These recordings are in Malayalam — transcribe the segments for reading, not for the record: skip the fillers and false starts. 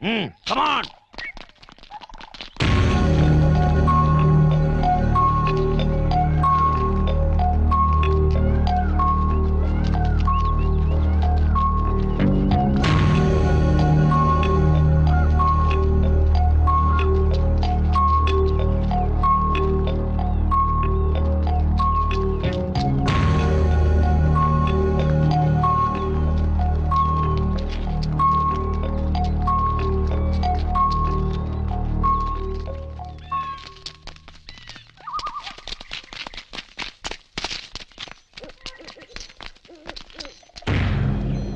Come on.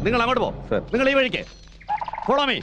നിങ്ങൾ അങ്ങോട്ട് പോ. നിങ്ങൾ ഈ വഴിക്ക് ഫോളോ മീ.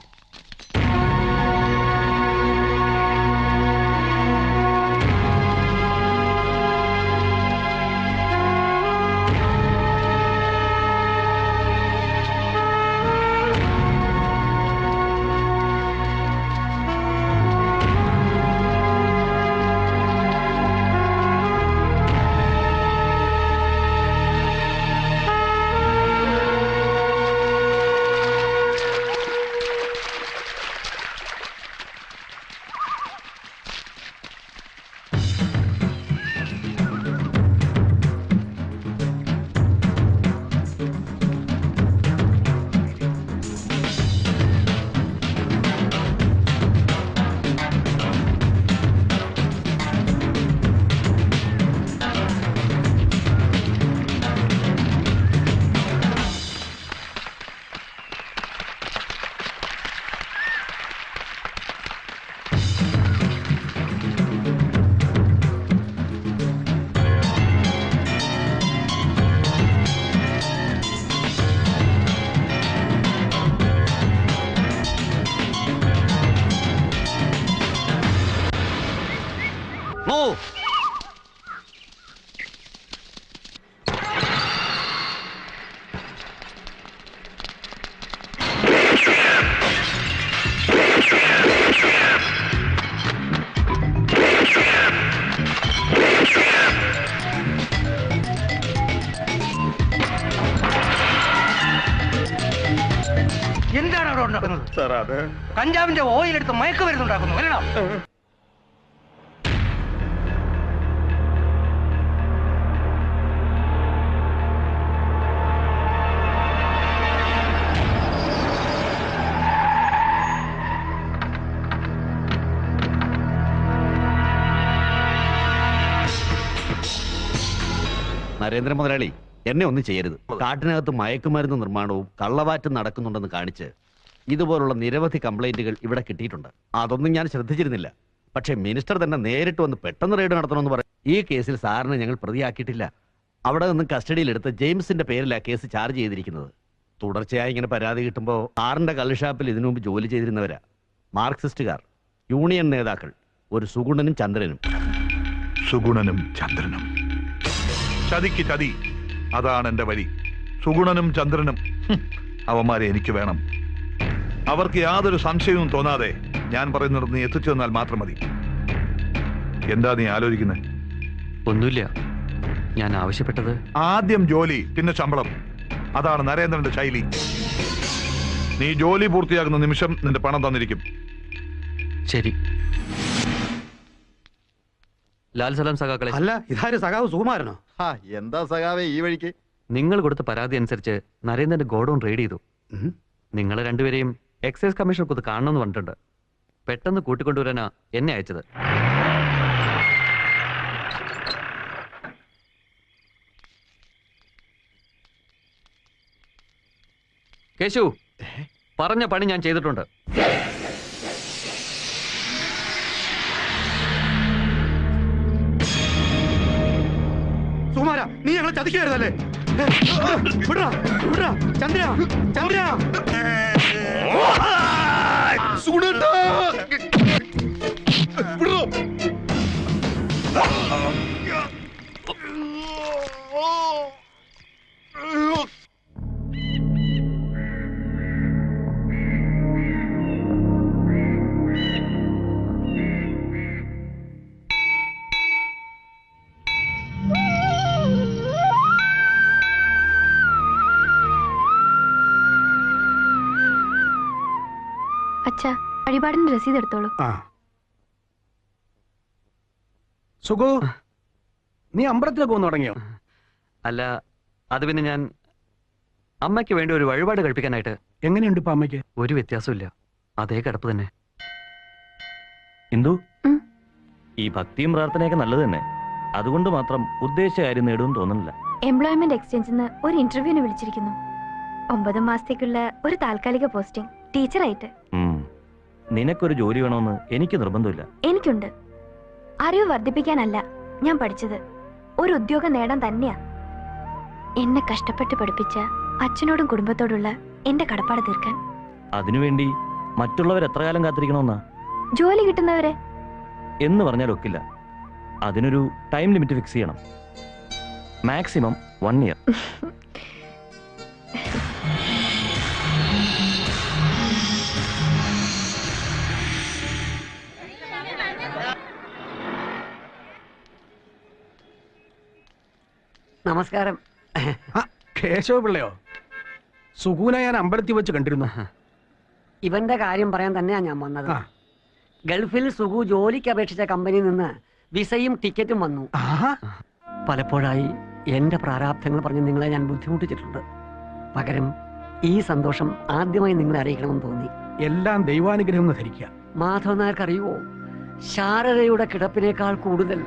എന്താണ് അവിടെ ഉണ്ടാക്കുന്നത്? കഞ്ചാവിന്റെ ഓയിൽ എടുത്ത് മയക്കുമരുന്നുണ്ടാക്കുന്നു അല്ലടാ? നരേന്ദ്ര മുതലാളി, എന്നെ ഒന്നും ചെയ്യരുത്. കാട്ടിനകത്ത് മയക്കുമരുന്ന് നിർമ്മാണവും കള്ളവാറ്റും നടക്കുന്നുണ്ടെന്ന് കാണിച്ച് ഇതുപോലുള്ള നിരവധി കംപ്ലൈന്റുകൾ ഇവിടെ കിട്ടിയിട്ടുണ്ട്. അതൊന്നും ഞാൻ ശ്രദ്ധിച്ചിരുന്നില്ല. പക്ഷേ മിനിസ്റ്റർ തന്നെ നേരിട്ട് വന്ന് പെട്ടെന്ന് റെയ്ഡ് നടത്തണമെന്ന് പറയും. ഈ കേസിൽ സാറിനെ ഞങ്ങൾ പ്രതിയാക്കിയിട്ടില്ല. അവിടെ നിന്നും കസ്റ്റഡിയിലെടുത്ത് ജെയിംസിന്റെ പേരിലാണ് കേസ് ചാർജ് ചെയ്തിരിക്കുന്നത്. തുടർച്ചയായി ഇങ്ങനെ പരാതി കിട്ടുമ്പോൾ സാറിന്റെ കള്ളുഷാപ്പിൽ ഇതിനു മുമ്പ് ജോലി ചെയ്തിരുന്നവരാ മാർക്സിസ്റ്റുകാർ, യൂണിയൻ നേതാക്കൾ, ഒരു സുഗുണനും ചന്ദ്രനും. സുഗുണനും ചന്ദ്രനും, ചതിക്ക് ചതി, അതാണ് എന്റെ വഴി. സുഗുണനും ചന്ദ്രനും അവന്മാരെ എനിക്ക് വേണം. അവർക്ക് യാതൊരു സംശയവും തോന്നാതെ ഞാൻ പറയുന്നത് നീ എത്തിച്ചു തന്നാൽ മാത്രം മതി. എന്താ നീ ആലോചിക്കുന്നത്? ഒന്നുമില്ല, ഞാൻ ആവശ്യപ്പെട്ടത് ആദ്യം ജോലി, പിന്നെ ശമ്പളം. അതാണ് നരേന്ദ്രന്റെ ശൈലി. നീ ജോലി പൂർത്തിയാക്കുന്ന നിമിഷം നിന്റെ പണം തന്നിരിക്കും. ശരി. ലാൽ സലാം സഖാക്കളെ. അല്ല, ഇതാര് സഖാവ് സുകുമാരനോ? എന്താ സഖാവേ ഈ വഴിക്ക്? നിങ്ങൾ കൊടുത്ത പരാതി അനുസരിച്ച് നരേന്ദ്രന്റെ ഗോഡൌൺ റെയ്ഡ് ചെയ്തു. നിങ്ങൾ രണ്ടുപേരെയും എക്സൈസ് കമ്മീഷണർക്ക് കാണണമെന്ന് പറഞ്ഞിട്ടുണ്ട്. പെട്ടെന്ന് കൂട്ടിക്കൊണ്ടുവരാനാ എന്നെ അയച്ചത്. കേശു, പറഞ്ഞ പണി ഞാൻ ചെയ്തിട്ടുണ്ട്. സുകുമാര, നീ ഞങ്ങളെ ചതിക്കായിരുന്നല്ലേ? ചന്ദ്ര ചന്ദ്ര അച്ഛാ, വഴിപാടിന്റെ രസീത് എടുത്തോളൂ. ആ സുഖു, നീ അമ്പലത്തിലേക്ക് പോന്നു തുടങ്ങിയോ? അല്ല, അത് പിന്നെ ഞാൻ അമ്മയ്ക്ക് വേണ്ടി ഒരു വഴിപാട് കഴിപ്പിക്കാനായിട്ട്. എങ്ങനെയുണ്ട് ഇപ്പൊ അമ്മയ്ക്ക്? ഒരു വ്യത്യാസമില്ല, അതേ കിടപ്പ് തന്നെ. ഇന്ദു, ഉം. ഈ ഭക്തിയും പ്രാർത്ഥനയൊക്കെ നല്ലത് തന്നെ. അതുകൊണ്ട് മാത്രം ഉദ്ദേശിച്ച കാര്യം നേടുമെന്ന് തോന്നുന്നില്ല. എംപ്ലോയ്മെന്റ് എക്സ്ചേഞ്ചിൽ നിന്ന് ഒരു ഇന്റർവ്യൂവിന് വിളിച്ചിരിക്കുന്നു. 9 മാസത്തേക്കുള്ള ഒരു താൽക്കാലിക പോസ്റ്റിംഗ്, ടീച്ചറായിട്ട്. നിനക്കൊരു ജോലി വേണമെന്ന് എനിക്ക് നിർബന്ധമില്ല. എനിക്കുണ്ട്. അറിവ് വർദ്ധിപ്പിക്കാനല്ല ഞാൻ പഠിച്ചത്, ഒരു ഉദ്യോഗം നേടാൻ തന്നെയാ. എന്നെ കഷ്ടപ്പെട്ട് പഠിപ്പിച്ച അച്ഛനോടും കുടുംബത്തോടുള്ള എന്റെ കടപ്പാട് തീർക്കാൻ. അതിനുവേണ്ടി മറ്റുള്ളവർ എത്ര കാലം കാത്തിരിക്കണമെന്നാ? ജോലി കിട്ടുന്നവരെ. എന്ന് പറഞ്ഞാൽ ഒക്കില്ല. അതിനൊരു ടൈം ലിമിറ്റ് ഫിക്സ് ചെയ്യണം. Maximum 1 year. നമസ്കാരം. കേശവ പിള്ളയോ? സുഖൂനെ ഞാൻ അമ്പലത്തിൽ വെച്ച് കണ്ടിരുന്നു. ഇവന്റെ കാര്യം പറയാൻ തന്നെയാ ഞാൻ വന്നത്. ആ. ഗൾഫിൽ സുഖു ജോലിക്ക് അപേക്ഷിച്ച കമ്പനിയിൽ നിന്ന് വിസയും ടിക്കറ്റും വന്നു. ആഹാ. പലപ്പോഴായി എന്റെ പ്രാരാബ്ധങ്ങൾ പറഞ്ഞ് നിങ്ങളെ ഞാൻ ബുദ്ധിമുട്ടിച്ചിട്ടുണ്ട്. പകരം ഈ സന്തോഷം ആദ്യമായി നിങ്ങളെ അറിയിക്കണമെന്ന് തോന്നി. എല്ലാം ദൈവാനുഗ്രഹം എന്ന് ധരിക്കുക. മാധവൻ നായർക്ക് അറിയുവോ, ശാരദയുടെ കിടപ്പിനേക്കാൾ കൂടുതൽ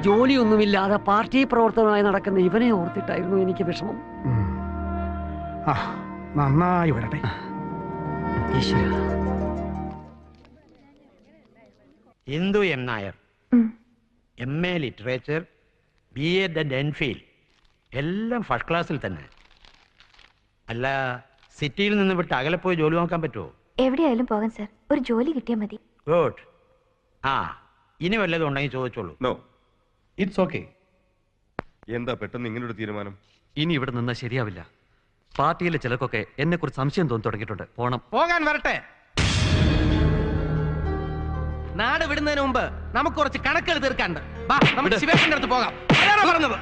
ജോലിയൊന്നുമില്ലാതെ പാർട്ടി പ്രവർത്തനമായി നടക്കുന്ന ഇവനെ ഓർത്തിട്ടായിരുന്നു എനിക്ക് വിഷമം. ഉം. ആ, നന്നായി വരട്ടെ. ഈശ്വര. ഇന്ദു എം നായർ, ഉം. MA ലിറ്ററേച്ചർ, BA എൻഫിൽ, എല്ലാം ഫസ്റ്റ് ക്ലാസ്സിൽ തന്നെ. അല്ല, സിറ്റിയിൽ നിന്ന് വിട്ട് അകലെ പോയി ജോലി നോക്കാൻ പറ്റുമോ? എവിടെയായാലും പോകാൻ സർ, ഒരു ജോലി കിട്ടിയാൽ മതി. ഗുഡ്. ആ, ഇനി വല്ലതും ഉണ്ടെങ്കിൽ ചോദിച്ചോളൂ. No, it's okay. എന്താ പെട്ടെന്ന് ഇങ്ങനൊരു തീരുമാനം? ഇനി ഇവിടെ നിന്നാൽ ശരിയാവില്ല. പാർട്ടിയിലെ ചിലർക്കൊക്കെ എന്നെ കുറിച്ച് സംശയം തോന്നി തുടങ്ങിയിട്ടുണ്ട്. പോണം. പോകാൻ വരട്ടെ. നാട് വിടുന്നതിന് മുമ്പ് നമുക്ക് കുറച്ച് കണക്കുകൾ തീർക്കാനുണ്ട്. വാ, നമുക്ക് ശിവേഷിന്റെ അടുത്ത് പോകാം. അതാണോ പറഞ്ഞത്?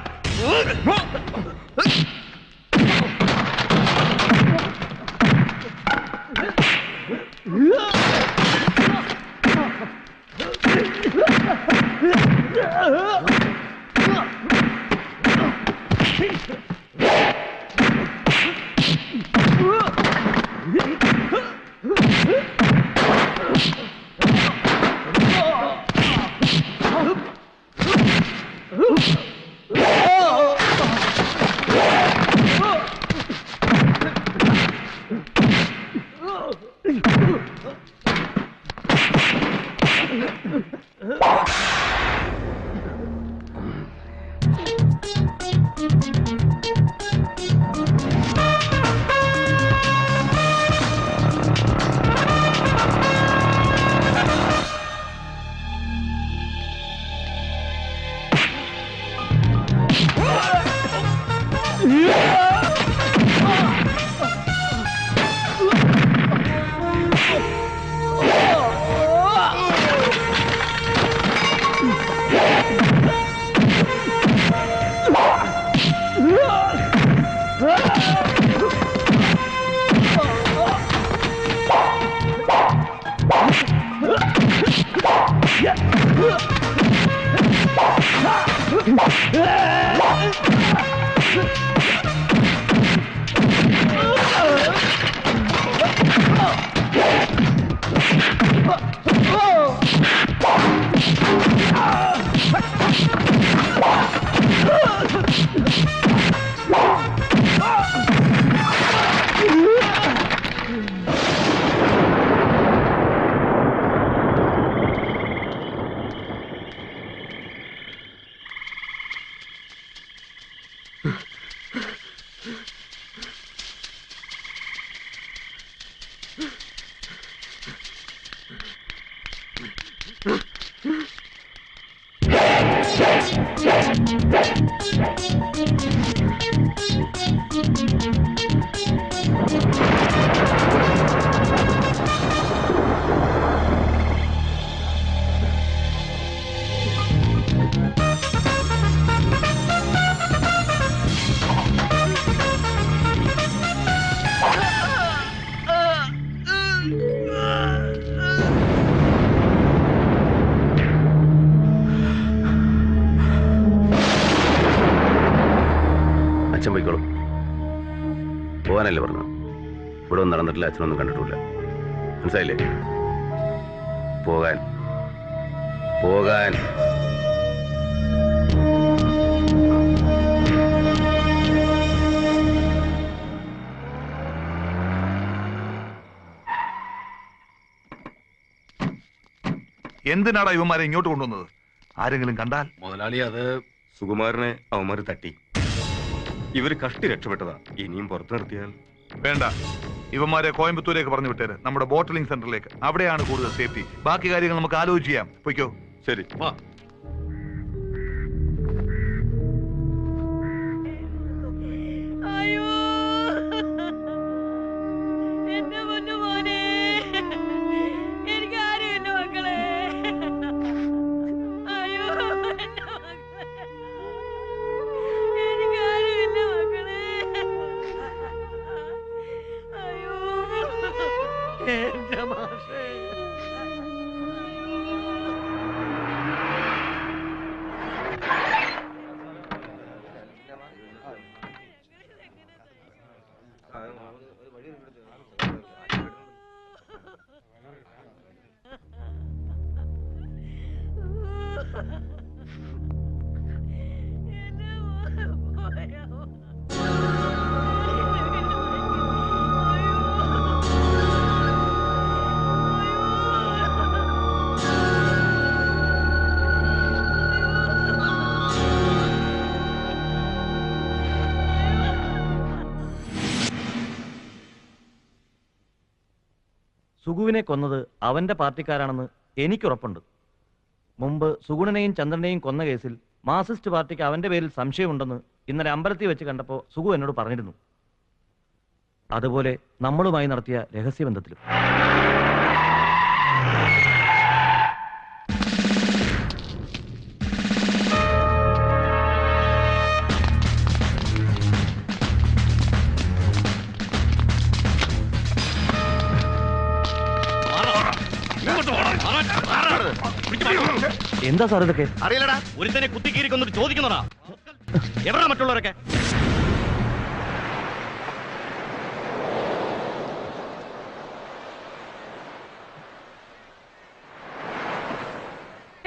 അച്ഛൻ പോയിക്കോളും. പോകാനല്ലേ പറഞ്ഞു. ഇവിടെ ഒന്നും നടന്നിട്ടില്ല, അച്ഛനൊന്നും കണ്ടിട്ടില്ല. മനസ്സിലായില്ലേ? പോകാൻ പോകാൻ. എന്തിനാടാ ഇവന്മാരെ ഇങ്ങോട്ട് കൊണ്ടുവന്നത്? ആരെങ്കിലും കണ്ടാൽ? മുതലാളി, അത് സുകുമാരനെ അവന്മാര് തട്ടി. ഇവര് കഷ്ടി രക്ഷപ്പെട്ടതാ. ഇനിയും പുറത്തു നിർത്തിയാൽ വേണ്ട. ഇവന്മാരെ കോയമ്പത്തൂരേക്ക് പറഞ്ഞു വിട്ടേര്, നമ്മുടെ ബോട്ടിലിംഗ് സെന്ററിലേക്ക്. അവിടെയാണ് കൂടുതൽ സേഫ്റ്റി. ബാക്കി കാര്യങ്ങൾ നമുക്ക് ആലോചിച്ച് ചെയ്യാം. പൊയ്ക്കോ. ശരി. വാ. സുഗുവിനെ കൊന്നത് അവന്റെ പാർട്ടിക്കാരാണെന്ന് എനിക്കുറപ്പുണ്ട്. മുമ്പ് സുഗുണനെയും ചന്ദ്രനെയും കൊന്ന കേസിൽ മാർക്സിസ്റ്റ് പാർട്ടിക്ക് അവന്റെ പേരിൽ സംശയമുണ്ടെന്ന് ഇന്നലെ അമ്പലത്തിൽ വെച്ച് കണ്ടപ്പോൾ സുഗു എന്നോട് പറഞ്ഞിരുന്നു. അതുപോലെ നമ്മളുമായി നടത്തിയ രഹസ്യബന്ധത്തിലും. എന്താ സാർ ഇതൊക്കെ? അറിയില്ലടാ, ഒരുത്തനെ കുത്തിക്കീരിക്കൊന്നിട്ട് ചോദിക്കുന്നതാ. എവിടാ മറ്റുള്ളവരൊക്കെ?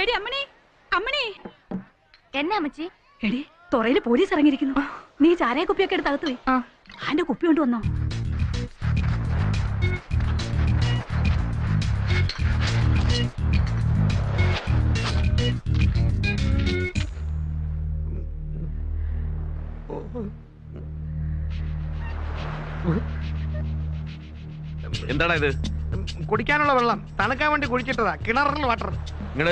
എടി അമ്മണി, അമ്മണി. എന്നാ അമ്മച്ചി? എടി തുറയില് പോലീസ് ഇറങ്ങിയിരിക്കുന്നു. നീ ചാരായ കുപ്പിയൊക്കെ എടുത്ത് അകത്ത് പോയി അതിന്റെ കുപ്പി കൊണ്ടുവന്നോ? എന്താടാ ഇത്? കുടിക്കാനുള്ള വെള്ളം തണുക്കാൻ വേണ്ടി കുഴിച്ചിട്ടതാ. കിണറിൽ വാട്ടർ. ഇങ്ങട്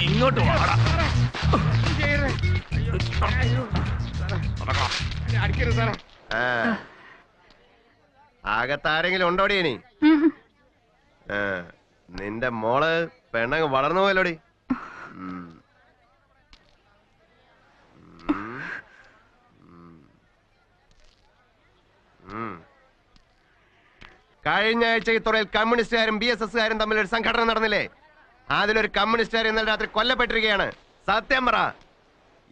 ഇങ്ങോട്ട് വാടാ. അടിക്കരുത് സാറേ. അകത്താരെങ്കിലും ഉണ്ടോടി ഇനി? നിന്റെ മോള് പെണ്ണങ്ങ് വളർന്നു പോയല്ലോടി. കഴിഞ്ഞ ആഴ്ച ഈ തുറയിൽ കമ്മ്യൂണിസ്റ്റുകാരും BSSകാരും തമ്മിൽ ഒരു സംഘടന നടന്നില്ലേ? അതിലൊരു കമ്മ്യൂണിസ്റ്റുകാർ ഇന്നലെ രാത്രി കൊല്ലപ്പെട്ടിരിക്കുകയാണ്. സത്യം പറ,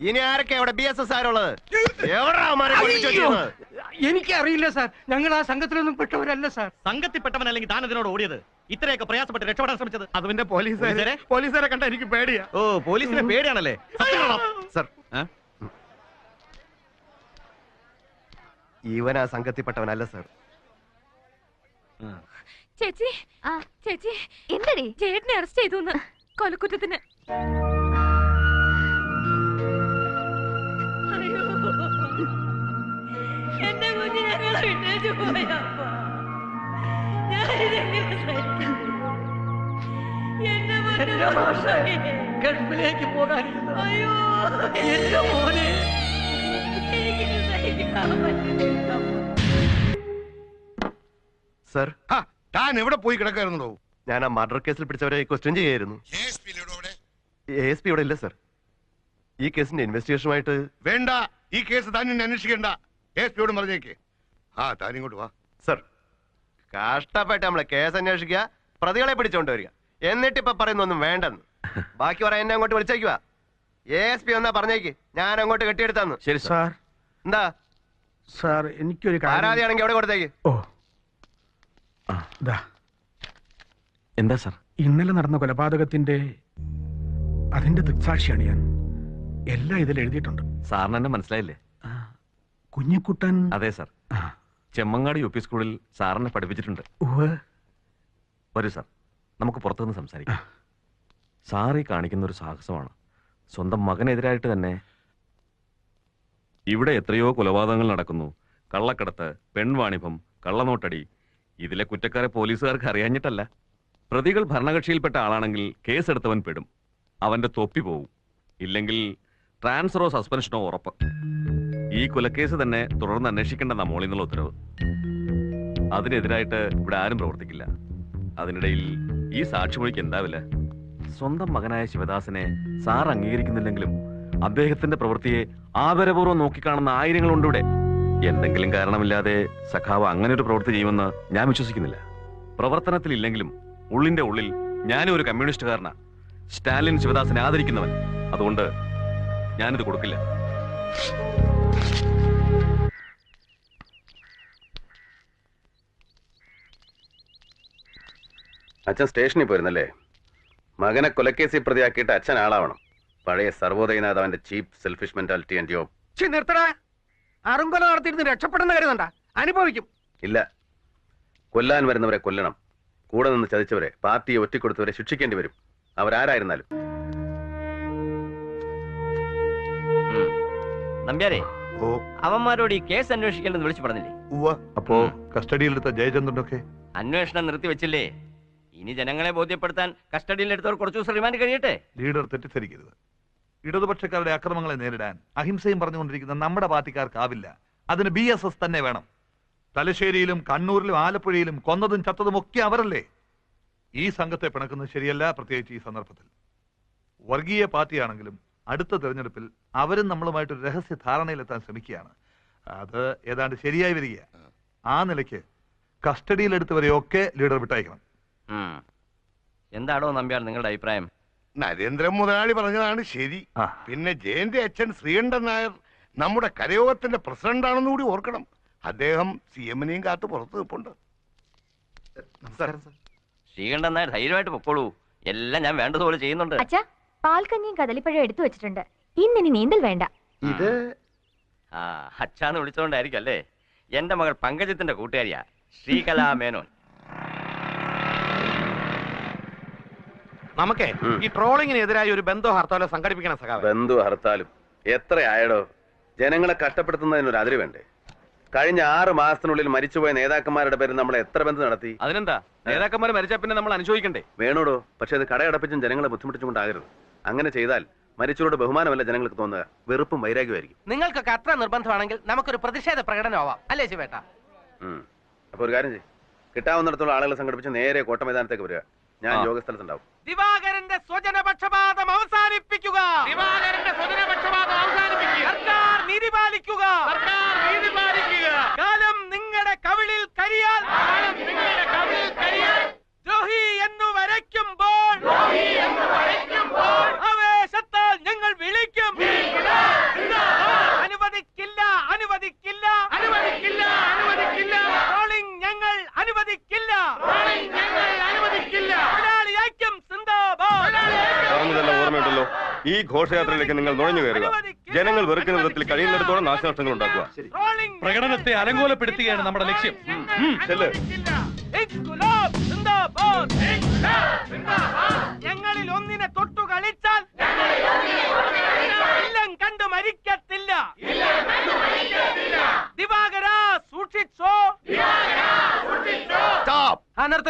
ഇനി ആരൊക്കെ അവിടെ BSSകാരുള്ളത്? എനിക്കറിയില്ല സാർ. ഞങ്ങൾ ആ സംഘത്തിലൊന്നും പെട്ടവരല്ല സാർ. സംഘത്തിൽപ്പെട്ടവനല്ലെങ്കിൽ താൻ ഇതിനോട് ഓടിയത്? ഇത്രയൊക്കെ പ്രയാസപ്പെട്ട് രക്ഷപ്പെടാൻ ശ്രമിച്ചത്? അതിന്റെ പോലീസുകാരെ കണ്ട എനിക്ക് പേടിയാ. ഓ, പോലീസിനെ പേടിയാണല്ലേ? സർ, ഇവൻ ആ സംഘത്തിൽപ്പെട്ടവനല്ല സർ. ചേച്ചി, ചേച്ചി എന്തടി? ചേട്ടനെ അറസ്റ്റ് ചെയ്തു കൊലക്കുറ്റത്തിന്. എന്റെ കുഞ്ഞ് ഞങ്ങളെ വിട്ടേച്ചു പോയപ്പ ഗൾഫിലേക്ക് പോകാനില്ല. അയ്യോ എന്റെ മോനെ, സർ, താൻ എവിടെ പോയി കിടക്കായിരുന്നോ? ഞാൻ ആ മർഡർ കേസിൽ പിടിച്ചവരെ ക്വസ്റ്റ്യൻ ചെയ്യായിരുന്നു. ASP ഇവിടെ ഇല്ല സർ. ഈ കേസിന്റെ ഇൻവെസ്റ്റിഗേഷനുമായിട്ട്. വേണ്ട, ഈ കേസ് താൻ അന്വേഷിക്കണ്ട. ASPയോട് പറഞ്ഞേക്ക്. താൻ ഇങ്ങോട്ട് വാ. സർ, കഷ്ടപ്പെട്ട് നമ്മളെ കേസ് അന്വേഷിക്കുക, പ്രതികളെ പിടിച്ചോണ്ട് വരിക, എന്നിട്ട് ഇപ്പൊ പറയുന്നൊന്നും വേണ്ടെന്ന്. ബാക്കി പറയാൻ എന്നെ അങ്ങോട്ട് വിളിച്ചേക്കുക. ASP എന്നാ പറഞ്ഞേക്ക്, ഞാൻ അങ്ങോട്ട് കെട്ടിയെടുത്താന്ന്. ശരി സാർ. എന്താ സാർ, എനിക്കൊരു ആരാധിയാണെങ്കിൽ എവിടെ കൊടുത്തേക്ക്. ഓ, ദാ എന്താ സാർ? ഇന്നലെ നടന്ന കൊലപാതകത്തിന്റെ അതിന്റെ ദൃക്സാക്ഷിയാണ് ഞാൻ. എല്ലാം ഇതിൽ എഴുതിയിട്ടുണ്ട്. സാറിന് എന്നെ മനസ്സിലായില്ലേ? കുഞ്ഞിക്കുട്ടൻ. അതെ സാർ, ചെമ്മങ്ങാട് UP സ്കൂളിൽ സാറിനെ പഠിപ്പിച്ചിട്ടുണ്ട്. വരൂ സാർ, നമുക്ക് പുറത്തുനിന്ന് സംസാരിക്കാം. സാർ ഈ കാണിക്കുന്ന ഒരു സാഹസമാണ്. സ്വന്തം മകനെതിരായിട്ട് തന്നെ. ഇവിടെ എത്രയോ കൊലപാതകങ്ങൾ നടക്കുന്നു. കള്ളക്കടത്ത്, പെൺവാണിഭം, കള്ളനോട്ടടി. ഇതിലെ കുറ്റക്കാരെ പോലീസുകാർക്ക് അറിയാഞ്ഞിട്ടല്ല. പ്രതികൾ ഭരണകക്ഷിയിൽപ്പെട്ട ആളാണെങ്കിൽ കേസെടുത്തവൻ പെടും. അവന്റെ തൊപ്പി പോവും. ഇല്ലെങ്കിൽ ട്രാൻസ്ഫറോ സസ്പെൻഷനോ ഉറപ്പ്. ഈ കൊലക്കേസ് തന്നെ തുടർന്ന് അന്വേഷിക്കേണ്ടെന്ന മോളിൽ നിന്നുള്ള ഉത്തരവ്. അതിനെതിരായിട്ട് ഇവിടെ ആരും പ്രവർത്തിക്കില്ല. അതിനിടയിൽ ഈ സാക്ഷിമൊഴിക്ക് എന്താവില്ല? സ്വന്തം മകനായ ശിവദാസനെ സാർ അംഗീകരിക്കുന്നില്ലെങ്കിലും അദ്ദേഹത്തിന്റെ പ്രവൃത്തിയെ ആദരപൂർവ്വം നോക്കിക്കാണുന്ന ആയിരങ്ങളുണ്ട് ഇവിടെ. എന്തെങ്കിലും കാരണമില്ലാതെ സഖാവ് അങ്ങനെ ഒരു പ്രവൃത്തി ചെയ്യുമെന്ന് ഞാൻ വിശ്വസിക്കുന്നില്ല. പ്രവർത്തനത്തിലില്ലെങ്കിലും ഉള്ളിന്റെ ഉള്ളിൽ ഞാനും ഒരു കമ്മ്യൂണിസ്റ്റുകാരനാ. സ്റ്റാലിൻ ശിവദാസനെ ആദരിക്കുന്നവൻ. അതുകൊണ്ട് ഞാനിത് കൊടുക്കില്ല. അച്ഛൻ സ്റ്റേഷനിൽ പോയിരുന്നല്ലേ? മകനെ കൊലക്കേസിൽ പ്രതിയാക്കിയിട്ട് അച്ഛൻ ആളാവണം. പഴയ സർവോദയ നേതാവിന്റെ ചീപ്പ് സെൽഫിഷ് മെന്റാലിറ്റി ആൻഡ് ജോബ്. നിർത്തടാ. അറുങ്കൊല നടത്തിയിരുന്ന് രക്ഷപ്പെടുന്ന കരുതണ്ട, അനുഭവിക്കും. ഇല്ല, കൊല്ലാൻ വരുന്നവരെ കൊല്ലണം. കൂടെ നിന്ന് ചതിച്ചവരെ, പാർട്ടിയെ ഒറ്റിക്കൊടുത്തവരെ ശിക്ഷിക്കേണ്ടി വരും, അവരാരായിരുന്നാലും. നമ്പ്യാരെ, ഓ, അവന്മാരോട് ഈ കേസ് അന്വേഷിക്കേണ്ടെന്ന് വിളിച്ചു പറഞ്ഞില്ലേ? അപ്പോ കസ്റ്റഡിയിലെടുത്ത ജയചന്ദ്രനൊക്കെ അന്വേഷണം നിർത്തിവെച്ചില്ലേ? ഇനി ജനങ്ങളെ ബോധ്യപ്പെടുത്താൻ കസ്റ്റഡിയിലെടുത്തവർ കുറച്ചു ദിവസം റിമാൻഡ് കഴിയട്ടെ. ലീഡർ തെറ്റിദ്ധരിക്കരുത്. ഇടതുപക്ഷക്കാരുടെ അക്രമങ്ങളെ നേരിടാൻ അഹിംസയും പറഞ്ഞുകൊണ്ടിരിക്കുന്ന നമ്മുടെ പാർട്ടിക്കാർക്കാവില്ല. അതിന് BSS തന്നെ വേണം. തലശ്ശേരിയിലും കണ്ണൂരിലും ആലപ്പുഴയിലും കൊന്നതും ചത്തതും ഒക്കെ അവരല്ലേ. ഈ സംഘത്തെ പിണക്കുന്നത് ശരിയല്ല, പ്രത്യേകിച്ച് ഈ സന്ദർഭത്തിൽ. വർഗീയ പാർട്ടിയാണെങ്കിലും അടുത്ത തെരഞ്ഞെടുപ്പിൽ അവരും നമ്മളുമായിട്ടൊരു രഹസ്യ ധാരണയിലെത്താൻ ശ്രമിക്കുകയാണ്. അത് ഏതാണ്ട് ശരിയായി വരിക. ആ നിലയ്ക്ക് കസ്റ്റഡിയിലെടുത്തവരെയൊക്കെ ലീഡർ വിട്ടയക്കണം. എന്താണോ നമ്പ്യാർ നിങ്ങളുടെ അഭിപ്രായം? നരേന്ദ്രൻ മുതലാളി പറഞ്ഞതാണ് ശരി. പിന്നെ ജയന്റെ അച്ഛൻ ശ്രീകണ്ഠൻ നായർ നമ്മുടെ കരയോഗത്തിന്റെ പ്രസിഡന്റാണെന്ന് കൂടി ഓർക്കണം. അദ്ദേഹം CM-നെയും കാത്ത് പുറത്ത് നിൽപ്പുണ്ട്. ശ്രീകണ്ഠൻ നായർ ധൈര്യമായിട്ട് പൊക്കോളൂ. എല്ലാം ഞാൻ വേണ്ടതുപോലെ ചെയ്യുന്നുണ്ട്. അച്ഛാ, പാൽക്കഞ്ഞിയും കദളിപ്പഴം എടുത്തു വെച്ചിട്ടുണ്ട്. ഇന്നിനി നീന്തൽ വേണ്ട. ഇത് അച്ഛാന്ന് വിളിച്ചോണ്ടായിരിക്കും അല്ലേ? എന്റെ മകൾ പങ്കജത്തിന്റെ കൂട്ടുകാരിയാ, ശ്രീകലാ മേനോൻ. നമുക്കേ ഈ ട്രോളിങ്ങിനെതിരായി ഒരു ബന്ധു ഹർത്താലോ സംഘടിപ്പിക്കണം സഖാവേ. ബന്ധു ഹർത്താലും എത്ര ആയടോ? ജനങ്ങളെ കഷ്ടപ്പെടുത്തുന്നതിനൊരു അതിര് വേണ്ടേ? കഴിഞ്ഞ 6 മാസത്തിനുള്ളിൽ മരിച്ചുപോയ നേതാക്കന്മാരുടെ പേരിൽ നമ്മൾ എത്ര ബന്ധം നടത്തി? അതിനെന്താ, നേതാക്കന്മാർ മരിച്ചാൽ പിന്നെ നമ്മൾ അനുശോചിക്കണ്ടേ? വേണോടോ, പക്ഷെ അത് കടയടപ്പിച്ചും ജനങ്ങളെ ബുദ്ധിമുട്ടിച്ചുകൊണ്ടാകരുത്. അങ്ങനെ ചെയ്താൽ മരിച്ചവരോട് ബഹുമാനമല്ല ജനങ്ങൾക്ക് തോന്നുക, വെറുപ്പും വൈരാഗ്യമായിരിക്കും. നിങ്ങൾക്കൊക്കെ അത്ര നിർബന്ധമാണെങ്കിൽ നമുക്കൊരു പ്രതിഷേധ പ്രകടനമാവാം, അല്ലേ ശിവേട്ട? അപ്പൊ ഒരു കാര്യം ചെയ്യും, കിട്ടാവുന്നിടത്തോളം ആളുകളെ സംഘടിപ്പിച്ച് നേരെ കോട്ട മൈതാനത്തേക്ക് വരിക. ഞാൻ യോഗസ്ഥലത്തുണ്ടാവും. ദിവാകരന്റെ സ്വജനപക്ഷപാതം അവസാനിപ്പിക്കുക. ദിവാകരന്റെ സ്വജനപക്ഷപാതം അവസാനിപ്പിക്കുക. സർക്കാർ നീതി പാലിക്കുക. സർക്കാർ നീതി പാലിക്കുക. കാലം നിങ്ങളുടെ കവിളിൽ കരിയാൽ, കാലം നിങ്ങളുടെ കവിളിൽ കരിയാൽ ദ്രോഹി എന്നു വരയ്ക്കുമ്പോൾ, ആവേശത്താൽ ഞങ്ങൾ വിളിക്കും. അനുവദിക്കില്ല, അനുവദിക്കില്ല, അനുവദിക്കില്ല, അനുവദിക്കില്ല. ട്രോളിംഗ് ഞങ്ങൾ അനുവദിക്കില്ല, ട്രോളിംഗ് ഞങ്ങൾ അനുവദിക്കില്ല. തൊഴിലാളി ഐക്യം സിന്ദാബാദ്. പറഞ്ഞതെല്ലാം ഓർമ്മയുണ്ടല്ലോ. ഈ ഘോഷയാത്രയിലേക്ക് നിങ്ങൾ നുഴഞ്ഞു കയറുക. ജനങ്ങൾ വെറുക്കുന്ന വിധത്തിൽ കഴിയുന്നിടത്തോളം നാശനഷ്ടങ്ങൾ ഉണ്ടാക്കുക. പ്രകടനത്തെ അലങ്കോലപ്പെടുത്തുകയാണ് നമ്മുടെ ലക്ഷ്യം. ചെല്ല്. ഞങ്ങളിൽ ഒന്നിനെ തൊട്ടു കളിച്ചാൽ ഇല്ലം കണ്ടു മരിക്കത്തില്ല. ദിവാകര സൂക്ഷിച്ചോ.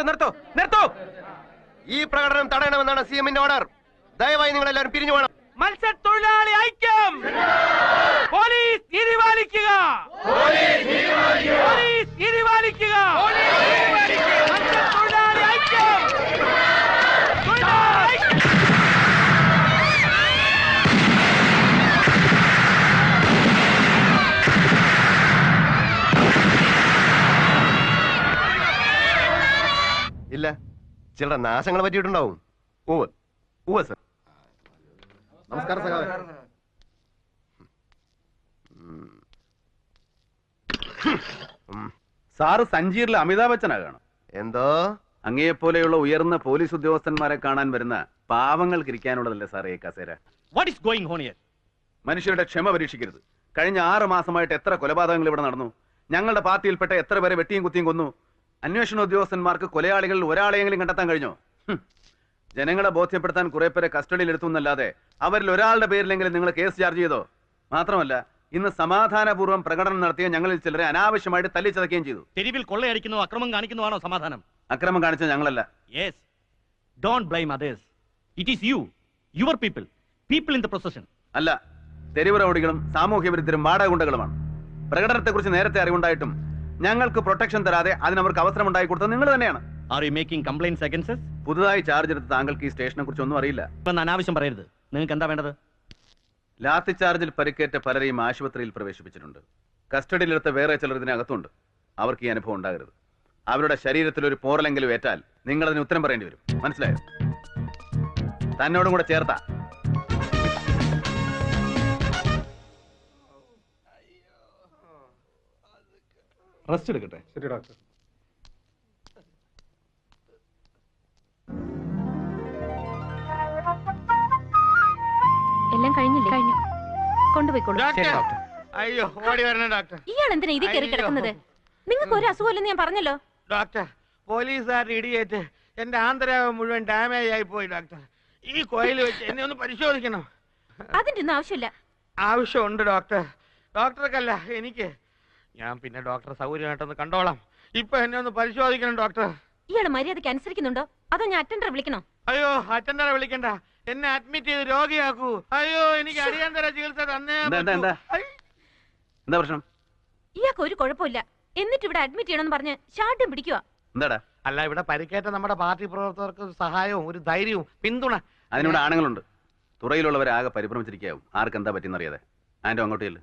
നിർത്തൂ, നിർത്തൂ. ഈ പ്രകടനം തടയണമെന്നാണ് CM-ന്റെ ഓർഡർ. ദയവായി നിങ്ങൾ എല്ലാവരും പിരിഞ്ഞു പോകണം. മത്സ്യത്തൊഴിലാളി ഐക്യം. പോലീസ് നീതി പാലിക്കുക. പോലീസ് നീതി പാലിക്കുക. മത്സ്യത്തൊഴിലാളി ഐക്യം. ചില നാശങ്ങൾ പറ്റിയിട്ടുണ്ടാവും. ഉവ്വ് ഉവ്വ് സർ. നമസ്കാരം സഖാവേ. സാറ് സഞ്ചീറിലെ അമിതാഭ് ബച്ചനാകണം. എന്തോ അങ്ങയെപ്പോലെയുള്ള ഉയർന്ന പോലീസ് ഉദ്യോഗസ്ഥന്മാരെ കാണാൻ വരുന്ന പാവങ്ങൾക്ക് ഇരിക്കാനുള്ളതല്ലേ സാറേ ഈ കസേര? What is going on here? മനുഷ്യരുടെ ക്ഷമ പരീക്ഷിക്കരുത്. കഴിഞ്ഞ 6 മാസമായിട്ട് എത്ര കൊലപാതകങ്ങൾ ഇവിടെ നടന്നു. ഞങ്ങളുടെ പാർട്ടിയിൽപ്പെട്ട എത്ര പേരെ വെട്ടിയും കുത്തിയും കൊന്നു. അന്വേഷണ ഉദ്യോഗസ്ഥന്മാർക്ക് കൊലയാളികളിൽ ഒരാളെയെങ്കിലും കണ്ടെത്താൻ കഴിഞ്ഞോ? ജനങ്ങളെ ബോധ്യപ്പെടുത്താൻ കുറെ പേരെ കസ്റ്റഡിയിൽ എടുത്തുന്നല്ലാതെ അവരിൽ ഒരാളുടെ പേരിലെങ്കിലും നിങ്ങൾ കേസ് ചാർജ് ചെയ്തോ? മാത്രമല്ല ഇന്ന് സമാധാനപൂർവ്വം പ്രകടനം നടത്തിയ ഞങ്ങളിൽ ചിലരെ അനാവശ്യമായിട്ട് തല്ലിച്ചതയ്ക്കുകയും ചെയ്തു. തെരുവിൽ കൊള്ളയടിക്കുന്നോ അക്രമം കാണിക്കുന്നതാണോ സമാധാനം? അക്രമം കാണിച്ച ഞങ്ങളല്ല. Yes, don't blame others. It is you, your people, people in the procession. അല്ല, തെരുവ് റൗഡികളും സാമൂഹ്യ വിരുദ്ധരും വാടകഗുണ്ടകളുമാണ്. പ്രകടനത്തെക്കുറിച്ച് നേരത്തെ അറിവുണ്ടായിട്ടും ഞങ്ങൾക്ക് പ്രൊട്ടക്ഷൻ തരാതെ അതിനവർക്ക് അവസരം ഉണ്ടായി കൊടുത്തത് നിങ്ങൾ തന്നെയാണ്. Are you making complaints against us? പുതുതായി ചാർജ് എടുത്ത താങ്കൾക്ക് ഈ സ്റ്റേഷനെ കുറിച്ച് ഒന്നും അറിയില്ല. ഇപ്പം അനാവശ്യം പറയരുത്. നിങ്ങൾക്ക് എന്താ വേണ്ടത്? ലാത്തി ചാർജിൽ പരിക്കേറ്റ പലരെയും ആശുപത്രിയിൽ പ്രവേശിപ്പിച്ചിട്ടുണ്ട്. കസ്റ്റഡിയിലെടുത്ത വേറെ ചിലർ ഇതിനകത്തുണ്ട്. അവർക്ക് ഈ അനുഭവം ഉണ്ടാകരുത്. അവരുടെ ശരീരത്തിൽ ഒരു പോറലെങ്കിലും ഏറ്റാൽ നിങ്ങൾ അതിന് ഉത്തരം പറയേണ്ടി വരും. മനസ്സിലായോ? തന്നോടും കൂടെ ചേർത്താ. റെസ്റ്റ് എടുക്കട്ടെ. ശരി ഡോക്ടർ. എല്ലാം കഴിഞ്ഞില്ലേ? കഴിഞ്ഞു. കൊണ്ടുപോയിക്കോളൂ. അയ്യോ, ഓടി വരണം ഡോക്ടർ. ഇയാൾ എന്തിനാ ഇതിൽ കയറി കിടക്കുന്നത്? നിങ്ങൾക്ക് ഒരു അസുഖമില്ലെന്ന് ഞാൻ പറഞ്ഞല്ലോ. ഡോക്ടർ, പോലീസുകാരുടെ ഇടിയേറ്റ് എന്റെ ആന്തരാവം മുഴുവൻ ഡാമേജ് ആയി പോയി ഡോക്ടർ. ഈ കോയിൽ വെച്ച് എന്നെ ഒന്ന് പരിശോധിക്കണം. അതിന്റെ ഒന്നും ആവശ്യമില്ല. ആവശ്യമുണ്ട് ഡോക്ടർ. ഡോക്ടർക്കല്ല, എനിക്ക്. ഞാൻ പിന്നെ ഡോക്ടർ സൗകര്യമായിട്ടൊന്ന് കണ്ടോളാം. ഇപ്പൊ എന്നെ ഒന്ന് പരിശോധിക്കണം ഡോക്ടർ. ഇയാൾ മര്യാദയ്ക്ക് അനുസരിക്കുന്നുണ്ടോ അതോ ഞാൻ അറ്റൻഡറെ വിളിക്കണോ? അയ്യോ, അറ്റൻഡറെ വിളിക്കണ്ട. എന്നെ അഡ്മിറ്റ് ചെയ്ത് രോഗിയാക്കൂ. അയ്യോ, എനിക്ക് അടിയന്തര ചികിത്സ തന്നേ. എന്താ പ്രശ്നം? ഇയാൾക്ക് ഒരു കുഴപ്പമില്ല. എന്നിട്ട് ഇവിടെ അഡ്മിറ്റ് ചെയ്യണമെന്ന് പറഞ്ഞ് ഷാർട്ടും പിടിക്കുക. എന്താടാ? അല്ല, ഇവിടെ പരിക്കേറ്റ നമ്മുടെ പാർട്ടി പ്രവർത്തകർക്ക് സഹായവും ഒരു ധൈര്യവും പിന്തുണ. അതിനിവിടെ ആണുങ്ങളുണ്ട്. തുറയിലുള്ളവരെ ആകെ പരിഭ്രമിച്ചിരിക്കാവും. ആർക്ക് എന്താ പറ്റിയെന്നറിയാതെ. ആൻഡോ അങ്ങോട്ട് ചെല്ല്.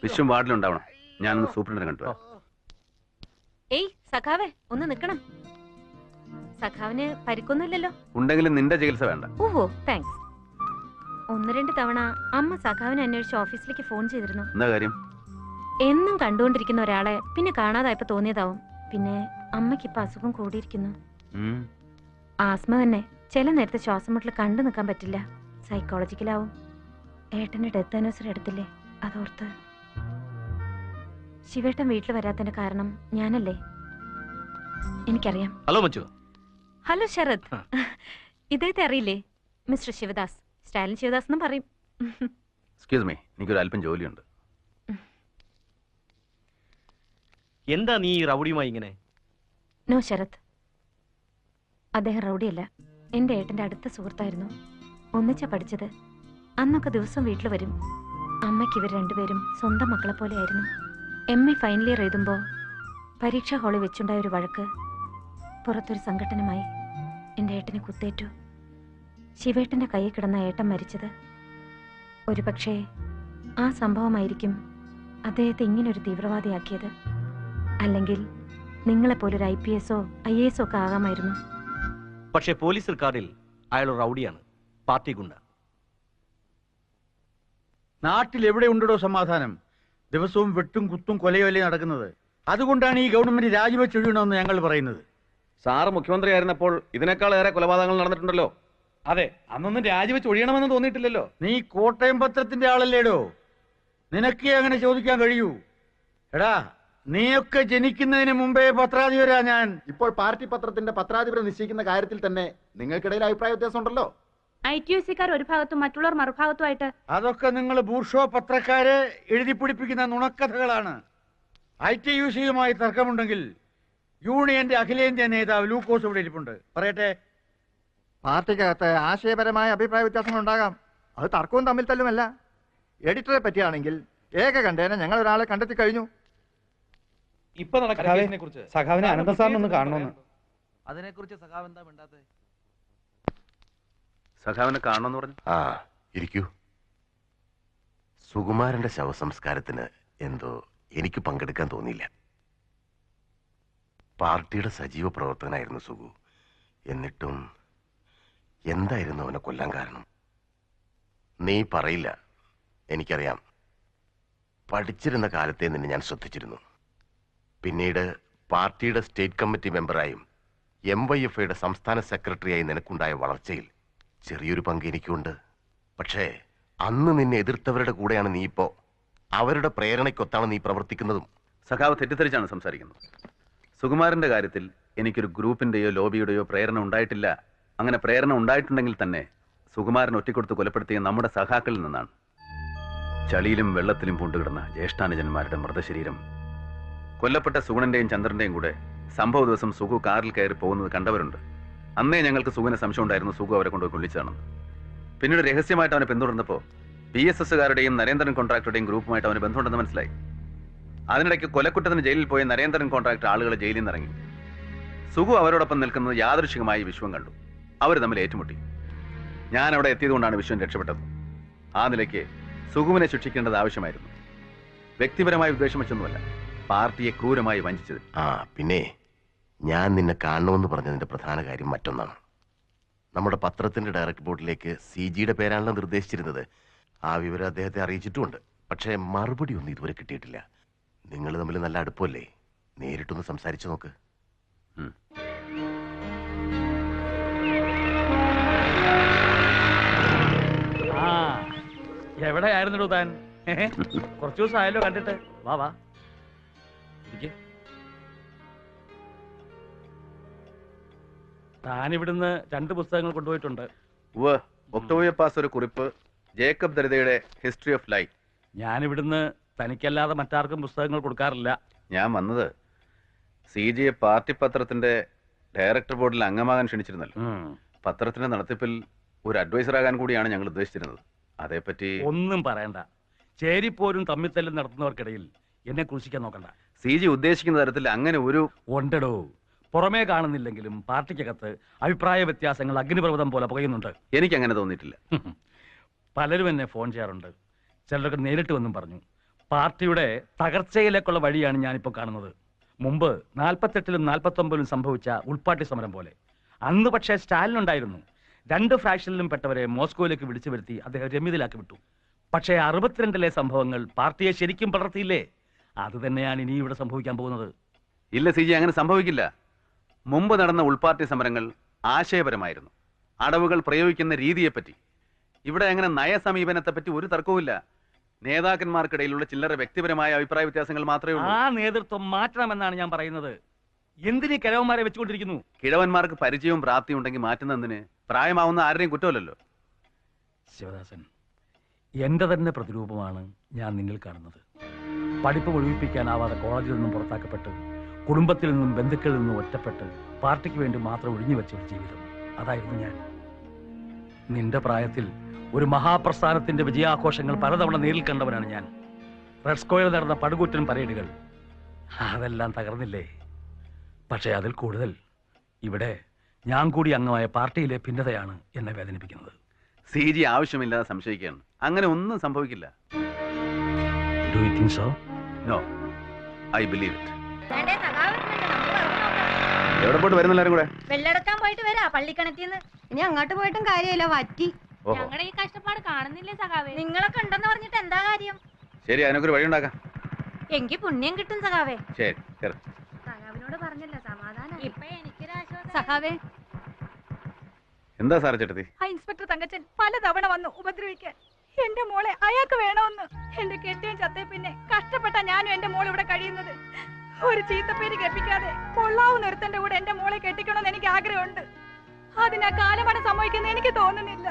വിശ്വം വാർഡിലുണ്ടാവണം. ഞാനൊന്ന് സൂപ്രണ്ടിനെ കണ്ടു. ഏയ് സഖാവേ, ഒന്ന് നിക്കണം. സഖാവിന് പരിക്കൊന്നുമില്ലല്ലോ? ഉണ്ടെങ്കിലും നിന്റെ ചികിത്സ വേണ്ട. ഓഹോ, താങ്ക്സ്. 1-2 തവണ അമ്മ സഖാവിനെ അന്വേഷിച്ച് ഓഫീസിലേക്ക് ഫോൺ ചെയ്തിരുന്നു. എന്താ കാര്യം? എന്നും കണ്ടുകൊണ്ടിരിക്കുന്ന ഒരാളെ പിന്നെ കാണാതായപ്പോ തോന്നിയതാവും. പിന്നെ അമ്മയ്ക്ക് ഇപ്പൊ അസുഖം കൂടിയിരിക്കുന്നു. ആസ്മ തന്നെ. ചില നേരത്തെ ശ്വാസം മുട്ടൽ കണ്ടു നിൽക്കാൻ പറ്റില്ല. സൈക്കോളജിക്കലാവും. ഏട്ടന്റെ ഡെത്ത് ആനിവേഴ്സറി എടുത്തില്ലേ, അതോർത്ത്. ശിവേട്ടൻ വീട്ടിൽ വരാത്തതിന്റെ കാരണം ഞാനല്ലേ? എനിക്കറിയാം. ഹലോ മച്ചു. ഹലോ ശരത്. ഇദ്ദേഹത്തെ അറിയില്ലേ? മിസ്റ്റർ ശിവദാസ്. സ്റ്റാലിൻ ശിവദാസ് എന്നും പറയും. എക്സ്ക്യൂസ് മീ, എനിക്കൊരു അല്പം ജോലിയുണ്ട്. എന്താ നീ റൗഡിയുമായി ഇങ്ങനെ? നോ ശരത്, അദ്ദേഹം റൗഡിയല്ല. എന്റെ ഏട്ടന്റെ അടുത്ത സുഹൃത്തായിരുന്നു. ഒന്നിച്ചാ പഠിച്ചത്. അന്നൊക്കെ ദിവസം വീട്ടിൽ വരും. അമ്മയ്ക്ക് ഇവർ രണ്ടുപേരും സ്വന്തം മക്കളെ പോലെയായിരുന്നു. MA ഫൈനൽ ഇയർ എഴുതുമ്പോൾ പരീക്ഷാ ഹാളിൽ വെച്ചുണ്ടായ ഒരു വഴക്ക് പുറത്തൊരു സംഘടനമായി എൻ്റെ ഏട്ടനെ കുത്തേറ്റു. ശിവേട്ടൻ്റെ കയ്യിൽ കിടന്ന ഏട്ടൻ മരിച്ചത്. ഒരുപക്ഷേ ആ സംഭവമായിരിക്കും അദ്ദേഹത്തെ ഇങ്ങനൊരു തീവ്രവാദിയാക്കിയത്. അല്ലെങ്കിൽ നിങ്ങളെപ്പോലൊരു IPS ഓ IAS ഒക്കെ ആകാമായിരുന്നു. പക്ഷേ പോലീസ് റെക്കോർഡിൽ അയാൾ റൗഡിയാണ്, പാർട്ടി ഗുണ്ട. നാട്ടിൽ എവിടെ ഉണ്ടോ സമാധാനം? ദിവസവും വെട്ടും കുത്തും കൊലയൊല്ലേ നടക്കുന്നത്. അതുകൊണ്ടാണ് ഈ ഗവൺമെന്റ് രാജിവെച്ചൊഴിയണമെന്ന് ഞങ്ങൾ പറയുന്നത്. സാറ് മുഖ്യമന്ത്രി ആയിരുന്നപ്പോൾ ഇതിനേക്കാൾ ഏറെ കൊലപാതകങ്ങൾ നടന്നിട്ടുണ്ടല്ലോ. അതെ, അന്നൊന്നും രാജിവെച്ച് ഒഴിയണമെന്ന് തോന്നിയിട്ടില്ലല്ലോ. നീ കോട്ടയം പത്രത്തിന്റെ ആളല്ലേടോ? നിനക്കേ അങ്ങനെ ചോദിക്കാൻ കഴിയൂ. എടാ, നീയൊക്കെ ജനിക്കുന്നതിന് മുമ്പേ പത്രാധിപരാ ഞാൻ. ഇപ്പോൾ പാർട്ടി പത്രത്തിന്റെ പത്രാധിപരെ നിശ്ചയിക്കുന്ന കാര്യത്തിൽ തന്നെ നിങ്ങൾക്കിടയിൽ അഭിപ്രായ വ്യത്യാസം ഉണ്ടല്ലോ. ITUC-ക്കാർ ഒരു ഭാഗത്തും മറ്റുള്ളവർ മറുഭാഗത്തുമായിട്ട്. അതൊക്കെ നിങ്ങൾ ബൂർഷോ പത്രക്കാരെ എഴുതിപ്പിടിപ്പിക്കുന്ന നുണക്കഥകളാണ്. ITUC-യുമായി തർക്കമുണ്ടെങ്കിൽ യൂണിയന്റെ അഖിലേന്ത്യാ നേതാവ് ലൂക്കോസ് ഇവിടെ ഇരിപ്പുണ്ട്. പറയട്ടെ. പാർട്ടിക്കകത്ത് ആശയപരമായ അഭിപ്രായ വ്യത്യാസങ്ങൾ ഉണ്ടാകാം. അത് തർക്കവും തമ്മിൽ തല്ലുമല്ല. എഡിറ്ററെ പറ്റിയാണെങ്കിൽ ഏകകണ്ഠേന ഞങ്ങൾ ഒരാളെ കണ്ടെത്തി കഴിഞ്ഞു. ഇപ്പൊ നടക്കുന്ന കുറിച്ച് സഖാവിനെ അനന്തസാറിനൊന്ന് കാണണമെന്ന്. അതിനെക്കുറിച്ച് സഖാവ് എന്താ മിണ്ടാത്തത്? സഖാവിനെ കാണണമെന്ന് പറഞ്ഞു. ആ, ഇരിക്കൂ. സുകുമാരന്റെ ശവസംസ്കാരത്തിന് എന്തോ എനിക്ക് പങ്കെടുക്കാൻ തോന്നിയില്ല. പാർട്ടിയുടെ സജീവ പ്രവർത്തകനായിരുന്നു സുഗു. എന്നിട്ടും എന്തായിരുന്നു അവനെ കൊല്ലാൻ കാരണം? നീ പറയില്ല, എനിക്കറിയാം. പഠിച്ചിരുന്ന കാലത്തെ നിന്നെ ഞാൻ ശ്രദ്ധിച്ചിരുന്നു. പിന്നീട് പാർട്ടിയുടെ സ്റ്റേറ്റ് കമ്മിറ്റി മെമ്പറായും MYFയുടെ സംസ്ഥാന സെക്രട്ടറിയായി നിനക്കുണ്ടായ വളർച്ചയിൽ ചെറിയൊരു പങ്ക് എനിക്കുണ്ട്. പക്ഷേ അന്ന് നിന്നെ എതിർത്തവരുടെ കൂടെയാണ് നീ ഇപ്പോ. അവരുടെ പ്രേരണയ്ക്കൊത്താണ് നീ പ്രവർത്തിക്കുന്നതും. സഖാവ് തെറ്റിദ്ധരിച്ചാണ് സംസാരിക്കുന്നത്. സുകുമാരന്റെ കാര്യത്തിൽ എനിക്കൊരു ഗ്രൂപ്പിന്റെയോ ലോബിയുടെയോ പ്രേരണ ഉണ്ടായിട്ടില്ല. അങ്ങനെ പ്രേരണ ഉണ്ടായിട്ടുണ്ടെങ്കിൽ തന്നെ സുകുമാരൻ ഒറ്റക്കൊടുത്ത് കൊലപ്പെടുത്തിയ നമ്മുടെ സഖാക്കളിൽ നിന്നാണ്. ചളിയിലും വെള്ളത്തിലും പൂണ്ടുകിടന്ന ജ്യേഷ്ഠാനുജന്മാരുടെ മൃതശരീരം കൊല്ലപ്പെട്ട സുഗുണന്റെയും ചന്ദ്രന്റെയും കൂടെ സംഭവ ദിവസം സുഗു കാറിൽ കയറി പോകുന്നത് കണ്ടവരുണ്ട്. അന്നേ ഞങ്ങൾക്ക് സുഗുവിന് സംശയം ഉണ്ടായിരുന്നു സുഗു അവരെ കൊണ്ടുപോയി കൊല്ലിച്ചതാണെന്ന്. പിന്നീട് രഹസ്യമായിട്ട് അവനെ പിന്തുടർന്നപ്പോൾ PSSകാരുടെയും നരേന്ദ്രൻ കോൺട്രാക്ടറുടെയും ഗ്രൂപ്പുമായിട്ട് അവന് ബന്ധമുണ്ടെന്ന് മനസ്സിലായി. അതിനിടയ്ക്ക് കൊലക്കുറ്റത്തിന് ജയിലിൽ പോയ നരേന്ദ്രൻ കോൺട്രാക്ടർ ആളുകളെ ജയിലിൽ നിന്ന് ഇറങ്ങി. സുഗു അവരോടൊപ്പം നിൽക്കുന്നത് യാദൃശികമായി വിശ്വം കണ്ടു. അവർ തമ്മിൽ ഏറ്റുമുട്ടി. ഞാൻ അവിടെ എത്തിയതുകൊണ്ടാണ് വിശ്വം രക്ഷപ്പെട്ടത്. ആ നിലയ്ക്ക് സുഗുവിനെ ശിക്ഷിക്കേണ്ടത് ആവശ്യമായിരുന്നു. വ്യക്തിപരമായ ഉദ്ദേശം വെച്ചൊന്നുമല്ല, പാർട്ടിയെ ക്രൂരമായി വഞ്ചിച്ചത്. പിന്നെ ഞാൻ നിന്നെ കാണണമെന്ന് പറഞ്ഞതിന്റെ പ്രധാന കാര്യം മറ്റൊന്നാണ്. നമ്മുടെ പത്രത്തിന്റെ ഡയറക്ട് ബോർഡിലേക്ക് CGയുടെ പേരാണല്ലോ നിർദ്ദേശിച്ചിരുന്നത്. ആ വിവരം അദ്ദേഹത്തെ അറിയിച്ചിട്ടുമുണ്ട്. പക്ഷേ മറുപടി ഒന്നും ഇതുവരെ കിട്ടിയിട്ടില്ല. നിങ്ങൾ തമ്മിൽ നല്ല അടുപ്പമല്ലേ? നേരിട്ടൊന്ന് സംസാരിച്ചു നോക്ക്. എവിടെയായിരുന്നു താൻ? കുറച്ചു ദിവസം ആയല്ലോ കണ്ടിട്ട്. വാ വാ ഇരിക്ക്. താൻ ഇവിടുന്ന് 2 പുസ്തകങ്ങൾ കൊണ്ടുപോയിട്ടുണ്ട്. ഒക്ടോബർ പാസ് ഒരു കുറിപ്പ്, ജേക്കബ് ദരിതയുടെ ഹിസ്റ്ററി ഓഫ് ലൈഫ്. ഞാൻ ഇവിടുന്ന് തനിക്കല്ലാതെ മറ്റാർക്കും പുസ്തകങ്ങൾ കൊടുക്കാറില്ല. ഞാൻ വന്നത് CGയെ പാർട്ടി പത്രത്തിന്റെ ഡയറക്ടർ ബോർഡിൽ അംഗമാകാൻ ക്ഷണിച്ചിരുന്നല്ലോ. പത്രത്തിന്റെ നടത്തിപ്പിൽ ഒരു അഡ്വൈസർ ആകാൻ കൂടിയാണ് ഞങ്ങൾ ഉദ്ദേശിച്ചിരുന്നത്. അതേപ്പറ്റി ഒന്നും പറയണ്ട. ചേരിപ്പോരും തമ്മിത്തല്ലും നടത്തുന്നവർക്കിടയിൽ എന്നെ കുറിച്ചിക്കാൻ നോക്കണ്ട. CG ഉദ്ദേശിക്കുന്ന തരത്തിൽ അങ്ങനെ ഒരു ഉണ്ടടോ. പുറമേ കാണുന്നില്ലെങ്കിലും പാർട്ടിക്കകത്ത് അഭിപ്രായ വ്യത്യാസങ്ങൾ അഗ്നിപർവ്വതം പോലെ പുകയുന്നുണ്ട്. എനിക്ക് അങ്ങനെ തോന്നിയിട്ടില്ല. പലരും എന്നെ ഫോൺ ചെയ്യാറുണ്ട്. ചിലരൊക്കെ നേരിട്ട് വന്നും പറഞ്ഞു. പാർട്ടിയുടെ തകർച്ചയിലേക്കുള്ള വഴിയാണ് ഞാനിപ്പോൾ കാണുന്നത്. മുമ്പ് 48-ലും 49-ലും സംഭവിച്ച ഉൾപ്പാട്ടി സമരം പോലെ. അന്ന് പക്ഷേ സ്റ്റാലിൻ ഉണ്ടായിരുന്നു. 2 ഫ്രാക്ഷനിലും പെട്ടവരെ മോസ്കോയിലേക്ക് വിളിച്ചു വരുത്തി അദ്ദേഹം രമ്യതയിലാക്കി വിട്ടു. പക്ഷേ 62-ലെ സംഭവങ്ങൾ പാർട്ടിയെ ശരിക്കും പടർത്തിയില്ലേ? അത് തന്നെയാണ് ഇനി ഇവിടെ സംഭവിക്കാൻ പോകുന്നത്. ഇല്ല CG, അങ്ങനെ സംഭവിക്കില്ല. മുമ്പ് നടന്ന ഉൾപാർട്ടി സമരങ്ങൾ ആശയപരമായിരുന്നു. അടവുകൾ പ്രയോഗിക്കുന്ന രീതിയെപ്പറ്റി. ഇവിടെ അങ്ങനെ നയസമീപനത്തെപ്പറ്റി ഒരു തർക്കവുമില്ല. നേതാക്കന്മാർക്കിടയിലുള്ള ചില്ലറ വ്യക്തിപരമായ അഭിപ്രായ വ്യത്യാസങ്ങൾ മാത്രമേ ഉള്ളൂ. ആ നേതൃത്വം മാറ്റണമെന്നാണ് ഞാൻ പറയുന്നത്. എന്തിനീ കിഴവന്മാരെ വെച്ചുകൊണ്ടിരിക്കുന്നു? കിഴവന്മാർക്ക് പരിചയവും പ്രാപ്തിയും ഉണ്ടെങ്കിൽ മാറ്റുന്നതിന് പ്രായമാവുന്ന ആരുടെയും കുറ്റമല്ലല്ലോ. ശിവദാസൻ, എന്റെ തന്നെ പ്രതിരൂപമാണ് ഞാൻ നിന്നിൽ കാണുന്നത്. പഠിപ്പ് ഒഴിപ്പിക്കാനാവാതെ കോളേജിൽ നിന്നും പുറത്താക്കപ്പെട്ട്, കുടുംബത്തിൽ നിന്നും ബന്ധുക്കളിൽ നിന്നും ഒറ്റപ്പെട്ട്, പാർട്ടിക്ക് വേണ്ടി മാത്രം ഒഴിഞ്ഞു വെച്ച ഒരു ജീവിതം. അതായിരുന്നു ഞാൻ. നിന്റെ പ്രായത്തിൽ ഒരു മഹാപ്രസ്ഥാനത്തിന്റെ വിജയാഘോഷങ്ങൾ പലതവണ നേരിൽ കണ്ടവനാണ് ഞാൻ. റെഡ് സ്ക്വയറിൽ നടന്ന പടുകൂറ്റൻ പരേഡുകൾ, അതെല്ലാം തകർന്നില്ലേ? പക്ഷേ അതിൽ കൂടുതൽ ഇവിടെ ഞാൻ കൂടി അംഗമായ പാർട്ടിയിലെ ഭിന്നതയാണ് എന്നെ വേദനിപ്പിക്കുന്നത്. CG ആവശ്യമില്ലാതെ സംശയിക്കുകയാണ്. അങ്ങനെ ഒന്നും സംഭവിക്കില്ല. Do you think so? No, I believe it. എവിടെ പോയിട്ട് വരുന്നെല്ലാരും കൂടെ? വെള്ളെടുക്കാൻ പോയിട്ട് വരാ പള്ളിക്കണത്തിന്ന്. ഇനി അങ്ങോട്ട് പോയിട്ടും കാര്യമില്ല, വറ്റി. ഞങ്ങളുടെ ഈ കഷ്ടപ്പാട് കാണുന്നില്ലേ സഖാവേ? നിങ്ങളൊക്കെ ഉണ്ടെന്ന് പറഞ്ഞിട്ട് എന്താ കാര്യം? ശരി, അതിനൊക്കെ ഒരു വഴി ഉണ്ടാക്കാം. എങ്കിൽ പുണ്യം കിട്ടും സഖാവേ. ശരി, കേറ്. സഖാവിനോട് പറഞ്ഞല്ലോ സമാധാനം. ഇപ്പൊ എനിക്കൊരാശ്വാസം. സഖാവേ, എന്താ സാറേ ചേട്ടത്തി? ആ ഇൻസ്പെക്ടർ തങ്കച്ചൻ പലതവണ വന്നു ഉപദ്രവിക്കാൻ. എന്റെ മോളെ അയാൾക്ക് വേണമെന്ന്. എന്റെ കെട്ടിയും ചത്തേ പിന്നെ കഷ്ടപ്പെട്ട ഞാനും എന്റെ മോൾ ഇവിടെ കഴിയുന്നത്. ഒരു ചീത്തപ്പേര് കേൾപ്പിക്കാതെ കൊള്ളാവുന്ന ഒരുത്തന്റെ കൂടെ എന്റെ മോളെ കെട്ടിക്കണമെന്ന് എനിക്ക് ആഗ്രഹമുണ്ട്. അതിനാ കാലമാണ് സംഭവിക്കുന്നത് എനിക്ക് തോന്നുന്നില്ല.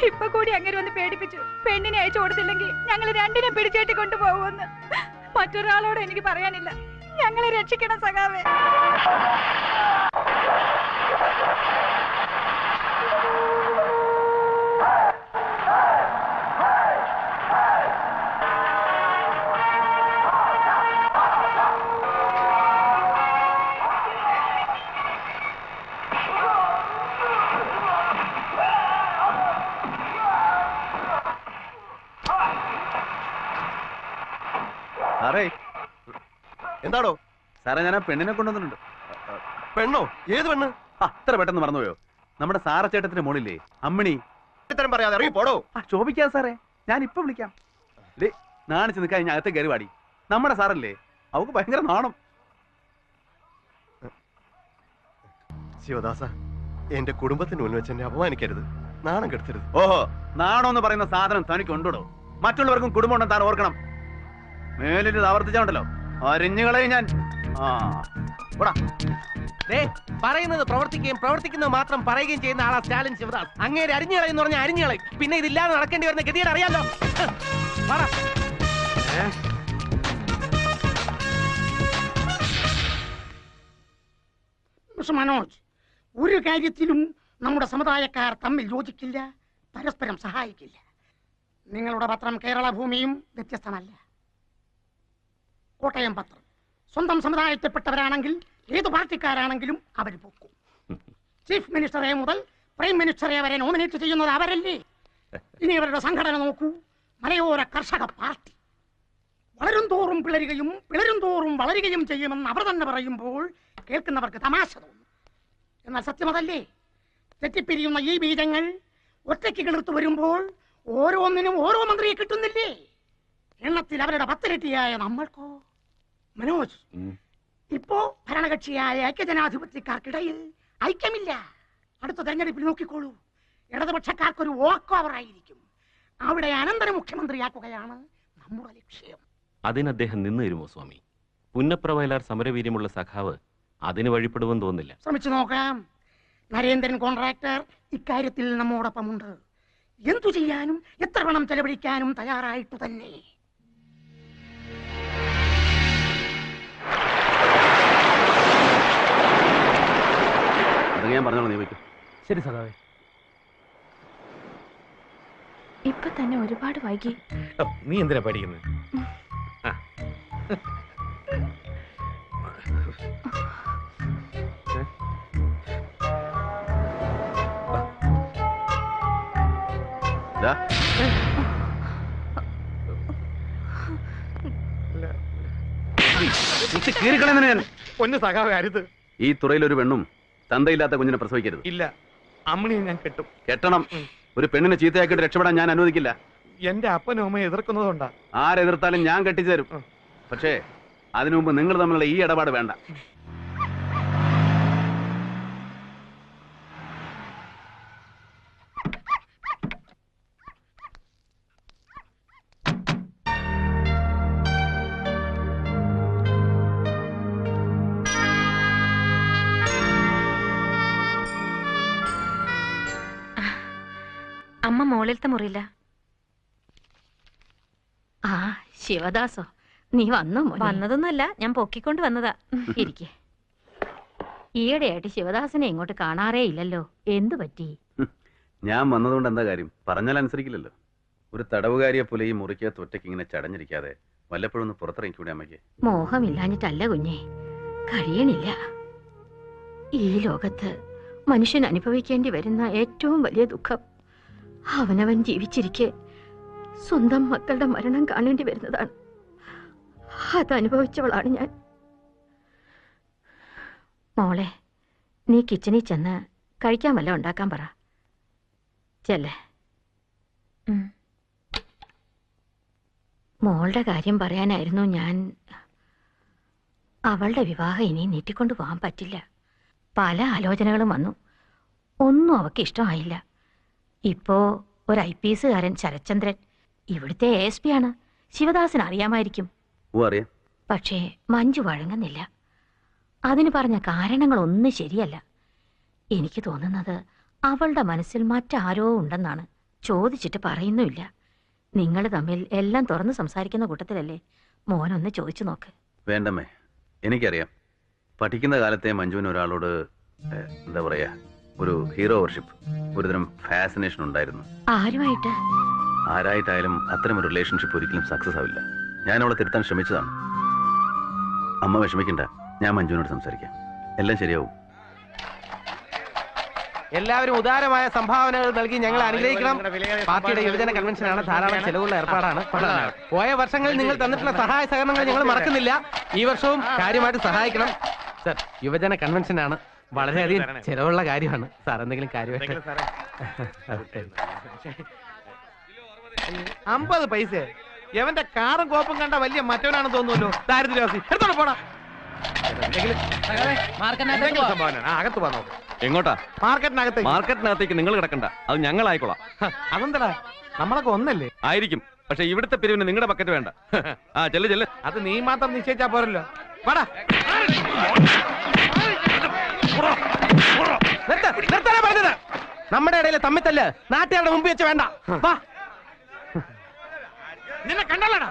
ഇപ്പൊ കൂടി അങ്ങനെ ഒന്ന് പേടിപ്പിച്ചു. പെണ്ണിനെ അയച്ചു കൊടുത്തില്ലെങ്കിൽ ഞങ്ങൾ രണ്ടിനെ പിടിച്ചേട്ടി കൊണ്ടുപോകുമെന്ന്. മറ്റൊരാളോട് എനിക്ക് പറയാനില്ല. ഞങ്ങളെ രക്ഷിക്കണം സഖാവേ. സാറേ, എന്താണോ? സാറേ ഞാൻ ആ പെണ്ണിനെ കൊണ്ടുവന്നിട്ടുണ്ട്. പെണ്ണോ? ഏത് പെണ്ണ്? അത്ര പെട്ടെന്ന് മറന്നുപോയോ? നമ്മുടെ സാറച്ചേട്ടത്തിന്റെ മോളില്ലേ അമ്മിണി. ഇത്തരം പറയാതെ ഇറങ്ങി പോടോ. ശോഭിക്കാ സാറേ, ഞാൻ ഇപ്പൊ വിളിക്കാം. ഡേ നാണിച്ച് നിൽക്കാൻ ഞാൻ അകത്തെ കയറി പാടി. നമ്മുടെ സാറല്ലേ, അവക്ക് ഭയങ്കര നാണം. ശിവദാസ, എന്റെ കുടുംബത്തിന് മുന്നിൽ വെച്ച് എന്നെ അപമാനിക്കരുത്, നാണം കെടുത്തരുത്. ഓഹോ, നാണം എന്ന് പറയുന്ന സാധനം തനിക്ക് ഉണ്ടോ? മറ്റുള്ളവർക്കും കുടുംബം ഉണ്ടെന്ന് താൻ ഓർക്കണം. മേലിൽ ഇത് ആവർത്തിച്ചാണ്ടല്ലോ അരിഞ്ഞുകളെ ഞാൻ. പറയുന്നത് പ്രവർത്തിക്കുകയും പ്രവർത്തിക്കുന്നത് മാത്രം പറയുകയും ചെയ്യുന്ന ആളാ സ്റ്റാലിൻ ശിവദാസ്. അങ്ങേര് അരിഞ്ഞുകളയെന്ന് പറഞ്ഞാൽ അരിഞ്ഞുകളയും. പിന്നെ ഇതില്ലാതെ നടക്കേണ്ടി വരുന്ന ഗതിയുടെ അറിയാലോ. മനോജ്, ഒരു കാര്യത്തിലും നമ്മുടെ സമുദായക്കാർ തമ്മിൽ യോജിക്കില്ല, പരസ്പരം സഹായിക്കില്ല. നിങ്ങളുടെ പത്രം കേരള ഭൂമിയും വ്യത്യസ്തമല്ല. കോട്ടയം പത്രം സ്വന്തം സമുദായത്തിൽപ്പെട്ടവരാണെങ്കിൽ ഏത് പാർട്ടിക്കാരാണെങ്കിലും അവർ പൊക്കും. ചീഫ് മിനിസ്റ്ററെ മുതൽ പ്രൈം മിനിസ്റ്ററെ വരെ നോമിനേറ്റ് ചെയ്യുന്നത് അവരല്ലേ? ഇനി അവരുടെ സംഘടന നോക്കൂ, മലയോര കർഷക പാർട്ടി. വളരും തോറും പിളരുകയും പിളരും തോറും വളരുകയും ചെയ്യുമെന്ന് അവർ തന്നെ പറയുമ്പോൾ കേൾക്കുന്നവർക്ക് തമാശ തോന്നും. എന്നാൽ സത്യമതല്ലേ? തെറ്റിപ്പിരിയുന്ന ഈ ബീജങ്ങൾ ഒറ്റയ്ക്ക് കിളിർത്തു വരുമ്പോൾ ഓരോന്നിനും ഓരോ മന്ത്രിയെ കിട്ടുന്നില്ലേ? എണ്ണത്തിൽ അവരുടെ 10 ഇരട്ടിയായ നമ്മൾക്കോ? മനോജ്, ഇപ്പോ ഭരണകക്ഷിയായ ഐക്യജനാധിപത്യക്കാർക്കിടയിൽ ഐക്യമില്ല. അടുത്ത തെരഞ്ഞെടുപ്പിൽ നോക്കിക്കോളൂ, ഇടതുപക്ഷക്കാർക്കൊരു വാക്ക് ഓവറായിരിക്കും. അവിടെ അനന്തര മുഖ്യമന്ത്രിയാക്കുകയാണ് നമ്മുടെ ലക്ഷ്യം. അതിന് അദ്ദേഹം നിന്ന് തരുമോ സ്വാമി? പുന്നപ്ര വയലാർ സമരവീര്യമുള്ള സഖാവ് അതിന് വഴിപ്പെടുമെന്ന് തോന്നില്ല. ശ്രമിച്ചു നോക്കാം. നരേന്ദ്രൻ കോൺട്രാക്ടർ ഇക്കാര്യത്തിൽ നമ്മോടൊപ്പമുണ്ട്. എന്തു ചെയ്യാനും എത്ര പണം ചെലവഴിക്കാനും തയ്യാറായിട്ടു തന്നെ. ഞാൻ പറഞ്ഞോളൂ, നീ വയ്ക്കും. ശരി സഖാവേ. ഇപ്പൊ തന്നെ ഒരുപാട് വൈകി. നീ എന്തിനാ പഠിക്കുന്നത്? പൊന്നു സഖാവേ, അരുത്. ഈ തുറയിലൊരു പെണ്ണും തന്തയില്ലാത്ത കുഞ്ഞിനെ പ്രസവിക്കരുത്. ഇല്ല, അമ്മണിയെ ഞാൻ കെട്ടും. കെട്ടണം. ഒരു പെണ്ണിനെ ചീത്തയാക്കിയിട്ട് രക്ഷപ്പെടാൻ ഞാൻ അനുവദിക്കില്ല. എന്റെ അപ്പനും അമ്മയെ എതിർക്കുന്നതുകൊണ്ടാ. ആരെതിർത്താലും ഞാൻ കെട്ടിച്ചു തരും. പക്ഷേ അതിനു മുമ്പ് നിങ്ങൾ തമ്മിലുള്ള ഈ ഇടപാട് വേണ്ട. അമ്മ മോളിലത്തെ മുറിയില്ല. ആ ശിവദാസോ, നീ വന്നോ? വന്നതൊന്നുമല്ല, ഞാൻ പൊക്കിക്കൊണ്ട് വന്നതാ. ഇരിക്കെ. ഈയിടെയായിട്ട് ശിവദാസനെ ഇങ്ങോട്ട് കാണാറേ ഇല്ലല്ലോ, എന്തു പറ്റി? ഞാൻ വന്നതുകൊണ്ട് എന്താ കാര്യം? പറഞ്ഞാൽ അനുസരിക്കില്ലല്ലോ. ഒരു തടവുകാരിയെ പോലെ ഈ മുറിക്കകത്ത് ഒറ്റയ്ക്ക് ഇങ്ങനെ ചടഞ്ഞിരിക്കാതെ വല്ലപ്പോഴും ഒന്ന് പുറത്തിറങ്ങിക്കൂടെ അമ്മയ്ക്ക്? മോഹമില്ലാഞ്ഞിട്ടല്ല കുഞ്ഞെ, കഴിയണില്ല. ഈ ലോകത്ത് മനുഷ്യൻ അനുഭവിക്കേണ്ടി വരുന്ന ഏറ്റവും വലിയ ദുഃഖം അവനവൻ ജീവിച്ചിരിക്കെ സ്വന്തം മക്കളുടെ മരണം കാണേണ്ടി വരുന്നതാണ്. അതനുഭവിച്ചവളാണ് ഞാൻ. മോളെ, നീ കിച്ചണിൽ ചെന്ന് കഴിക്കാൻ വല്ല ഉണ്ടാക്കാൻ പറ. ചെല്ലേ. മോളുടെ കാര്യം പറയാനായിരുന്നു ഞാൻ. അവളുടെ വിവാഹം ഇനി നീട്ടിക്കൊണ്ടു പോകാൻ പറ്റില്ല. പല ആലോചനകളും വന്നു, ഒന്നും അവൾക്ക് ഇഷ്ടമായില്ല. ഇപ്പോ ഒരു IPS കാരൻ ശരത്ചന്ദ്രൻ ഇവിടുത്തെ ASP ആണ്. ശിവദാസൻ അറിയാമായിരിക്കും. പക്ഷേ മഞ്ജു വഴങ്ങുന്നില്ല. അതിന് പറഞ്ഞ കാരണങ്ങളൊന്നും ശരിയല്ല. എനിക്ക് തോന്നുന്നത് അവളുടെ മനസ്സിൽ മറ്റാരോ ഉണ്ടെന്നാണ്. ചോദിച്ചിട്ട് പറയുന്നുമില്ല. നിങ്ങൾ തമ്മിൽ എല്ലാം തുറന്ന് സംസാരിക്കുന്ന കൂട്ടത്തിലല്ലേ? മോനൊന്ന് ചോദിച്ചു നോക്ക്. വേണ്ടമ്മേ, എനിക്കറിയാം. പഠിക്കുന്ന കാലത്തെ മഞ്ജുവിന് ഒരാളോട് എന്താ പറയാ, ഒരു ഹീറോ വർഷിപ്പ്, ഒരുതരം ഫാസിനേഷൻ ഉണ്ടായിരുന്നു. ആരുമായിട്ട്? ആരായിട്ടായാലും അത്തരം ഒരു റിലേഷൻഷിപ്പ് ഒരിക്കലും സക്സസ് ആവില്ല. ഞാൻ അവളെ തിരുത്താൻ ശ്രമിച്ചതാണ്. അമ്മ വിഷമിക്കണ്ട, ഞാൻ മഞ്ജുവിനോട് സംസാരിക്കാം, എല്ലാം ശരിയാവും. എല്ലാവരും ഉദാരമായ സംഭാവനകൾ നൽകി ഞങ്ങൾ അനുഗ്രഹിക്കണം. പാർട്ടിയുടെ യുവജന കൺവെൻഷനാണ്, ധാരാളം ചെലവുള്ള ഏർപ്പാടാണ്. പോയ വർഷങ്ങളിൽ നിങ്ങൾ തന്നിട്ടുള്ള സഹായ സഹകരണങ്ങൾ ഞങ്ങൾ മറക്കുന്നില്ല. ഈ വർഷവും കാര്യമായിട്ട് സഹായിക്കണം. സർ, യുവജന കൺവെൻഷനാണ്, വളരെയധികം ചെലവുള്ള കാര്യമാണ്. സാർ എന്തെങ്കിലും കാര്യമായിട്ട് 50 പൈസ എവന്റെ കാറും കോപ്പും കണ്ട വലിയ മറ്റവനാണെന്ന് തോന്നുമല്ലോ. ദാരിദ്ര്യവാസി എടുത്തോളൂ പോടാ. അകത്ത് പോകാൻ നോക്കും. എങ്ങോട്ടാ? മാർക്കറ്റിനകത്ത്. മാർക്കറ്റിനകത്തേക്ക് നിങ്ങൾ കിടക്കണ്ട, അത് ഞങ്ങളായിക്കോളാം. അതെന്താ, നമ്മളൊക്കെ ഒന്നല്ലേ? ആയിരിക്കും, പക്ഷെ ഇവിടുത്തെ പിരിവിന് നിങ്ങളുടെ ബക്കറ്റ് വേണ്ട. ആ ചെല്ല് ചെല്ല്. അത് നീ മാത്രം നിശ്ചയിച്ചാ പോരല്ലോ. വാടാ. നിർത്താനാ പറഞ്ഞത്. നമ്മുടെ ഇടയിൽ തമ്മിത്തല്ല് നാട്ടുകാരുടെ മുമ്പ് വെച്ച് വേണ്ട. വാ. നിന്നെ കണ്ടല്ലടാ.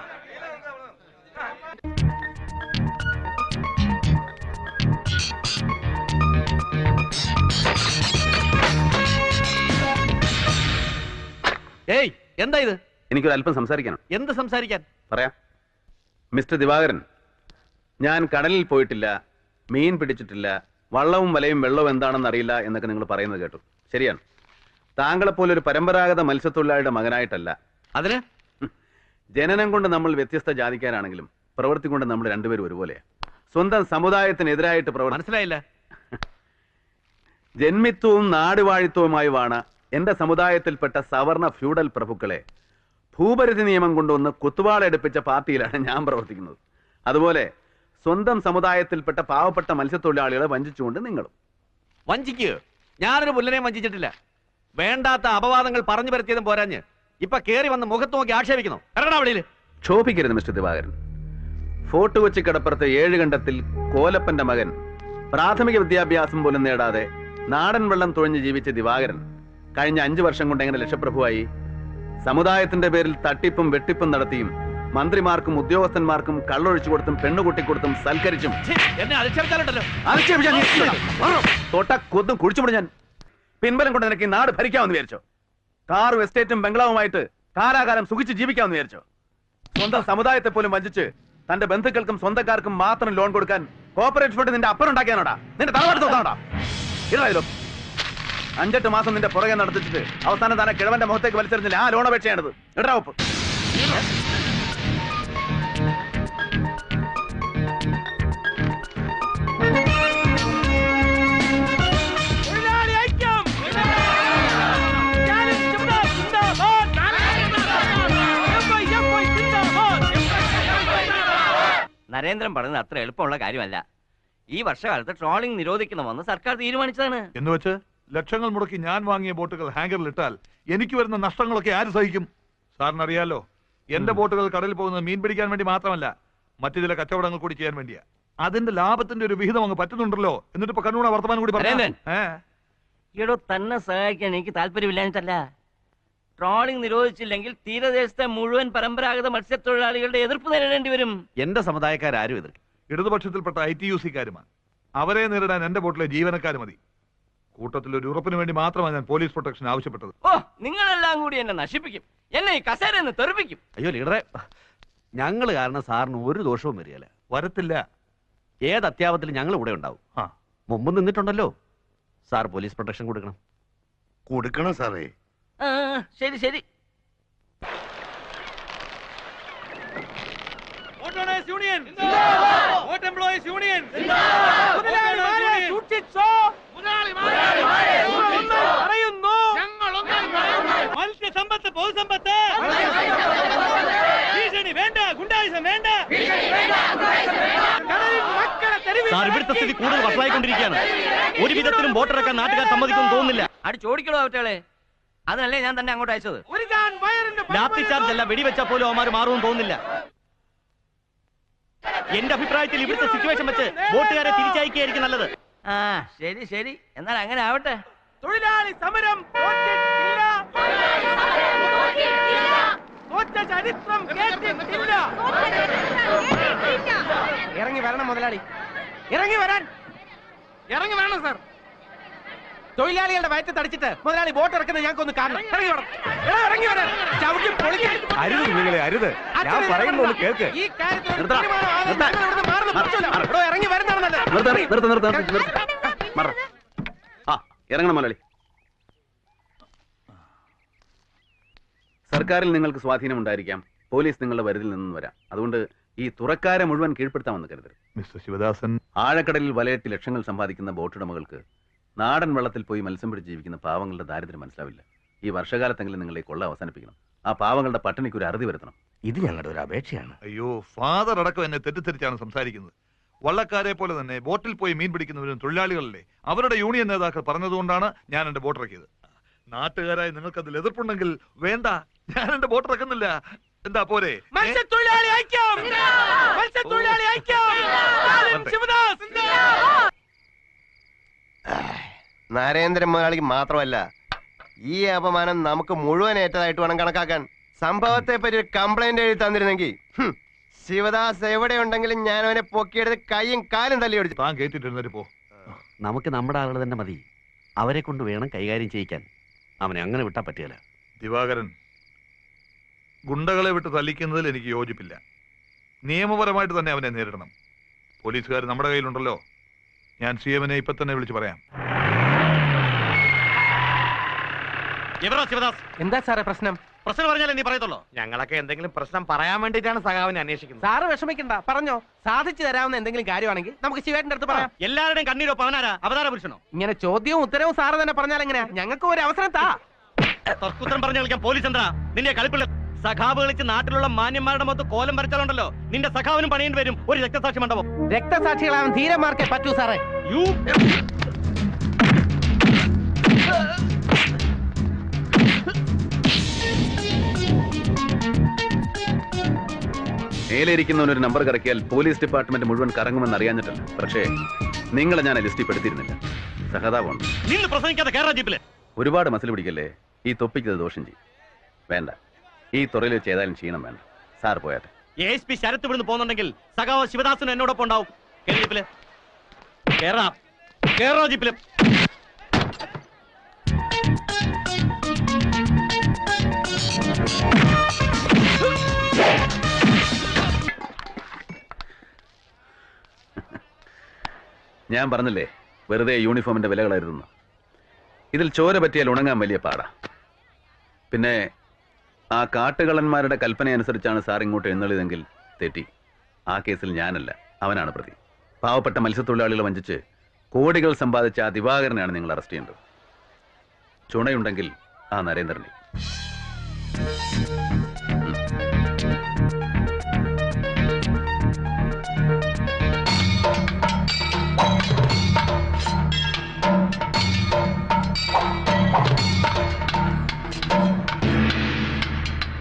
ഏയ്, എന്താ ഇത്? എനിക്കൊരു അല്പം സംസാരിക്കണം. എന്ത് സംസാരിക്കാൻ? പറയാം. മിസ്റ്റർ ദിവാകരൻ, ഞാൻ കടലിൽ പോയിട്ടില്ല, മീൻ പിടിച്ചിട്ടില്ല, വള്ളവും വലയും വെള്ളവും എന്താണെന്ന് അറിയില്ല എന്നൊക്കെ നിങ്ങൾ പറയുന്നത് കേട്ടു. ശരിയാണ്. താങ്കളെപ്പോലെ ഒരു പരമ്പരാഗത മത്സ്യത്തൊഴിലാളിയുടെ മകനായിട്ടല്ല. അതിന് ജനനം കൊണ്ട് നമ്മൾ വ്യത്യസ്ത ജാതിക്കാരാണെങ്കിലും പ്രവൃത്തി കൊണ്ട് നമ്മൾ രണ്ടുപേരും ഒരുപോലെയാണ്. സ്വന്തം സമുദായത്തിനെതിരായിട്ട് മനസ്സിലായില്ല. ജന്മിത്വവും നാടുവാഴിത്വവുമായി വാണ എന്റെ സമുദായത്തിൽപ്പെട്ട സവർണ ഫ്യൂഡൽ പ്രഭുക്കളെ ഭൂപരിധി നിയമം കൊണ്ടുവന്ന് കുത്തുവാളെടുപ്പിച്ച പാർട്ടിയിലാണ് ഞാൻ പ്രവർത്തിക്കുന്നത്. അതുപോലെ സ്വന്തം സമുദായത്തിൽപ്പെട്ട പാവപ്പെട്ട മത്സ്യത്തൊഴിലാളികളെ വഞ്ചിച്ചുകൊണ്ട് നിങ്ങളും. വഞ്ചിക്കുക? ഞാനൊരു പുല്ലനെയും വഞ്ചിച്ചിട്ടില്ല. വേണ്ടാത്ത അപവാദങ്ങൾ പറഞ്ഞു പരത്തിയതും പോരാഞ്ഞ് ഇപ്പൊ കേറി വന്ന് മുഖത്ത് നോക്കി ആക്ഷേപിക്കുന്നു. ഇറങ്ങണ വെളിയിൽ. ക്ഷോഭിക്കരുത് മിസ്റ്റർ ദിവാകരൻ. ഫോർട്ട് കൊച്ചി കടപ്പുറത്തെ 7 കണ്ടത്തിൽ കോലപ്പന്റെ മകൻ പ്രാഥമിക വിദ്യാഭ്യാസം പോലും നേടാതെ നാടൻ വെള്ളം തുഴഞ്ഞ് ജീവിച്ച ദിവാകരൻ കഴിഞ്ഞ 5 വർഷം കൊണ്ട് എങ്ങനെ ലക്ഷപ്രഭുവായി? സമുദായത്തിന്റെ പേരിൽ തട്ടിപ്പും വെട്ടിപ്പും നടത്തിയും മന്ത്രിമാർക്കും ഉദ്യോഗസ്ഥന്മാർക്കും കള്ളൊഴിച്ചു കൊടുത്തും പെണ്ണുകൂട്ടിക്കൊടുത്തും സൽക്കരിച്ചും തൊട്ട കൊതും കുഴിച്ചുപിടി ഞാൻ. പിൻബലം കൊണ്ട് നിനക്ക് ഈ നാട് ഭരിക്കാമെന്ന് വിചാരിച്ചോ? കാറും എസ്റ്റേറ്റും ബംഗ്ലാവുമായിട്ട് കാലാകാലം സുഖിച്ച് ജീവിക്കാമെന്ന് വിചാരിച്ചോ? സ്വന്തം സമുദായത്തെ പോലും വഞ്ചിച്ച് തന്റെ ബന്ധുക്കൾക്കും സ്വന്തക്കാർക്കും മാത്രം ലോൺ കൊടുക്കാൻ കോർപ്പറേറ്റ് ഫണ്ട് നിന്റെ അപ്പനുണ്ടാക്കിയാനോടാ? നിന്റെ തലവാട് തോന്നാടാ? ഇതായാലും 5-8 മാസം നിന്റെ പുറകെ നടത്തിച്ചിട്ട് അവസാനം തന്നെ കിഴവന്റെ മുഖത്തേക്ക് വലിച്ചെറിഞ്ഞില്ല. ആ ലോൺ അപേക്ഷയാണിത്. ഇടാ ഒപ്പ്. നരേന്ദ്രൻ പറഞ്ഞത് അത്ര എളുപ്പമുള്ള കാര്യമല്ല. ഈ വർഷകാലത്ത് ട്രോളിംഗ് നിരോധിക്കണമെന്ന് സർക്കാർ തീരുമാനിച്ചതാണ്. എന്ന് വെച്ച് ലക്ഷങ്ങൾ മുടക്കി ഞാൻ വാങ്ങിയ ബോട്ടുകൾ ഹാങ്കറിൽ ഇട്ടാൽ എനിക്ക് വരുന്ന നഷ്ടങ്ങളൊക്കെ ആര് സഹിക്കും? സാറിനറിയാലോ, എന്റെ ബോട്ടുകൾ കടലിൽ പോകുന്നത് മീൻ പിടിക്കാൻ വേണ്ടി മാത്രമല്ല, മറ്റു ചില കച്ചവടങ്ങൾ കൂടി ചെയ്യാൻ വേണ്ടിയാ. അതിന്റെ ലാഭത്തിന്റെ ഒരു വിഹിതം അങ്ങ് പറ്റുന്നുണ്ടല്ലോ. എന്നിട്ട് ഇപ്പൊ കണ്ണൂണ വർത്തമാനം കൂടി പറഞ്ഞു. ഈടോ തന്നെ സഹായിക്കാൻ എനിക്ക് താല്പര്യമില്ലാഞ്ഞിട്ടല്ല. ട്രോളിംഗ് നിരോധിച്ചില്ലെങ്കിൽ തീരദേശത്തെ മുഴുവൻ പരമ്പരാഗത മത്സ്യത്തൊഴിലാളികളുടെ എതിർപ്പ് നേരിടേണ്ടി വരും. എന്റെ സമുദായക്കാരും എതിർക്കും. ഇടതുപക്ഷത്തിൽപ്പെട്ട ITUC-കാരുമാണ്. അവരെ നേരിടാൻ എന്റെ ബോട്ടിലെ ജീവനക്കാർ മതി. കൂട്ടത്തിൽ ഒരു ഉറപ്പിന് വേണ്ടി മാത്രമാണ് ഞാൻ പോലീസ് പ്രൊട്ടക്ഷൻ ആവശ്യപ്പെട്ടത്. ഓ, നിങ്ങളെല്ലാം കൂടി എന്നെ നശിപ്പിക്കും, എന്നെ ഈ കസേരന്ന് തെറിപ്പിക്കും. അയ്യോ ലീഡറെ, ഞങ്ങൾ കാരണം സാറിന് ഒരു ദോഷവും വരികയില്ല. വരത്തില്ല. ഏത് അത്യാപത്തിലും ഞങ്ങൾ ഇവിടെ ഉണ്ടാവും. മുമ്പ് നിന്നിട്ടുണ്ടല്ലോ. സാർ പോലീസ് പ്രൊട്ടക്ഷൻ കൊടുക്കണം. കൊടുക്കണം സാറേ. ശരി ശരി. യൂണിയൻ വോട്ട് എംപ്ലോയീസ് യൂണിയൻ പറയുന്നു. മത്സ്യസമ്പത്ത് പൊതുസമ്പത്ത് ഭീഷണി വേണ്ട, ഗുണ്ടായുസം വേണ്ട. സാർ, ഇവിടുത്തെ സ്ഥിതി കൂടുതൽ വഷളായിക്കൊണ്ടിരിക്കുകയാണ്. ഒരു വിധത്തിലും വോട്ടിറക്കാൻ നാട്ടുകാർ സമ്മതിക്കുമെന്ന് തോന്നുന്നില്ല. അടിച്ചോടിക്കണോ അവറ്റകളെ? അതല്ലേ ഞാൻ തന്നെ അങ്ങോട്ട് അയച്ചത്. ലാത്തി ചാർജ് അല്ല, വെടിവെച്ചാൽ പോലും അവന്മാർ മാറുമെന്ന് തോന്നുന്നില്ല. എന്റെ അഭിപ്രായത്തിൽ ഇവിടുത്തെ സിറ്റുവേഷൻ വെച്ച് വോട്ടുകാരെ തിരിച്ചയക്കുകയായിരിക്കും നല്ലത്. ആ ശരി ശരി, എന്നാൽ അങ്ങനെ ആവട്ടെ. തൊഴിലാളി സമരം തോറ്റിട്ടില്ല, തോറ്റ ചരിത്രം കേട്ടിട്ടില്ല. ഇറങ്ങി വരണം മുതലാളി, ഇറങ്ങി വരാൻ. ഇറങ്ങി വരണം സാർ. തൊഴിലാളികളുടെ വയറ്റ് തടിച്ചിട്ട് മുതലാളി വോട്ട് ഇറക്കുന്നത് ഞങ്ങൾക്കൊന്ന് കാണണം. ഇറങ്ങി വരണം, ഇറങ്ങി വരാൻ. ചവിട്ടി പൊളിക്കാൻ അരുത് നിങ്ങളെ, അരുത്. ഞാൻ പറയുന്നത് കേക്ക്. ഈ കാര്യത്തിൽ ഇറങ്ങി വരുന്നതാണ് നല്ലത്. ഇറങ്ങണം മലയാളി. സർക്കാരിൽ നിങ്ങൾക്ക് സ്വാധീനം ഉണ്ടായിരിക്കാം, പോലീസ് നിങ്ങളുടെ വരുതിൽ നിന്നും വരാം. അതുകൊണ്ട് ഈ തുറക്കാരെ മുഴുവൻ കീഴ്പ്പെടുത്താമെന്ന് കരുതരുത്. മിസ്റ്റർ ശിവദാസൻ, ആഴക്കടലിൽ വലയിട്ട് ലക്ഷങ്ങൾ സമ്പാദിക്കുന്ന ബോട്ടുടമകൾക്ക് നാടൻ വെള്ളത്തിൽ പോയി മത്സ്യം പിടിച്ച് ജീവിക്കുന്ന പാവങ്ങളുടെ ദാരിദ്ര്യം മനസ്സിലാവില്ല. ഈ വർഷകാലത്തെങ്കിലും നിങ്ങൾ ഈ കൊള്ള അവസാനിപ്പിക്കണം. ആ പാവങ്ങളുടെ പട്ടിണിക്ക് ഒരു അറുതി വരുത്തണം. ഇത് ഞങ്ങളുടെ ഒരു അപേക്ഷയാണ്. അയ്യോ, ഫാദർ അടക്കം എന്നെ തെറ്റിദ്ധരിച്ചാണ് സംസാരിക്കുന്നത്. വള്ളക്കാരെ പോലെ തന്നെ ബോട്ടിൽ പോയി മീൻ പിടിക്കുന്നവരും തൊഴിലാളികളല്ലേ. അവരുടെ യൂണിയൻ നേതാക്കൾ പറഞ്ഞതുകൊണ്ടാണ് ഞാൻ എന്റെ ബോട്ട് ഇറക്കിയത്. നാട്ടുകാരായി നിങ്ങൾക്ക് അതിൽ എതിർപ്പുണ്ടെങ്കിൽ വേണ്ട, ഞാൻ എന്റെ ബോട്ട് ഇറക്കുന്നില്ല. എന്താ പോരെ? മത്സ്യത്തൊഴിലാളി ഐക്യം! മത്സ്യത്തൊഴിലാളി ഐക്യം! ശിവദാസ്! നരേന്ദ്രൻ മുതലാളിക്ക് മാത്രമല്ല, ഈ അപമാനം നമുക്ക് മുഴുവൻ ഏറ്റതായിട്ട് വേണം കണക്കാക്കാൻ. സംഭവത്തെ പറ്റി ഒരു കംപ്ലൈന്റ് എഴുതി തന്നിരുന്നെങ്കിൽ ശിവദാസ് എവിടെ ഉണ്ടെങ്കിലും ഞാൻ അവനെ പൊക്കിയെടുത്ത് കൈയും കാലും തല്ലി ഓടിച്ചു. താൻ കേട്ടിട്ട് പോ. നമുക്ക് നമ്മുടെ ആളുകൾ തന്നെ മതി. അവരെ കൊണ്ട് വേണം കൈകാര്യം ചെയ്യിക്കാൻ. അവനെ അങ്ങനെ വിട്ടാ പറ്റിയല്ല. ദിവാകരൻ, ഗുണ്ടകളെ വിട്ട് തല്ലിക്കുന്നതിൽ എനിക്ക് യോജിപ്പില്ല. നിയമപരമായിട്ട് തന്നെ അവനെ നേരിടണം. പോലീസുകാർ നമ്മുടെ കയ്യിലുണ്ടല്ലോ. ഞാൻ CM-നെ ഇപ്പൊ തന്നെ വിളിച്ചു പറയാം. എന്താ സാറേ പ്രശ്നം? പ്രശ്നം പറഞ്ഞാൽ നീ പറയത്തുള്ളൂ. ഞങ്ങളൊക്കെ എന്തെങ്കിലും പ്രശ്നം പറയാൻ വേണ്ടിയിട്ടാണ് സഖാവിനെ അന്വേഷിക്കുന്നത്. സാറ് വിഷമിക്കണ്ട, പറഞ്ഞോ. സാധിച്ചു തരാവുന്ന എന്തെങ്കിലും കാര്യമാണെങ്കിൽ നമുക്ക് ശിവേട്ടന്റെ അടുത്ത് പറയാം. എല്ലാവരുടെയും കണ്ണീരോ പവനാരാ അവതാര പുരുഷനോ? ഇങ്ങനെ ചോദ്യവും ഉത്തരവും സാറ് തന്നെ പറഞ്ഞാൽ എങ്ങനെയാ? ഞങ്ങൾക്ക് ഒരു അവസരം താ. തർക്കുത്തരം പറഞ്ഞു കളിക്കാൻ പോലീസ് എന്താ നിന്റെ കളിപ്പിള്ള? സഖാവ് കളിച്ച് നാട്ടിലുള്ള മാന്യന്മാരുടെ മൊത്തം കോലം വരച്ചാലുണ്ടല്ലോ നിന്റെ സഖാവിനും പണിയേണ്ടി വരും ഒരു രക്തസാക്ഷി മണ്ഡപം. രക്തസാക്ഷികളാവാൻ ധീരന്മാർക്കേ പറ്റൂ സാറേ. മേലിരിക്കുന്നവൻ ഒരു നമ്പർ കറക്കിയാൽ പോലീസ് ഡിപ്പാർട്ട്മെന്റ് മുഴുവൻ കറങ്ങുമെന്ന് അറിയാഞ്ഞിട്ടല്ല. പക്ഷേ നിങ്ങളെ ഞാൻ ലിസ്റ്റിൽ പെടുത്തിയിരുന്നില്ല. സഹതാപമുണ്ട്. നിന്ന് പ്രസംഗിക്കാതെ കേരള ജീപ്പില് ഒരുപാട് മസിൽ പിടിക്കല്ലേ. ഈ തൊപ്പിക്കത് ദോഷം ചെയ്യും. വേണ്ട, ഈ തുറയിൽ വെച്ച് ഏതായാലും ക്ഷീണം വേണ്ട. സാർ പോയാട്ടെ. ASP ശരത്ത് ഇവിടുന്ന് പോകുന്നുണ്ടെങ്കിൽ സഖാവ് ശിവദാസനും എന്നോടൊപ്പം ഉണ്ടാവും. ജീപ്പില് കേരള ജീപ്പില്. ഞാൻ പറഞ്ഞില്ലേ വെറുതെ യൂണിഫോമിന്റെ വിലകളായിരുന്നു. ഇതിൽ ചോര പറ്റിയാൽ ഉണങ്ങാൻ വലിയ പാടാ. പിന്നെ ആ കാട്ടുകള്ളന്മാരുടെ കൽപ്പനയനുസരിച്ചാണ് സാർ ഇങ്ങോട്ട് എഴുന്നള്ളിയതെങ്കിൽ തെറ്റി. ആ കേസിൽ ഞാനല്ല, അവനാണ് പ്രതി. പാവപ്പെട്ട മത്സ്യത്തൊഴിലാളികളെ വഞ്ചിച്ച് കോടികൾ സമ്പാദിച്ച ആ ദിവാകരനെയാണ് നിങ്ങൾ അറസ്റ്റ് ചെയ്യേണ്ടത്. ചുണയുണ്ടെങ്കിൽ ആ നരേന്ദ്രനെ.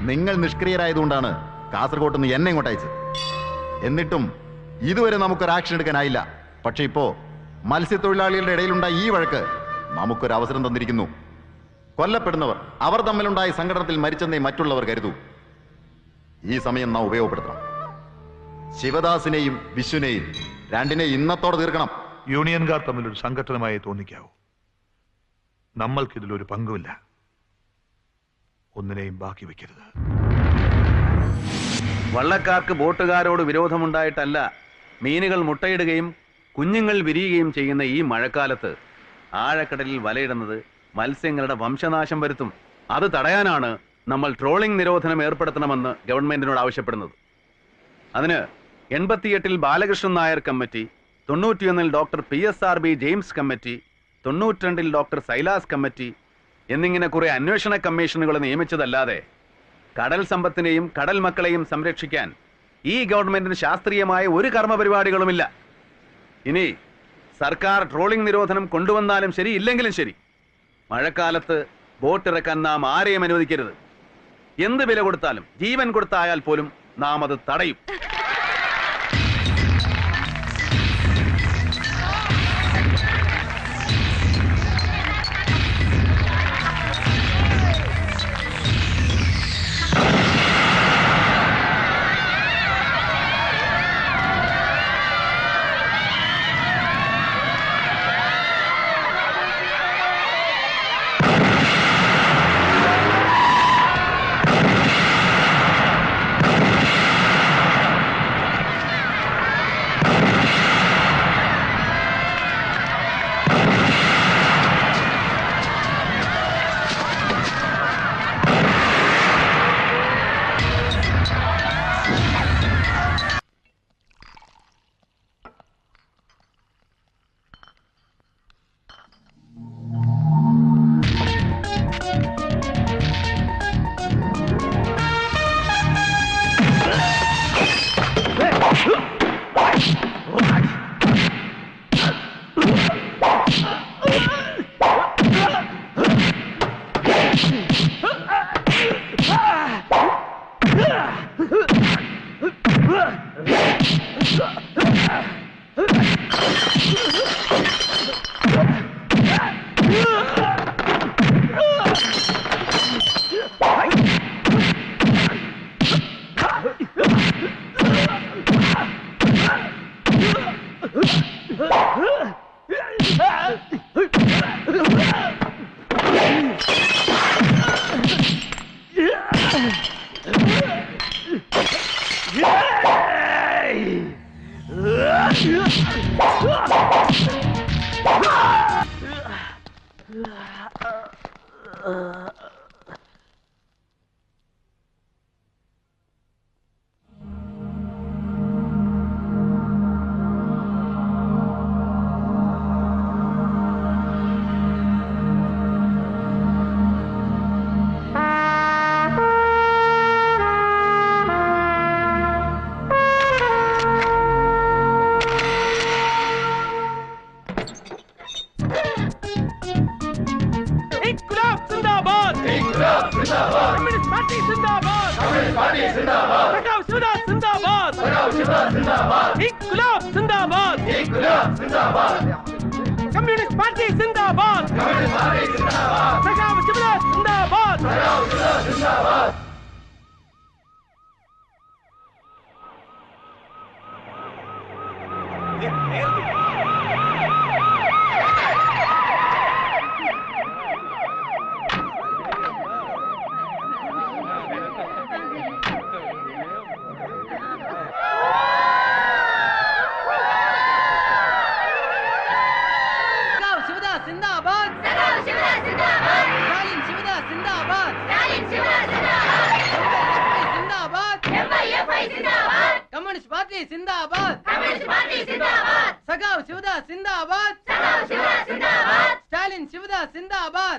നിങ്ങൾ നിഷ്ക്രിയരായതുകൊണ്ടാണ് കാസർഗോട്ട് നിന്ന് എന്നെ ഇങ്ങോട്ട് അയച്ചത്. എന്നിട്ടും ഇതുവരെ നമുക്കൊരു ആക്ഷൻ എടുക്കാനായില്ല. പക്ഷെ ഇപ്പോ മത്സ്യത്തൊഴിലാളികളുടെ ഇടയിലുണ്ടായ ഈ വഴക്ക് നമുക്കൊരു അവസരം തന്നിരിക്കുന്നു. കൊല്ലപ്പെടുന്നവർ അവർ തമ്മിലുണ്ടായ സംഘടനത്തിൽ മരിച്ചെന്നേ മറ്റുള്ളവർ കരുതൂ. ഈ സമയം നാം ഉപയോഗപ്പെടുത്തണം. ശിവദാസിനെയും വിശ്വനെയും രണ്ടിനെയും ഇന്നത്തോടെ തീർക്കണം. യൂണിയൻകാർ തമ്മിലൊരു സംഘടനമായി തോന്നിക്കാവൂ. നമ്മൾക്കിതിലൊരു പങ്കുമില്ല. ഒന്നിനെയും ബാക്കി വെക്കരുത്. വള്ളക്കാർക്ക് ബോട്ടുകാരോട് വിരോധമുണ്ടായിട്ടല്ല. മീനുകൾ മുട്ടയിടുകയും കുഞ്ഞുങ്ങൾ വിരിയുകയും ചെയ്യുന്ന ഈ മഴക്കാലത്ത് ആഴക്കടലിൽ വലയിടുന്നത് മത്സ്യങ്ങളുടെ വംശനാശം വരുത്തും. അത് തടയാനാണ് നമ്മൾ ട്രോളിംഗ് നിരോധനം ഏർപ്പെടുത്തണമെന്ന് ഗവൺമെന്റിനോട് ആവശ്യപ്പെടുന്നത്. അതിന് 88-ൽ ബാലകൃഷ്ണൻ നായർ കമ്മിറ്റി, 91-ൽ ഡോക്ടർ PSRB ജെയിംസ് കമ്മിറ്റി, 92-ൽ ഡോക്ടർ സൈലാസ് കമ്മിറ്റി എന്നിങ്ങനെ കുറെ അന്വേഷണ കമ്മീഷനുകൾ നിയമിച്ചതല്ലാതെ കടൽ സമ്പത്തിനെയും കടൽ മക്കളെയും സംരക്ഷിക്കാൻ ഈ ഗവൺമെന്റിന് ശാസ്ത്രീയമായ ഒരു കർമ്മ പരിപാടികളുമില്ല. ഇനി സർക്കാർ ട്രോളിംഗ് നിരോധനം കൊണ്ടുവന്നാലും ശരി, ഇല്ലെങ്കിലും ശരി, മഴക്കാലത്ത് ബോട്ടിറക്കാൻ നാം ആരെയും അനുവദിക്കരുത്. എന്ത് വില കൊടുത്താലും, ജീവൻ കൊടുത്തായാൽ പോലും നാം അത് തടയും. कम्युनिस्ट पार्टी जिंदाबाद, सखाव शिवदास जिंदाबाद। कम्युनिस्ट पार्टी जिंदाबाद, सखाव शिवदास जिंदाबाद, स्टालिन शिवदास जिंदाबाद।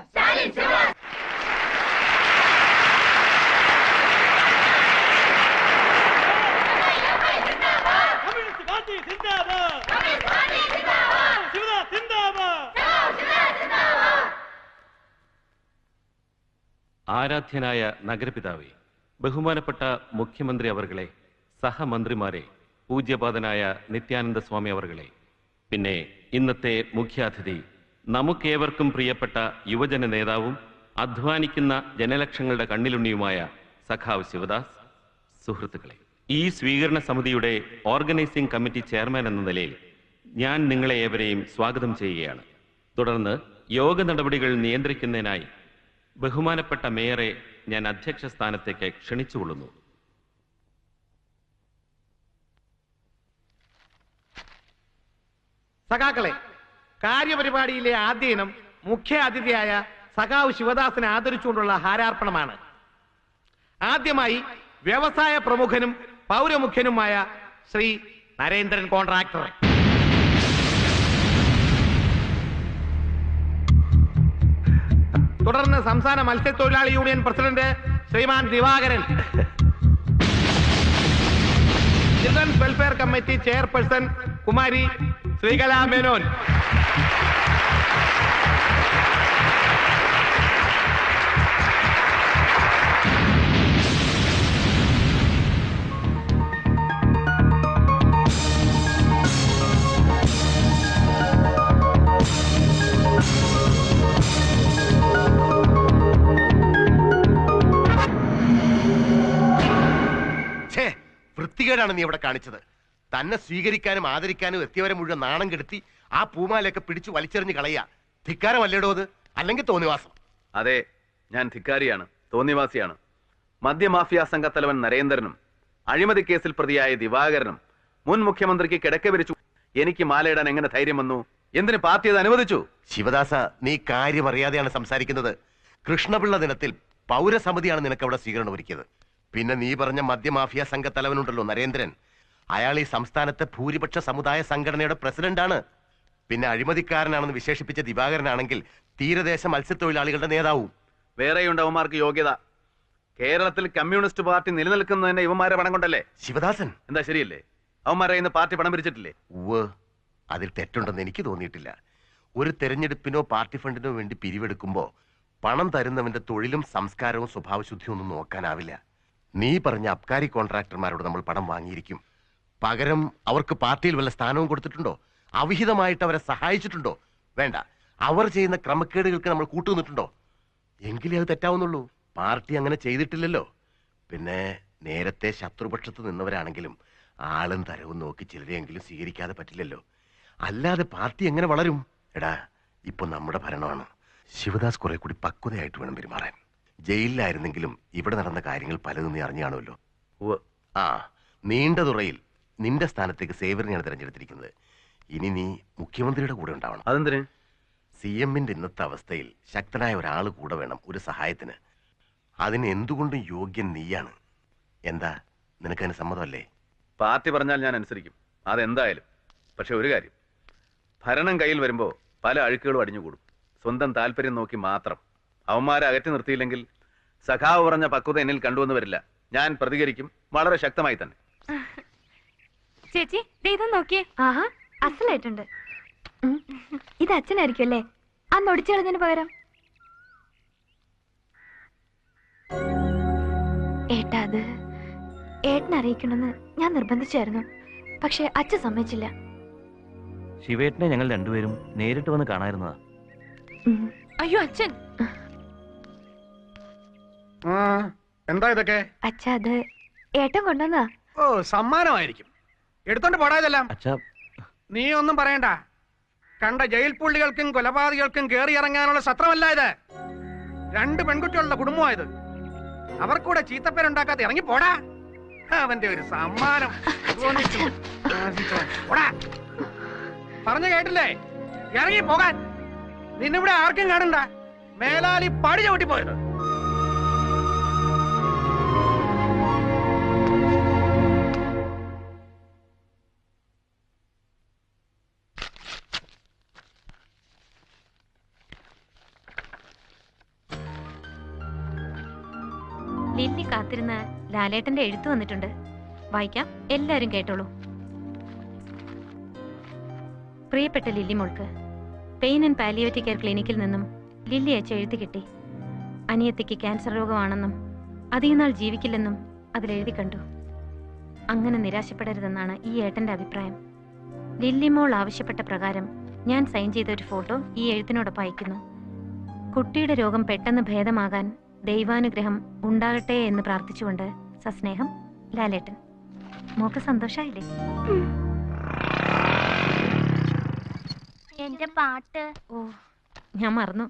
कम्युनिस्ट पार्टी जिंदाबाद, शिवदास जिंदाबाद। ആരാധ്യനായ നഗരപിതാവേ, ബഹുമാനപ്പെട്ട മുഖ്യമന്ത്രി അവർകളെ, സഹമന്ത്രിമാരെ, പൂജ്യപാദനായ നിത്യാനന്ദ സ്വാമി അവർകളെ, പിന്നെ ഇന്നത്തെ മുഖ്യാതിഥി, നമുക്കേവർക്കും പ്രിയപ്പെട്ട യുവജന നേതാവും അധ്വാനിക്കുന്ന ജനലക്ഷങ്ങളുടെ കണ്ണിലുണ്ണിയുമായ സഖാവ് ശിവദാസ്, സുഹൃത്തുക്കളെ, ഈ സ്വീകരണ സമിതിയുടെ ഓർഗനൈസിംഗ് കമ്മിറ്റി ചെയർമാൻ എന്ന നിലയിൽ ഞാൻ നിങ്ങളെ ഏവരെയും സ്വാഗതം ചെയ്യുകയാണ്. തുടർന്ന് യോഗ നടപടികൾ നിയന്ത്രിക്കുന്നതിനായി ബഹുമാനപ്പെട്ട മേയറെ ഞാൻ അധ്യക്ഷ സ്ഥാനത്തേക്ക് ക്ഷണിച്ചുകൊള്ളുന്നു. സഖാക്കളെ, കാര്യപരിപാടിയിലെ ആദ്യ ഇനം മുഖ്യ അതിഥിയായ സഖാവ് ശിവദാസിനെ ആദരിച്ചുകൊണ്ടുള്ള ഹാരാർപ്പണമാണ്. ആദ്യമായി വ്യവസായ പ്രമുഖനും പൗരമുഖ്യനുമായ ശ്രീ നരേന്ദ്രൻ കോൺട്രാക്ടർ. തുടർന്ന് സംസ്ഥാന മത്സ്യത്തൊഴിലാളി union president Shriman Divakaran, children's welfare committee chairperson Kumari Sreekala Menon, വൃത്തികേടാണ് നീ ഇവിടെ കാണിച്ചത്. തന്നെ സ്വീകരിക്കാനും ആദരിക്കാനും എത്തിയവരെ മുഴുവൻ നാണം കെടുത്തി ആ പൂമാലയൊക്കെ പിടിച്ചു വലിച്ചെറിഞ്ഞ് കളയുക. ധിക്കാരമല്ലേടോ അത്, അല്ലെങ്കിൽ തോന്നിവാസം? അതെ, ഞാൻ ധിക്കാരിയാണ്, തോന്നിവാസിയാണ്. മദ്യമാഫിയ സംഘത്തലവൻ നരേന്ദ്രനും അഴിമതി കേസിൽ പ്രതിയായ ദിവാകരനും മുൻ മുഖ്യമന്ത്രിക്ക് കിടക്ക വിരിച്ചു. എനിക്ക് മാലയിടാൻ എങ്ങനെ ധൈര്യം വന്നു? എന്തിന് പാർട്ടി അത് അനുവദിച്ചു? ശിവദാസ, നീ കാര്യം അറിയാതെയാണ് സംസാരിക്കുന്നത്. കൃഷ്ണപിള്ള ദിനത്തിൽ പൗരസമിതിയാണ് നിനക്ക് അവിടെ സ്വീകരണം ഒരുക്കിയത്. പിന്നെ നീ പറഞ്ഞ മദ്യമാഫിയ സംഘത്തലവനുണ്ടല്ലോ നരേന്ദ്രൻ, അയാൾ ഈ സംസ്ഥാനത്തെ ഭൂരിപക്ഷ സമുദായ സംഘടനയുടെ പ്രസിഡന്റാണ്. പിന്നെ അഴിമതിക്കാരനാണെന്ന് വിശേഷിപ്പിച്ച ദിവാകരനാണെങ്കിൽ തീരദേശ മത്സ്യത്തൊഴിലാളികളുടെ നേതാവും. വേറെയുണ്ട് അവന്മാർക്ക് യോഗ്യത. കേരളത്തിൽ കമ്മ്യൂണിസ്റ്റ് പാർട്ടി നിലനിൽക്കുന്നതിന് ഇവന്മാരെ പണം കൊണ്ടല്ലേ? ശിവദാസൻ, എന്താ ശരിയല്ലേ? അവന്മാരെ ഇന്ന് പാർട്ടി പണം പിരിച്ചിട്ടില്ലേ? ഉവ്വ്, അതിൽ തെറ്റുണ്ടെന്ന് എനിക്ക് തോന്നിയിട്ടില്ല. ഒരു തെരഞ്ഞെടുപ്പിനോ പാർട്ടി ഫണ്ടിനോ വേണ്ടി പിരിവെടുക്കുമ്പോ പണം തരുന്നവന്റെ തൊഴിലും സംസ്കാരവും സ്വഭാവശുദ്ധിയും ഒന്നും നോക്കാനാവില്ല. നീ പറഞ്ഞ അബ്കാരി കോൺട്രാക്ടർമാരോട് നമ്മൾ പണം വാങ്ങിയിരിക്കും. പകരം അവർക്ക് പാർട്ടിയിൽ വല്ല സ്ഥാനവും കൊടുത്തിട്ടുണ്ടോ? അവിഹിതമായിട്ട് അവരെ സഹായിച്ചിട്ടുണ്ടോ? വേണ്ട. അവർ ചെയ്യുന്ന ക്രമക്കേടുകൾക്ക് നമ്മൾ കൂട്ടുനിന്നിട്ടുണ്ടോ? എങ്കിലേ അത് തെറ്റാവുന്നുള്ളൂ. പാർട്ടി അങ്ങനെ ചെയ്തിട്ടില്ലല്ലോ. പിന്നെ നേരത്തെ ശത്രുപക്ഷത്ത് നിന്നവരാണെങ്കിലും ആളും തരവും നോക്കി ചിലരെയെങ്കിലും സ്വീകരിക്കാതെ പറ്റില്ലല്ലോ. അല്ലാതെ പാർട്ടി എങ്ങനെ വളരും? എടാ, ഇപ്പൊ നമ്മുടെ ഭരണമാണ്. ശിവദാസ് കുറെ കൂടി പക്വതയായിട്ട് വേണം പെരുമാറാൻ. ജയിലിലായിരുന്നെങ്കിലും ഇവിടെ നടന്ന കാര്യങ്ങൾ പലതും നീ അറിഞ്ഞു കാണുമല്ലോ. ആ, നീണ്ട തുറയിൽ നിന്റെ സ്ഥാനത്തേക്ക് സേവരനെയാണ് തിരഞ്ഞെടുത്തിരിക്കുന്നത്. ഇനി നീ മുഖ്യമന്ത്രിയുടെ കൂടെ ഉണ്ടാവണം. അതെന്തിന്? CM-ന്റെ ഇന്നത്തെ അവസ്ഥയിൽ ശക്തനായ ഒരാൾ കൂടെ വേണം ഒരു സഹായത്തിന്. അതിന് എന്തുകൊണ്ടും യോഗ്യൻ നീയാണ്. എന്താ, നിനക്കതിന് സമ്മതമല്ലേ? പാർട്ടി പറഞ്ഞാൽ ഞാൻ അനുസരിക്കും, അതെന്തായാലും. പക്ഷെ ഒരു കാര്യം, ഭരണം കയ്യിൽ വരുമ്പോൾ പല അഴുക്കുകളും അടിഞ്ഞുകൂടും. സ്വന്തം താല്പര്യം നോക്കി മാത്രം അവന്മാരെ അകറ്റി നിർത്തിയില്ലെങ്കിൽ സഖാവ് പറഞ്ഞ പക്വത എന്നിൽ കണ്ടുവന്ന് വരില്ല. ഞാൻ പ്രതികരിക്കും, വളരെ ശക്തമായി തന്നെ. ചേച്ചി ഇത് നോക്കിയേ. ആഹാ, അസലായിട്ടുണ്ട്. ഇത് അച്ഛനായിരിക്കും അല്ലേ അന്ന് ഒടിച്ചു കളഞ്ഞതിന് പകരം? ഏട്ടാ, അത് ഏട്ടനെ അറിയിക്കണമെന്ന് ഞാൻ നിർബന്ധിച്ചായിരുന്നു. പക്ഷെ അച്ഛൻ സമ്മതിച്ചില്ല. ശിവേട്ടനെ ഞങ്ങൾ രണ്ടുപേരും നേരിട്ട് വന്ന് കാണാതിരുന്നതാ. അയ്യോ അച്ഛൻ. എന്താ ഇതൊക്കെ? അച്ഛ, അത് ഏട്ടൻ കൊണ്ടുവന്നാ. ഓ, സമ്മാനമായിരിക്കും. എടുത്തോണ്ട് പോടാതെല്ലാം. അച്ഛാ, നീ ഒന്നും പറയണ്ട. കണ്ട ജയിൽ പുള്ളികൾക്കും കൊലപാതകൾക്കും കേറി ഇറങ്ങാനുള്ള സത്രമല്ല ഇത്. 2 പെൺകുട്ടികളുടെ കുടുംബമായത്. അവർക്കൂടെ ചീത്തപ്പേരുണ്ടാക്കാതെ ഇറങ്ങി പോടാ. അവന്റെ ഒരു സമ്മാനം. പറഞ്ഞു കേട്ടില്ലേ? ഇറങ്ങി പോകാൻ. നിന്നിവിടെ ആർക്കും കാണണ്ട. മേലാലി പടി ചവിട്ടി പോയത്. ലില്ലി കാത്തിരുന്ന ലാലേട്ടന്റെ എഴുത്ത് വന്നിട്ടുണ്ട്. വായിക്കാം, എല്ലാരും കേട്ടോളൂ. പ്രിയപ്പെട്ട ലില്ലി മോൾക്ക്, പെയിൻ ആൻഡ് പാലിയേറ്റീവ് കെയർ ക്ലിനിക്കിൽ നിന്നും ലില്ലി അയച്ച എഴുത്ത് കിട്ടി. അനിയത്തിക്ക് ക്യാൻസർ രോഗമാണെന്നും അധികനാൾ ജീവിക്കില്ലെന്നും അതിലെഴുതി കണ്ടു. അങ്ങനെ നിരാശപ്പെടരുതെന്നാണ് ഈ ഏട്ടന്റെ അഭിപ്രായം. ലില്ലി മോൾ ആവശ്യപ്പെട്ട പ്രകാരം ഞാൻ സൈൻ ചെയ്ത ഒരു ഫോട്ടോ ഈ എഴുത്തിനോടൊപ്പം അയക്കുന്നു. കുട്ടിയുടെ രോഗം പെട്ടെന്ന് ഭേദമാകാൻ ദൈവാനുഗ്രഹം ഉണ്ടാകട്ടെ എന്ന് പ്രാർത്ഥിച്ചുകൊണ്ട് സസ്നേഹം, ലാലേട്ടൻ. മോക്ക് സന്തോഷായില്ലേ? എന്റെ പാട്ട്. ഓ, ഞാൻ മറന്നു.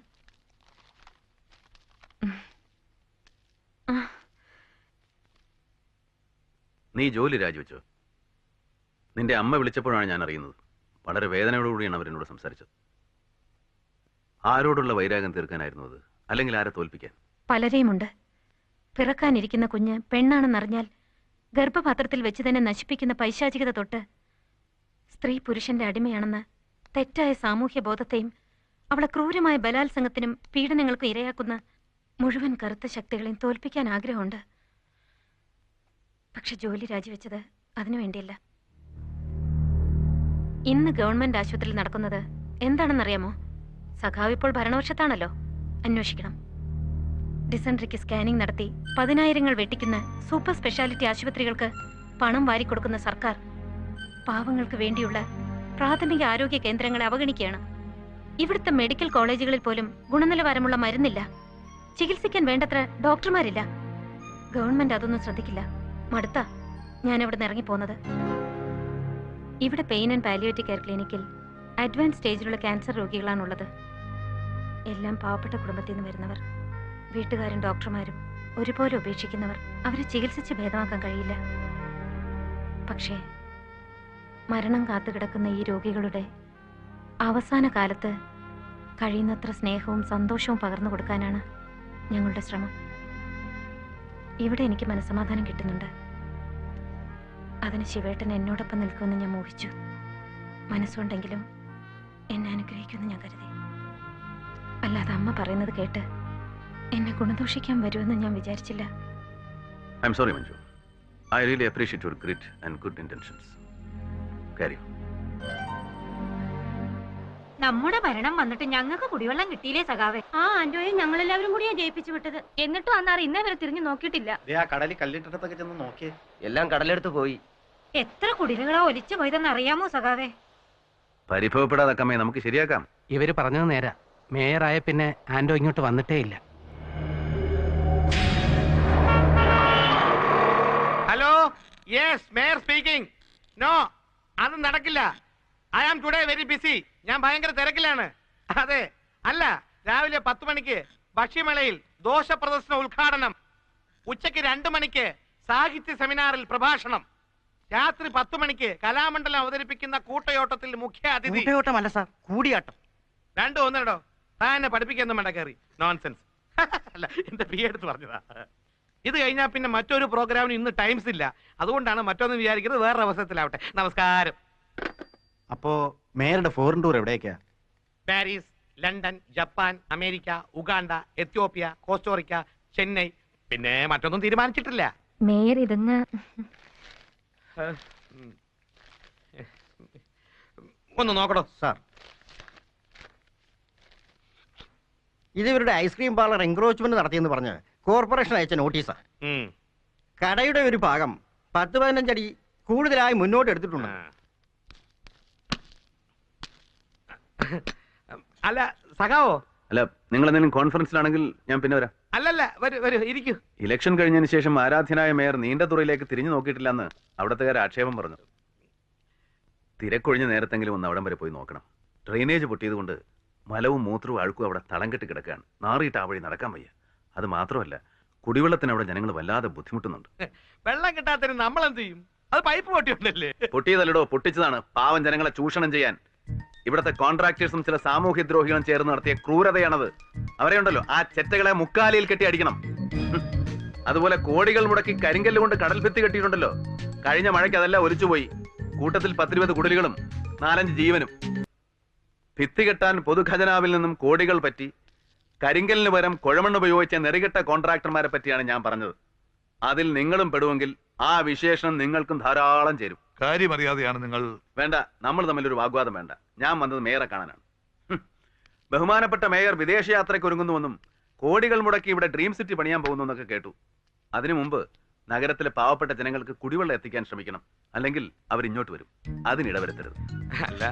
നീ ജോലി രാജിവെച്ചോ? നിന്റെ അമ്മ വിളിച്ചപ്പോഴാണ് ഞാൻ അറിയുന്നത്. വളരെ വേദനയോടുകൂടിയാണ് അവരെന്നോട് സംസാരിച്ചത്. ആരോടുള്ള വൈരാഗ്യം തീർക്കാനായിരുന്നു അത്, അല്ലെങ്കിൽ ആരെ തോൽപ്പിക്കാൻ? പലരെയുമുണ്ട്. പിറക്കാനിരിക്കുന്ന കുഞ്ഞ് പെണ്ണാണെന്നറിഞ്ഞാൽ ഗർഭപാത്രത്തിൽ വെച്ച് തന്നെ നശിപ്പിക്കുന്ന പൈശാചികത തൊട്ട് സ്ത്രീ പുരുഷന്റെ അടിമയാണെന്ന് തെറ്റായ സാമൂഹ്യ ബോധത്തെയും അവളെ ക്രൂരമായ ബലാത്സംഗത്തിനും പീഡനങ്ങൾക്കും ഇരയാക്കുന്ന മുഴുവൻ കറുത്ത ശക്തികളെയും തോൽപ്പിക്കാൻ ആഗ്രഹമുണ്ട്. പക്ഷെ ജോലി രാജിവെച്ചത് അതിനു വേണ്ടിയല്ല. ഇന്ന് ഗവൺമെന്റ് ആശുപത്രിയിൽ നടക്കുന്നത് എന്താണെന്നറിയാമോ? സഖാവ് ഇപ്പോൾ ഭരണപക്ഷത്താണല്ലോ. അന്വേഷിക്കണം. ഡിസെൻട്രിക്ക് സ്കാനിംഗ് നടത്തി 10,000 വെട്ടിക്കുന്ന സൂപ്പർ സ്പെഷ്യാലിറ്റി ആശുപത്രികൾക്ക് പണം വാരിക്കൊടുക്കുന്ന സർക്കാർ പാവങ്ങൾക്ക് വേണ്ടിയുള്ള പ്രാഥമിക ആരോഗ്യ കേന്ദ്രങ്ങളെ അവഗണിക്കുകയാണ്. ഇവിടുത്തെ മെഡിക്കൽ കോളേജുകളിൽ പോലും ഗുണനിലവാരമുള്ള മരുന്നില്ല. ചികിത്സിക്കാൻ വേണ്ടത്ര ഡോക്ടർമാരില്ല. ഗവൺമെന്റ് അതൊന്നും ശ്രദ്ധിക്കില്ല. മടുത്ത ഞാൻ ഇവിടെ നിന്ന് ഇറങ്ങിപ്പോന്നത്. ഇവിടെ പെയിൻ ആൻഡ് പാലിയേറ്റീവ് കെയർ ക്ലിനിക്കിൽ അഡ്വാൻസ് സ്റ്റേജിലുള്ള ക്യാൻസർ രോഗികളാണുള്ളത്. എല്ലാം പാവപ്പെട്ട കുടുംബത്തിൽ നിന്ന് വരുന്നവർ. വീട്ടുകാരും ഡോക്ടർമാരും ഒരുപോലെ ഉപേക്ഷിക്കുന്നവർ. അവരെ ചികിത്സിച്ച് ഭേദമാക്കാൻ കഴിയില്ല. പക്ഷേ മരണം കാത്തുകിടക്കുന്ന ഈ രോഗികളുടെ അവസാന കാലത്ത് കഴിയുന്നത്ര സ്നേഹവും സന്തോഷവും പകർന്നു കൊടുക്കാനാണ് ഞങ്ങളുടെ ശ്രമം. ഇവിടെ എനിക്ക് മനസ്സമാധാനം കിട്ടുന്നുണ്ട്. അതിന് ശിവേട്ടൻ എന്നോടൊപ്പം നിൽക്കുമെന്ന് ഞാൻ മോഹിച്ചു. മനസ്സുണ്ടെങ്കിലും എന്നെ അനുഗ്രഹിക്കുമെന്ന് ഞാൻ കരുതി. അല്ലാതെ അമ്മ പറയുന്നത് കേട്ട് എന്നെ ഗുണദോഷിക്കാൻ വരുമെന്ന് ഞാൻ വിചാരിച്ചില്ല. I am sorry Manju. I really appreciate your grit and good intentions. കാരി, നമ്മുടെ ഭരണം വന്നിട്ട് ഞങ്ങൾക്ക് കുടിവെള്ളം കിട്ടിയില്ലേ സഖാവേ? ആ ആന്റോയെ ഞങ്ങളെല്ലാവരും കൂടിയാ ജയിപ്പിച്ചു വിട്ടത്. എന്നിട്ടും അന്നാറ് ഇന്നേ വരെ തിരിഞ്ഞു നോക്കിയിട്ടില്ല. കടലിൽ കല്ലിട്ടത്തൊക്കെ ചെന്ന് നോക്കിയേ. എല്ലാം കടലെടുത്ത് പോയി. എത്ര കുടിലുകളാ ഒലിച്ചു പോയതെന്ന് അറിയാമോ സഖാവേ? പരിഭവപ്പെടാതെ അമ്മേ, നമുക്ക് ശരിയാക്കാം. ഇവര് പറഞ്ഞത് നേരാ. മേയറായ പിന്നെ ആന്റോ ഇങ്ങോട്ട് വന്നിട്ടേ ഇല്ല. Hello, yes, mayor speaking. No, അത് നടക്കില്ല. I am today very busy. ഞാൻ ഭയങ്കര തിരക്കിലാണ്. അതെ, അല്ല, രാവിലെ 10 മണിക്ക് ഭക്ഷ്യമേളയിൽ ദോശ പ്രദർശന ഉദ്ഘാടനം. ഉച്ചയ്ക്ക് 2 മണിക്ക് സാഹിത്യ സെമിനാറിൽ പ്രഭാഷണം. രാത്രി 10 മണിക്ക് കലാമണ്ഡലം അവതരിപ്പിക്കുന്ന കൂട്ടയോട്ടത്തിൽ മുഖ്യ അതിഥി. കൂട്ടയോട്ടമല്ല സാർ, കൂടിയാട്ടം. രണ്ടും ഒന്നിടോ. താൻ എന്നെ പഠിപ്പിക്കൊന്നും വേണ്ട കയറി. നോൺസെൻസ്. അല്ല, എന്റെ പി എടുത്ത് പറഞ്ഞതാ. ഇത് കഴിഞ്ഞാൽ പിന്നെ മറ്റൊരു പ്രോഗ്രാമിന് ഇന്ന് ടൈംസ് ഇല്ല. അതുകൊണ്ടാണ് മറ്റൊന്ന് വിചാരിക്കുന്നത് വേറെ അവസരത്തിലാവട്ടെ. നമസ്കാരം. അപ്പോ മേയറുടെ ഫോറിൻ ടൂർ എവിടേക്കാ? Paris, London, Japan, America, Uganda, Ethiopia, Costa Rica, Chennai. പിന്നെ മറ്റൊന്നും തീരുമാനിച്ചിട്ടില്ല. മേയർ ഇതങ്ങ് ഒന്ന് നോക്കടോ. സാർ, ഇത് ഇവരുടെ ഐസ്ക്രീം പാർലർ എൻക്രോച്ച്മെന്റ് നടത്തിയെന്ന് പറഞ്ഞ് കോർപ്പറേഷൻ അയച്ച നോട്ടീസാ. കടയുടെ ഒരു ഭാഗം 10-15 അടി കൂടുതലായി മുന്നോട്ട് എടുത്തിട്ടുണ്ട്. അല്ല സഖാവോ? അല്ല, നിങ്ങൾ എന്തെങ്കിലും കോൺഫറൻസിലാണെങ്കിൽ ഞാൻ പിന്നെ വരാം. അല്ലല്ല, വരൂ വരൂ, ഇരിക്കൂ. ഇലക്ഷൻ കഴിഞ്ഞതിന് ശേഷം ആരാധ്യനായ മേയർ നീണ്ടതുറയിലേക്ക് തിരിഞ്ഞു നോക്കിയിട്ടില്ലെന്ന് അവിടത്തുകാർ ആക്ഷേപം പറഞ്ഞു. തിരക്കൊഴിഞ്ഞ നേരത്തെങ്കിലും ഒന്ന് അവിടം വരെ പോയി നോക്കണം. ഡ്രെയിനേജ് പൊട്ടിയതുകൊണ്ട് മലവും മൂത്രവും അഴുക്കും അവിടെ തളം കെട്ടി കിടക്കുകയാണ്. നാറിയിട്ട് ആ വഴി നടക്കാൻ വയ്യ. അത് മാത്രമല്ല, കുടിവെള്ളത്തിന് അവിടെ ജനങ്ങൾ വല്ലാതെ ബുദ്ധിമുട്ടുന്നുണ്ട്. വെള്ളം കിട്ടാത്തതിന് നമ്മൾ എന്ത് ചെയ്യും? അത് പൈപ്പ് പൊട്ടിയുണ്ടല്ലേ? പൊട്ടിയതല്ലടോ, പൊട്ടിച്ചതാണ്. പാവം ജനങ്ങളെ ചൂഷണം ചെയ്യാൻ ഇവിടുത്തെ കോൺട്രാക്ടേഴ്സും ചില സാമൂഹ്യ ദ്രോഹികളും ചേർന്ന് നടത്തിയ ക്രൂരതയാണത്. അവരെ ഉണ്ടല്ലോ, ആ ചെറ്റകളെ മുക്കാലിയിൽ കെട്ടി അടിക്കണം. അതുപോലെ കോടികൾ മുടക്കി കരിങ്കല്ല് കൊണ്ട് കടൽ ഭിത്തി കെട്ടിയിട്ടുണ്ടല്ലോ. കഴിഞ്ഞ മഴയ്ക്ക് അതെല്ലാം ഒലിച്ചുപോയി. കൂട്ടത്തിൽ 10-20 കുടിലുകളും 4-5 ജീവനും. ഭിത്തി കെട്ടാൻ പൊതുഖജനാവിൽ നിന്നും കോടികൾ പറ്റി കരിങ്കലിന് പകരം കുഴമണ്ണ് ഉപയോഗിച്ച നെറികെട്ട കോൺട്രാക്ടർമാരെ പറ്റിയാണ് ഞാൻ പറഞ്ഞത്. അതിൽ നിങ്ങളും പെടുമെങ്കിൽ ആ വിശേഷണം നിങ്ങൾക്കും ധാരാളം ചേരും. കാര്യമറിയാതെയാണ് നിങ്ങൾ. വേണ്ട, നമ്മൾ തമ്മിലൊരു വാഗ്വാദം വേണ്ട. ഞാൻ വന്നത് മേയറെ കാണാനാണ്. ബഹുമാനപ്പെട്ട മേയർ വിദേശയാത്രയ്ക്ക് ഒരുങ്ങുന്നുവെന്നും കോടികൾ മുടക്കി ഇവിടെ ഡ്രീം സിറ്റി പണിയാൻ പോകുന്നു എന്നൊക്കെ കേട്ടു. അതിനു മുമ്പ് നഗരത്തിലെ പാവപ്പെട്ട ജനങ്ങൾക്ക് കുടിവെള്ളം എത്തിക്കാൻ ശ്രമിക്കണം. അല്ലെങ്കിൽ അവർ ഇങ്ങോട്ട് വരും. അതിനിടവരുത്തരുത്. അല്ല,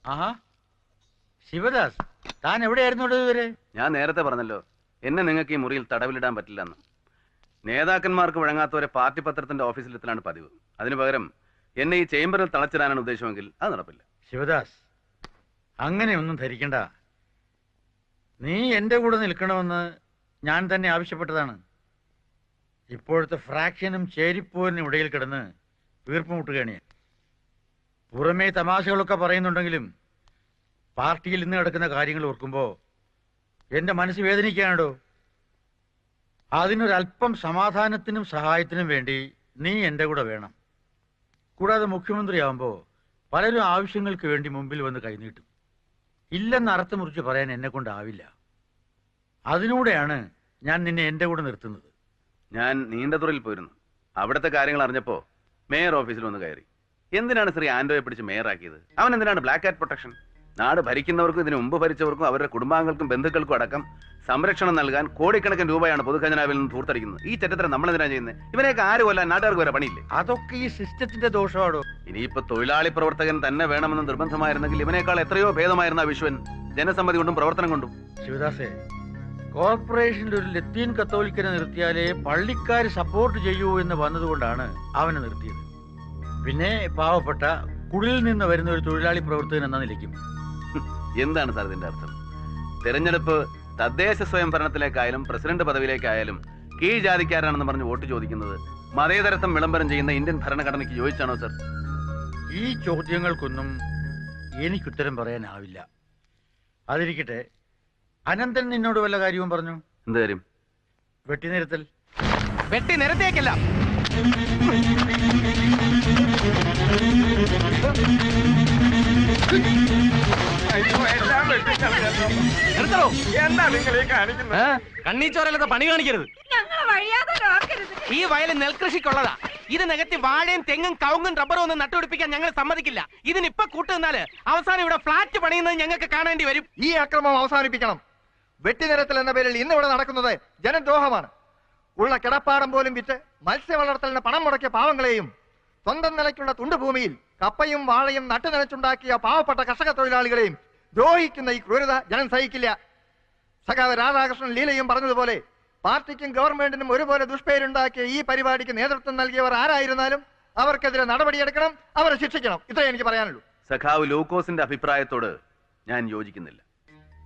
ആഹാ, ശിവദാസ്, താൻ എവിടെയായിരുന്നു ഇതുവരെ? ഞാൻ നേരത്തെ പറഞ്ഞല്ലോ, എന്നെ നിങ്ങൾക്ക് ഈ മുറിയിൽ തടവിലിടാൻ പറ്റില്ലെന്ന്. നേതാക്കന്മാർക്ക് വഴങ്ങാത്തവരെ പാർട്ടി പത്രത്തിന്റെ ഓഫീസിലെത്തലാണ് പതിവ്. അതിനു പകരം എന്നെ ഈ ചേംബറിൽ തളച്ചിടാനാണ് ഉദ്ദേശമെങ്കിൽ അത് നടപ്പില്ല. ശിവദാസ്, അങ്ങനെയൊന്നും ധരിക്കണ്ട. നീ എന്റെ കൂടെ നിൽക്കണമെന്ന് ഞാൻ തന്നെ ആവശ്യപ്പെട്ടതാണ്. ഇപ്പോഴത്തെ ഫ്രാക്ഷനും ചേരിപ്പോരിനും ഇടയിൽ കിടന്ന് വീർപ്പുമുട്ടുകയാണ് ഞാൻ. പുറമേ തമാശകളൊക്കെ പറയുന്നുണ്ടെങ്കിലും പാർട്ടിയിൽ ഇന്ന് കിടക്കുന്ന കാര്യങ്ങൾ ഓർക്കുമ്പോൾ എന്റെ മനസ്സ് വേദനിക്കാണോ. അതിനൊരല്പം സമാധാനത്തിനും സഹായത്തിനും വേണ്ടി നീ എൻ്റെ കൂടെ വേണം. കൂടാതെ മുഖ്യമന്ത്രിയാവുമ്പോൾ പലരും ആവശ്യങ്ങൾക്ക് വേണ്ടി മുമ്പിൽ വന്ന് കൈനീട്ടും. ഇല്ലെന്ന് അറുത്ത് മുറിച്ച് പറയാൻ എന്നെ കൊണ്ടാവില്ല. അതിലൂടെയാണ് ഞാൻ നിന്നെ എൻ്റെ കൂടെ നിർത്തുന്നത്. ഞാൻ നീണ്ടതുറയിൽ പോയിരുന്നു. അവിടുത്തെ കാര്യങ്ങൾ അറിഞ്ഞപ്പോ മേയർ ഓഫീസിൽ വന്ന് കയറി. എന്തിനാണ് ശ്രീ ആന്റോയെ പിടിച്ച് മേയറാക്കിയത്? അവൻ എന്തിനാണ് ബ്ലാക്ക് ആറ്റ് പ്രൊട്ടക്ഷൻ? നാട് ഭരിക്കുന്നവർക്കും ഇതിനു മുമ്പ് ഭരിച്ചവർക്കും അവരുടെ കുടുംബാംഗങ്ങൾക്കും ബന്ധുക്കൾക്കും അടക്കം സംരക്ഷണം നൽകാൻ കോടിക്കണക്കിന് രൂപയാണ് പൊതുഖജനാവിൽ നിന്ന് ധൂർത്തടിക്കുന്നത്. ഈ ചെറ്റത്തരം നമ്മൾ എന്തിനാ ചെയ്യുന്നത്? ഇവനെയൊക്കെ ആര് കൊല്ലാൻ നാട്ടുകാർക്ക് വരെ പണിയില്ലേ? അതൊക്കെ ഈ സിസ്റ്റത്തിന്റെ ദോഷമാണോ? ഇനിയിപ്പോ തൊഴിലാളി പ്രവർത്തകൻ തന്നെ വേണമെന്ന് നിർബന്ധമായിരുന്നെങ്കിൽ ഇവനേക്കാൾ എത്രയോ ഭേദമായിരുന്ന വിശ്വൻ ജനസമ്മതി കൊണ്ടും പ്രവർത്തനം കൊണ്ടും. ശിവദാസേ, കോർപ്പറേഷനിൽ ഒരു ലത്തീൻ കത്തോലിക്കനെ നിർത്തിയാലേ പള്ളിക്കാർ സപ്പോർട്ട് ചെയ്യൂ എന്ന് വന്നതുകൊണ്ടാണ് അവനെ നിർത്തിയത്. പിന്നെ പാവപ്പെട്ട കുടിലിൽ നിന്ന് വരുന്ന ഒരു തൊഴിലാളി പ്രവർത്തകൻ എന്ന നിലയ്ക്കും. എന്താണ് സാർ ഇതിന്റെ അർത്ഥം? തെരഞ്ഞെടുപ്പ് തദ്ദേശ സ്വയംഭരണത്തിലേക്കായാലും പ്രസിഡന്റ് പദവിയിലേക്കായാലും കീഴ് ജാതിക്കാരാണെന്ന് പറഞ്ഞ് വോട്ട് ചോദിക്കുന്നത് മതേതരത്വം വിളംബരം ചെയ്യുന്ന ഇന്ത്യൻ ഭരണഘടനയ്ക്ക് യോജിച്ചാണോ സർ? ഈ ചോദ്യങ്ങൾക്കൊന്നും എനിക്കുത്തരം പറയാനാവില്ല. അതിരിക്കട്ടെ, അനന്തൻ നിന്നോട് വല്ല കാര്യവും പറഞ്ഞു? എന്ത് കാര്യം? വെട്ടിനിരത്തൽ. വെട്ടി നിരത്തേക്കല്ല, എന്താ നിങ്ങൾ ഈ കാണിക്കുന്നത്? കണ്ണീച്ചോരല്ലാത്ത പണി കാണിക്കരുത്. ഈ വയൽ നെൽകൃഷിക്കുള്ളതാ. ഇത് നികത്തി വാഴയും തെങ്ങും കവുങ്ങും റബ്ബറും ഒന്നും നട്ടുപിടിപ്പിക്കാൻ ഞങ്ങൾ സമ്മതിക്കില്ല. ഇതിനിപ്പൊ കൂട്ടുനിന്നാല് അവസാനം ഇവിടെ ഫ്ലാറ്റ് പണിയുന്നത് ഞങ്ങൾക്ക് കാണേണ്ടി വരും. ഈ അക്രമം അവസാനിപ്പിക്കണം. വെട്ടിനിരത്തൽ എന്ന പേരിൽ ഇന്ന് ഇവിടെ നടക്കുന്നത് ജനദ്രോഹമാണ്. ഉള്ള കിടപ്പാടം പോലും വിറ്റ് മത്സ്യ വളർത്തലിന് പണം മുടക്കിയ പാവങ്ങളെയും സ്വന്തം നിലയ്ക്കുള്ള തുണ്ടുഭൂമിയിൽ കപ്പയും വാഴയും നട്ടുനനച്ചുണ്ടാക്കിയ പാവപ്പെട്ട കർഷക തൊഴിലാളികളെയും ദ്രോഹിക്കുന്ന ഈ ക്രൂരത ജനം സഹിക്കില്ല. സഖാവ് രാധാകൃഷ്ണൻ ലീലയും പറഞ്ഞതുപോലെ പാർട്ടിക്കും ഗവൺമെന്റിനും ഒരുപോലെ ദുഷ്പേരുണ്ടാക്കിയ ഈ പരിപാടിക്ക് നേതൃത്വം നൽകിയവർ ആരായിരുന്നാലും അവർക്കെതിരെ നടപടിയെടുക്കണം, അവരെ ശിക്ഷിക്കണം. ഇത്രേ എനിക്ക് പറയാനുള്ളൂ. സഖാവ് ലൂക്കോസിന്റെ അഭിപ്രായത്തോട് ഞാൻ യോജിക്കുന്നില്ല.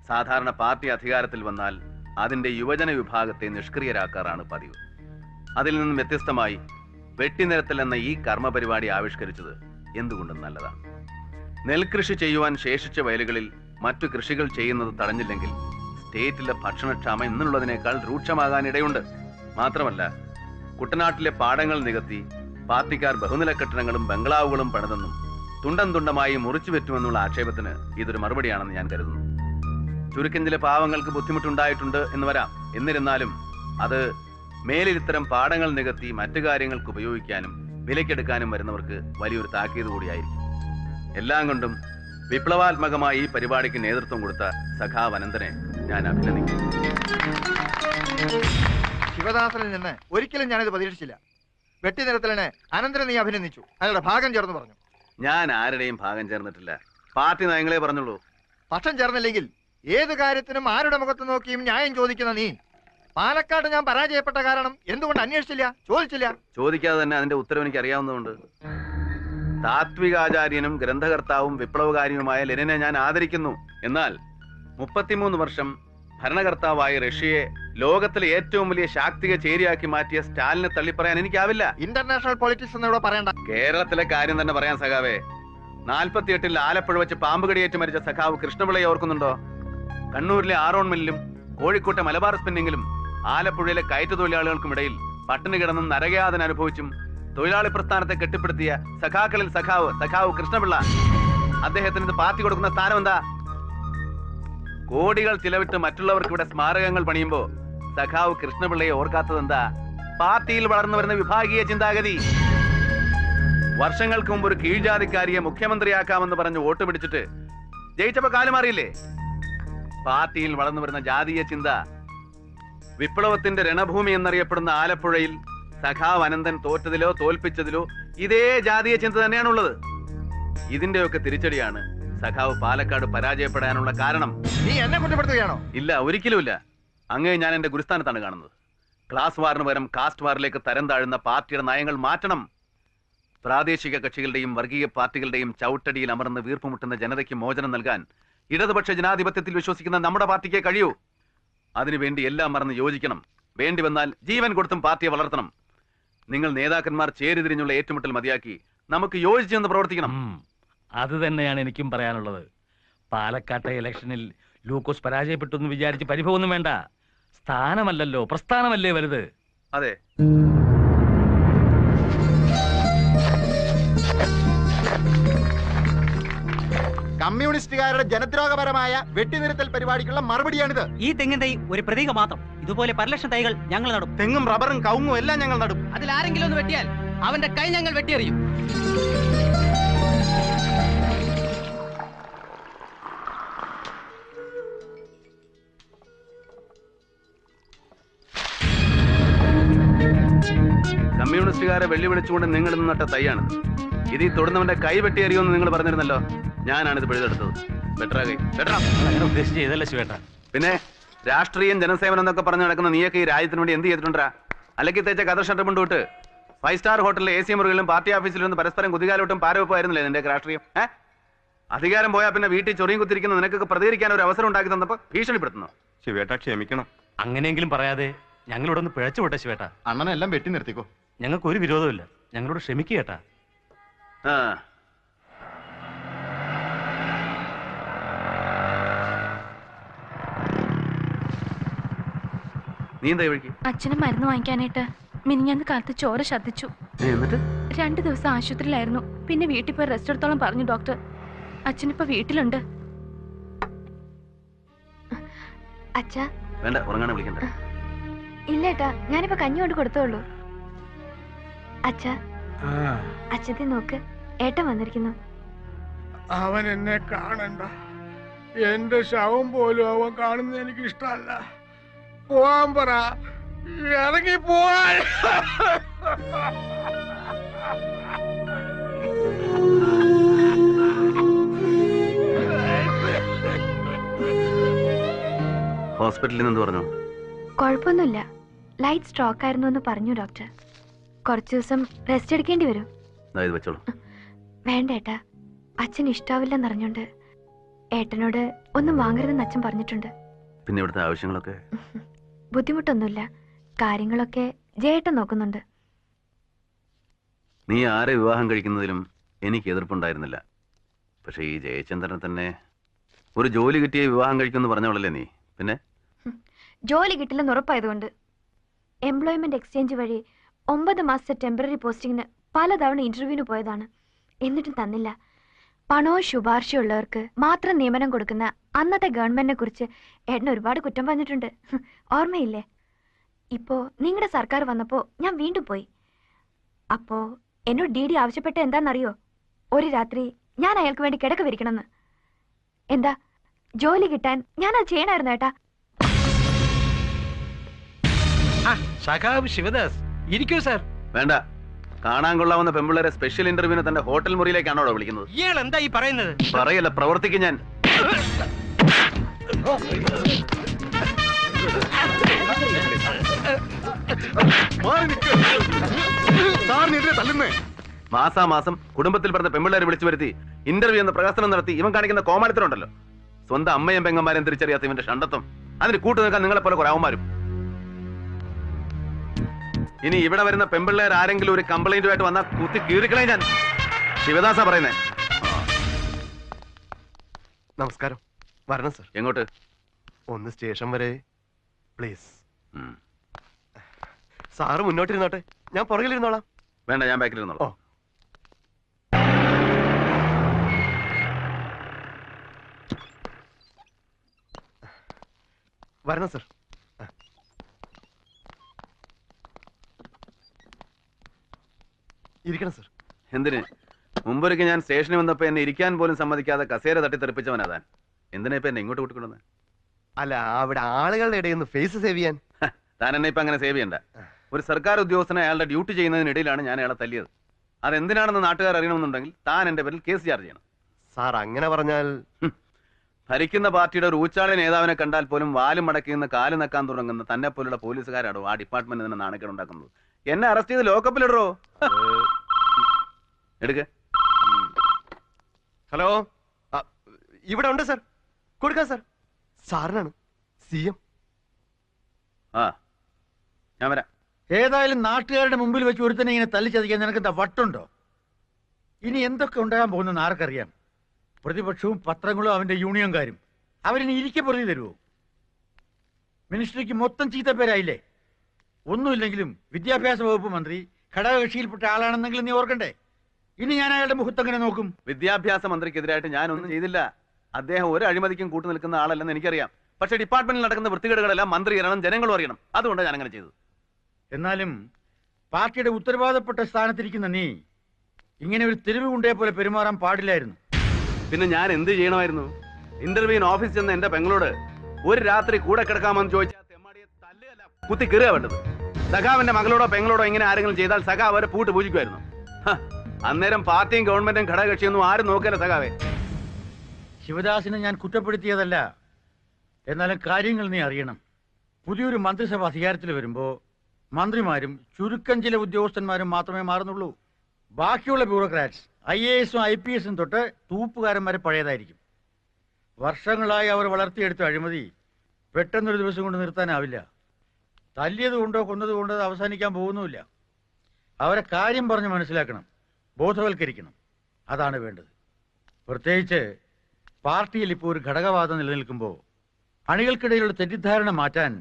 സാധാരണ പാർട്ടി അധികാരത്തിൽ വന്നാൽ അതിന്റെ യുവജന വിഭാഗത്തെ നിഷ്ക്രിയരാക്കാറാണ് പതിവ്. അതിൽ നിന്നും വ്യത്യസ്തമായി വെട്ടിനിരത്തൽ എന്ന ഈ കർമ്മ പരിപാടി ആവിഷ്കരിച്ചത് എന്തുകൊണ്ടും നല്ലതാണ്. നെൽകൃഷി ചെയ്യുവാൻ ശേഷിച്ച വയലുകളിൽ മറ്റു കൃഷികൾ ചെയ്യുന്നത് തടഞ്ഞില്ലെങ്കിൽ സ്റ്റേറ്റിലെ ഭക്ഷണക്ഷാമം ഇന്നുള്ളതിനേക്കാൾ രൂക്ഷമാകാൻ ഇടയുണ്ട്. മാത്രമല്ല, കുട്ടനാട്ടിലെ പാടങ്ങൾ നികത്തി പാർട്ടിക്കാർ ബഹുനില കെട്ടിടങ്ങളും ബംഗ്ലാവുകളും പണിതെന്നും തുണ്ടം തുണ്ടമായി മുറിച്ചു വെറ്റുമെന്നുള്ള ആക്ഷേപത്തിന് ഇതൊരു മറുപടിയാണെന്ന് ഞാൻ കരുതുന്നു. ചുരുക്കം ചില പാവങ്ങൾക്ക് ബുദ്ധിമുട്ടുണ്ടായിട്ടുണ്ട് എന്ന് വരാം. എന്നിരുന്നാലും അത് മേലിൽ ഇത്തരം പാടങ്ങൾ നികത്തി മറ്റു കാര്യങ്ങൾക്ക് ഉപയോഗിക്കാനും വിലക്കെടുക്കാനും വരുന്നവർക്ക് വലിയൊരു താക്കീത് കൂടിയായിരിക്കും. എല്ലാം കൊണ്ടും വിപ്ലവാത്മകമായി ഈ പരിപാടിക്ക് നേതൃത്വം കൊടുത്ത സഖാവ് അനന്തനെ ഞാൻ അഭിനന്ദിക്കുന്നു. ശിവദാസനിൽ നിന്ന് ഒരിക്കലും ഞാനിത് പ്രതീക്ഷിച്ചില്ല. വെട്ടിനിരത്തലിനെ അനന്തരം നീ അഭിനന്ദിച്ചു, അയാളുടെ ഭാഗം ചേർന്ന് പറഞ്ഞു. ഞാൻ ആരുടെയും ഭാഗം ചേർന്നിട്ടില്ല, പാർട്ടി നയങ്ങളെ പറഞ്ഞുള്ളൂ. പക്ഷം ചേർന്നില്ലെങ്കിൽ ഏത് കാര്യത്തിനും ആരുടെ മുഖത്ത് നോക്കിയും ന്യായം ചോദിക്കുന്ന നീ പാലക്കാട് ഞാൻ പരാജയപ്പെട്ട കാരണം എന്തുകൊണ്ട് അന്വേഷിച്ചില്ല, ചോദിച്ചില്ല? ചോദിക്കാതെ തന്നെ അതിന്റെ ഉത്തരവ് എനിക്ക് അറിയാവുന്നതുകൊണ്ട്. താത്വികാചാര്യനും ഗ്രന്ഥകർത്താവും വിപ്ലവകാരിയുമായ ലെനിനെ ഞാൻ ആദരിക്കുന്നു. എന്നാൽ 33 വർഷം ഭരണകർത്താവായ റഷ്യയെ ലോകത്തിലെ ഏറ്റവും വലിയ ശാക്തിക ചേരിയാക്കി മാറ്റിയ സ്റ്റാലിനെ തള്ളിപ്പറയാൻ എനിക്കാവില്ല. ഇന്റർനാഷണൽ പൊളിറ്റിക്സ് എന്നിവിടെ പറയണ്ട. കേരളത്തിലെ കാര്യം തന്നെ പറയാൻ സഖാവേ. 48-ൽ ആലപ്പുഴ വെച്ച് പാമ്പ് കടിയേറ്റ് മരിച്ച സഖാവ് കൃഷ്ണപിള്ളയെ ഓർക്കുന്നുണ്ടോ? കണ്ണൂരിലെ ആറോൺ മില്ലിലും കോഴിക്കോട്ടെ മലബാർ സ്പിന്നിങ്ങിലും ആലപ്പുഴയിലെ കയറ്റു തൊഴിലാളികൾക്കും ഇടയിൽ പട്ടിണി കിടന്നും നരകയാതന അനുഭവിച്ചും തൊഴിലാളി പ്രസ്ഥാനത്തെ കെട്ടിപ്പടുത്തിയ സഖാക്കളിൽ സഖാവ് കൃഷ്ണപിള്ള. അദ്ദേഹത്തിന് ഇത് പാർട്ടി കൊടുക്കുന്ന സ്ഥാനം എന്താ? കോടികൾ ചിലവിട്ട് മറ്റുള്ളവർക്ക് ഇവിടെ സ്മാരകങ്ങൾ പണിയുമ്പോ സഖാവ് കൃഷ്ണപിള്ളയെ ഓർക്കാത്തത് എന്താ? പാർട്ടിയിൽ വളർന്നു വരുന്ന വിഭാഗീയ ചിന്താഗതി. വർഷങ്ങൾക്ക് മുമ്പ് ഒരു കീഴ്ജാതിക്കാരിയെ മുഖ്യമന്ത്രിയാക്കാമെന്ന് പറഞ്ഞ് വോട്ട് പിടിച്ചിട്ട് ജയിച്ചപ്പോ കാലുമാറിയില്ലേ? പാർട്ടിയിൽ വളർന്നു വരുന്ന ജാതീയ ചിന്ത. വിപ്ലവത്തിന്റെ രണഭൂമി എന്നറിയപ്പെടുന്ന ആലപ്പുഴയിൽ സഖാവ് അനന്തൻ തോറ്റതിലോ തോൽപ്പിച്ചതിലോ ഇതേ ജാതീയ ചിന്ത തന്നെയാണുള്ളത്. ഇതിന്റെയൊക്കെ തിരിച്ചടിയാണ് സഖാവ് പാലക്കാട് പരാജയപ്പെടാനുള്ള കാരണം. നീ എന്നെ കുറ്റപ്പെടുത്തുകയാണോ? ഇല്ല, ഒരിക്കലുമില്ല. അങ്ങേ ഞാൻ എന്റെ ഗുരുസ്ഥാനത്താണ് കാണുന്നത്. ക്ലാസ് വാറിന് പകരം കാസ്റ്റ് വാറിലേക്ക് തരം താഴുന്ന പാർട്ടിയുടെ നയങ്ങൾ മാറ്റണം. പ്രാദേശിക കക്ഷികളുടെയും വർഗീയ പാർട്ടികളുടെയും ചവിട്ടടിയിൽ അമർന്ന് വീർപ്പുമുട്ടുന്ന ജനതയ്ക്ക് മോചനം നൽകാൻ ഇടതുപക്ഷ ജനാധിപത്യത്തിൽ വിശ്വസിക്കുന്ന നമ്മുടെ പാർട്ടിക്ക് കഴിയൂ. അതിനുവേണ്ടി എല്ലാം മറന്ന് യോജിക്കണം. വേണ്ടി വന്നാൽ ജീവൻ കൊടുത്തും പാർട്ടിയെ വളർത്തണം. നിങ്ങൾ നേതാക്കന്മാർ ചേരിതിരിഞ്ഞുള്ള ഏറ്റുമുട്ടൽ മതിയാക്കി നമുക്ക് യോജിച്ചു നിന്ന് പ്രവർത്തിക്കണം. അത് തന്നെയാണ് എനിക്കും പറയാനുള്ളത്. പാലക്കാട്ടെ ഇലക്ഷനിൽ ലൂക്കോസ് പരാജയപ്പെട്ടു എന്ന് വിചാരിച്ച് പരിഭവമൊന്നും വേണ്ട. സ്ഥാനമല്ലല്ലോ, പ്രസ്ഥാനമല്ലേ വലുത്. അതെ. കമ്മ്യൂണിസ്റ്റുകാരുടെ ജനദ്രോഹപരമായ വെട്ടിനിരത്തൽ പരിപാടിക്കുള്ള മറുപടിയാണിത്. ഈ തെങ്ങിൻ തൈ ഒരു പ്രതീകം മാത്രം. ഇതുപോലെ 10 ലക്ഷം തൈകൾ ഞങ്ങൾ നടും. തെങ്ങും റബ്ബറും കവുങ്ങും എല്ലാം ഞങ്ങൾ നടും. അതിൽ ആരെങ്കിലും ഒന്ന് വെട്ടിയാൽ അവന്റെ കൈ ഞങ്ങൾ വെട്ടിയെറിയും. കമ്മ്യൂണിസ്റ്റുകാരെ വെല്ലുവിളിച്ചുകൊണ്ട് നിങ്ങൾ ഇന്ന് നട്ട തൈയാണ് ഇത്. ഈ തൊടുന്നവന്റെ കൈ വെട്ടിയെറിയുമെന്ന് നിങ്ങൾ പറഞ്ഞിരുന്നല്ലോ. ഞാനാണിത് പിഴുതെടുത്തത്. ഉദ്ദേശിച്ച് ചെയ്തല്ല ശിവേട്ട. പിന്നെ രാഷ്ട്രീയം ജനസേവനം എന്നൊക്കെ പറഞ്ഞു നടക്കുന്ന നീയൊക്കെ ഈ രാജ്യത്തിന് വേണ്ടി എന്ത് ചെയ്തിട്ടുണ്ടാ? അല്ലെങ്കിൽ തേച്ച കഥ ഷർട്ട് കൊണ്ടുവിട്ട് 5 സ്റ്റാർ ഹോട്ടലിലെ AC മുറികളിലും പാർട്ടി ഓഫീസിലും നിന്ന് പരസ്പരം കുതികാലോട്ടും പാരവെപ്പായിരുന്നില്ലേ നിന്റെ രാഷ്ട്രീയം? അധികാരം പോയാൽ പിന്നെ വീട്ടിൽ ചൊറിയും കുത്തിരിക്കുന്ന നിനക്കൊക്കെ പ്രതികരിക്കാൻ ഒരു അവസരം ഉണ്ടാക്കി തന്നപ്പോ ഭീഷണിപ്പെടുത്തുന്നു. ശിവേട്ട ക്ഷമിക്കണം. അങ്ങനെയെങ്കിലും പറയാതെ ഞങ്ങളിവിടെ ഒന്ന് പിഴച്ചു വിട്ടെ ശിവേട്ട. അണ്ണനെല്ലാം വെട്ടി നിർത്തിക്കോ. ഞങ്ങൾക്ക് ഒരു വിരോധമില്ല. ഞങ്ങളോട് ക്ഷമിക്കേട്ടാ. നീ എന്താ വഴിക്ക്? അച്ഛന് മരുന്ന് വാങ്ങിക്കാനായിട്ട് മിനിഞ്ഞാന്ന് കാലത്ത് ചോര ഛർദ്ദിച്ചു. 2 ദിവസം ആശുപത്രിയിലായിരുന്നു. പിന്നെ വീട്ടിൽ പോയി റെസ്റ്റ് എടുത്തോളം പറഞ്ഞു ഡോക്ടർ. അച്ഛനിപ്പോ വീട്ടിലുണ്ട്. അച്ഛാ വേണ്ട, ഉറങ്ങാൻ വിളിക്കണ്ട. ഇല്ലേട്ടാ, ഞാനിപ്പോ കഞ്ഞി കൊണ്ട് കൊടുത്തോളൂ. അച്ഛാ, അച്ഛത്തെ നോക്ക്, ഏട്ടൻ വന്നിരിക്കുന്നു. അവൻ എന്നെ കാണണ്ട. എന്റെ ശവം പോലും അവൻ കാണുന്നത് എനിക്ക് ഇഷ്ടമല്ല. പോവാൻ പറ, ഇറങ്ങി പോവാൻ. ഹോസ്പിറ്റലിൽ നിന്ന് പറഞ്ഞു? കുഴപ്പമൊന്നുമില്ല, ലൈറ്റ് സ്ട്രോക്ക് ആയിരുന്നു എന്ന് പറഞ്ഞു ഡോക്ടർ. കുറച്ചു ദിവസം റെസ്റ്റ് എടുക്കേണ്ടി വരും. വെച്ചോളൂ. വേണ്ട ഏട്ടാ, അച്ഛൻ ഇഷ്ടാവില്ലെന്ന് അറിഞ്ഞോണ്ട് ഏട്ടനോട് ഒന്നും വാങ്ങരുതെന്ന് അച്ഛൻ പറഞ്ഞിട്ടുണ്ട്. പിന്നെ ഇവിടുത്തെ ആവശ്യങ്ങളൊക്കെ? ബുദ്ധിമുട്ടൊന്നുമില്ല, കാര്യങ്ങളൊക്കെ ജയേട്ടൻ നോക്കുന്നുണ്ട്. നീ ആരെ വിവാഹം കഴിക്കുന്നതിലും എനിക്ക് എതിർപ്പുണ്ടായിരുന്നില്ല. പക്ഷെ ഈ ജയചന്ദ്രനെ തന്നെ ഒരു ജോലി കിട്ടിയ വിവാഹം കഴിക്കുമെന്ന് പറഞ്ഞവളല്ലേ നീ? പിന്നെ ജോലി കിട്ടില്ലെന്ന് ഉറപ്പായതുകൊണ്ട്. എംപ്ലോയ്മെന്റ് എക്സ്ചേഞ്ച് വഴി 9 മാസത്തെ ടെമ്പററി പോസ്റ്റിങ്ങിന് പലതവണ ഇന്റർവ്യൂവിന് പോയതാണ്. എന്നിട്ടും തന്നില്ല. പണവും ശുപാർശയുള്ളവർക്ക് മാത്രം നിയമനം കൊടുക്കുന്ന അന്നത്തെ ഗവൺമെന്റിനെ കുറിച്ച് ഏട്ടൻ ഒരുപാട് കുറ്റം പറഞ്ഞിട്ടുണ്ട്. ഓർമ്മയില്ലേ? ഇപ്പോ നിങ്ങളുടെ സർക്കാർ വന്നപ്പോ ഞാൻ വീണ്ടും പോയി. അപ്പോ എന്നോട് DD ആവശ്യപ്പെട്ട എന്താണെന്നറിയോ? ഒരു രാത്രി ഞാൻ അയാൾക്ക് വേണ്ടി കിടക്ക വിരിക്കണമെന്ന്. എന്താ, ജോലി കിട്ടാൻ ഞാൻ അത് ചെയ്യണമായിരുന്നു ഏട്ടാ. സഖാവ് ശിവദാസ്, ഇരിക്കൂ സാർ. വേണ്ട, കാണാൻ കൊള്ളാവുന്ന പെമ്പിള്ളേരെ സ്പെഷ്യൽ ഇന്റർവ്യൂവിന് തന്റെ ഹോട്ടൽ മുറിയിലേക്കാണോ അവിടെ വിളിക്കുന്നത്? ഇയാൾ എന്താ ഈ പറയുന്നത്? പറയല്ല, പ്രവർത്തിക്കും ഞാൻ. മാസാമാസം കുടുംബത്തിൽ പറഞ്ഞ പെമ്പിള്ളേരെ വിളിച്ചു വരുത്തി ഇന്റർവ്യൂ എന്ന പ്രകാശനം നടത്തി ഇവൻ കാണിക്കുന്ന കോമാളിത്തരമുണ്ടല്ലോ. സ്വന്തം അമ്മയും പെങ്ങന്മാരെയും തിരിച്ചറിയാത്ത ഇവന്റെ ഷണ്ടത്വം, അതിന് കൂട്ടു നിൽക്കാൻ നിങ്ങളെ പോലെ കുറെ അവന്മാരും. ഇനി ഇവിടെ വരുന്ന പെമ്പിള്ളേർ ആരെങ്കിലും ഒരു കംപ്ലൈന്റുമായിട്ട് വന്നാൽ കുത്തി കീറിക്കളെ ഞാൻ. ശിവദാസ പറയുന്നേ. നമസ്കാരം. വരണം സർ. എങ്ങോട്ട്? ഒന്ന് സ്റ്റേഷൻ വരെ പ്ലീസ്. സാറ് മുന്നോട്ടിരുന്നോട്ടെ, ഞാൻ പുറകിലിരുന്നോളാം. വേണ്ട, ഞാൻ ബാക്കിലിരുന്നോളാം. വരണം സർ. ഇരിക്കണം സർ. എന്തിന്? മുമ്പൊരിക്കൽ ഞാൻ സ്റ്റേഷനിൽ വന്നപ്പോ എന്നെ ഇരിക്കാൻ പോലും സമ്മതിക്കാതെ കസേര തട്ടിത്തെറിപ്പിച്ചവനാ താൻ. എന്തിനാ ഇപ്പൊ എന്നെ ഇങ്ങോട്ട് കൂട്ടിക്കൊണ്ടുവന്നേ? അല്ല, അവിടെ ആളുകളുടെ ഇടയിൽ നിന്ന് ഫേസ് സേവ് ചെയ്യാൻ. താൻ എന്നെ ഇപ്പൊ അങ്ങനെ സേവ് ചെയ്യണ്ട. ഒരു സർക്കാർ ഉദ്യോഗസ്ഥനെ അയാളുടെ ഡ്യൂട്ടി ചെയ്യുന്നതിനിടയിലാണ് ഞാൻ അയാളെ തല്ലിയത്. അതെന്തിനാണെന്ന് നാട്ടുകാർ അറിയണമെന്നുണ്ടെങ്കിൽ താൻ എന്റെ പേരിൽ കേസ് ചാർജ് ചെയ്യണം. സാർ അങ്ങനെ പറഞ്ഞാൽ? ഭരിക്കുന്ന പാർട്ടിയുടെ ഒരു ഊച്ചാളി നേതാവിനെ കണ്ടാൽ പോലും വാലും മടക്കിന്ന് കാല് നക്കാൻ തുടങ്ങുന്ന തന്നെ പോലുള്ള പോലീസുകാരാണോ ആ ഡിപ്പാർട്ട്മെന്റ് തന്നെ നാണക്കേട് ഉണ്ടാക്കുന്നത്? എന്നെ അറസ്റ്റ് ചെയ്ത് ലോക്കപ്പിലിടറോ? എടുക്ക. ഹലോ, ഇവിടെ ഉണ്ട് സർ. കൊടുക്കാം സർ. സാറിനാണ് CM. ആ, ഞാൻ വരാം. ഏതായാലും നാട്ടുകാരുടെ മുമ്പിൽ വെച്ച് ഒരുത്തനെ ഇങ്ങനെ തല്ലിച്ചതിക്കാൻ നിനക്ക് എന്താ വട്ടുണ്ടോ? ഇനി എന്തൊക്കെ ഉണ്ടാകാൻ പോകുന്നെന്ന് ആർക്കറിയാം? പ്രതിപക്ഷവും പത്രങ്ങളും അവന്റെ യൂണിയൻകാരും അവരിനി ഇരിക്കെ പ്രതി തരുമോ? മിനിസ്ട്രിക്ക് മൊത്തം ചീത്തപ്പേരായില്ലേ? ഒന്നുമില്ലെങ്കിലും വിദ്യാഭ്യാസ വകുപ്പ് മന്ത്രി ഘടകകക്ഷിയിൽപ്പെട്ട ആളാണെന്നെങ്കിലും നീ ഓർക്കണ്ടേ? ഇനി ഞാൻ അയാളുടെ മുഖത്തങ്ങനെ നോക്കും? വിദ്യാഭ്യാസ മന്ത്രിക്കെതിരായിട്ട് ഞാനൊന്നും ചെയ്തില്ല. അദ്ദേഹം ഒരു അഴിമതിക്കും കൂട്ടു നിൽക്കുന്ന ആളല്ലെന്ന് എനിക്കറിയാം. പക്ഷെ ഡിപ്പാർട്ട്മെന്റിൽ നടക്കുന്ന വൃത്തികേടുകളെല്ലാം മന്ത്രി അറിയണം, ജനങ്ങളും അറിയണം. അതുകൊണ്ടാണ് ഞാൻ അങ്ങനെ ചെയ്തത്. എന്നാലും പാർട്ടിയുടെ ഉത്തരവാദപ്പെട്ട സ്ഥാനത്തിരിക്കുന്ന നീ ഇങ്ങനെ ഒരു തെരുവ് കൊണ്ടേ പോലെ പെരുമാറാൻ പാടില്ലായിരുന്നു. പിന്നെ ഞാൻ എന്ത് ചെയ്യണമായിരുന്നു? ഇന്റർവ്യൂവിന് ഓഫീസിൽ ചെന്ന് എന്റെ പെങ്ങളോട് ഒരു രാത്രി കൂടെ കിടക്കാമെന്ന് ചോദിച്ചാൽ തെമ്മാടിയെ തല്ലുകയല്ല കുത്തി കീറുക വേണ്ടത്. സഖാവിന്റെ മകളോടോ പെങ്ങളോടോ ഇങ്ങനെ ആരെങ്കിലും ചെയ്താൽ സഖാവ് അവരെ പൂട്ട് പൂജിക്കുമായിരുന്നു. അന്നേരം പാർട്ടിയും ഗവൺമെന്റും ഘടകകക്ഷിയൊന്നും ആരും നോക്കില്ല സഖാവേ. ശിവദാസിനെ ഞാൻ കുറ്റപ്പെടുത്തിയതല്ല. എന്നാലും കാര്യങ്ങൾ നീ അറിയണം. പുതിയൊരു മന്ത്രിസഭ അധികാരത്തിൽ വരുമ്പോ മന്ത്രിമാരും ചുരുക്കം ചില ഉദ്യോഗസ്ഥന്മാരും മാത്രമേ മാറുന്നുള്ളൂ. ബാക്കിയുള്ള ബ്യൂറോക്രാറ്റ്സ് IAS-ഉം IPS-ഉം തൊട്ട് തൂപ്പുകാരൻ വരെ പഴയതായിരിക്കും. വർഷങ്ങളായി അവർ വളർത്തിയെടുത്ത അഴിമതി പെട്ടെന്നൊരു ദിവസം കൊണ്ട് നിർത്താനാവില്ല. തല്ലിയത് കൊണ്ടോ കൊന്നത് കൊണ്ടോ അത് അവസാനിക്കാൻ പോകുന്നുമില്ല. അവരെ കാര്യം പറഞ്ഞ് മനസ്സിലാക്കണം, ബോധവൽക്കരിക്കണം. അതാണ് വേണ്ടത്. പ്രത്യേകിച്ച് പാർട്ടിയിൽ ഇപ്പോൾ ഒരു ഘടകവാദം നിലനിൽക്കുമ്പോൾ അണികൾക്കിടയിലുള്ള തെറ്റിദ്ധാരണ മാറ്റാൻ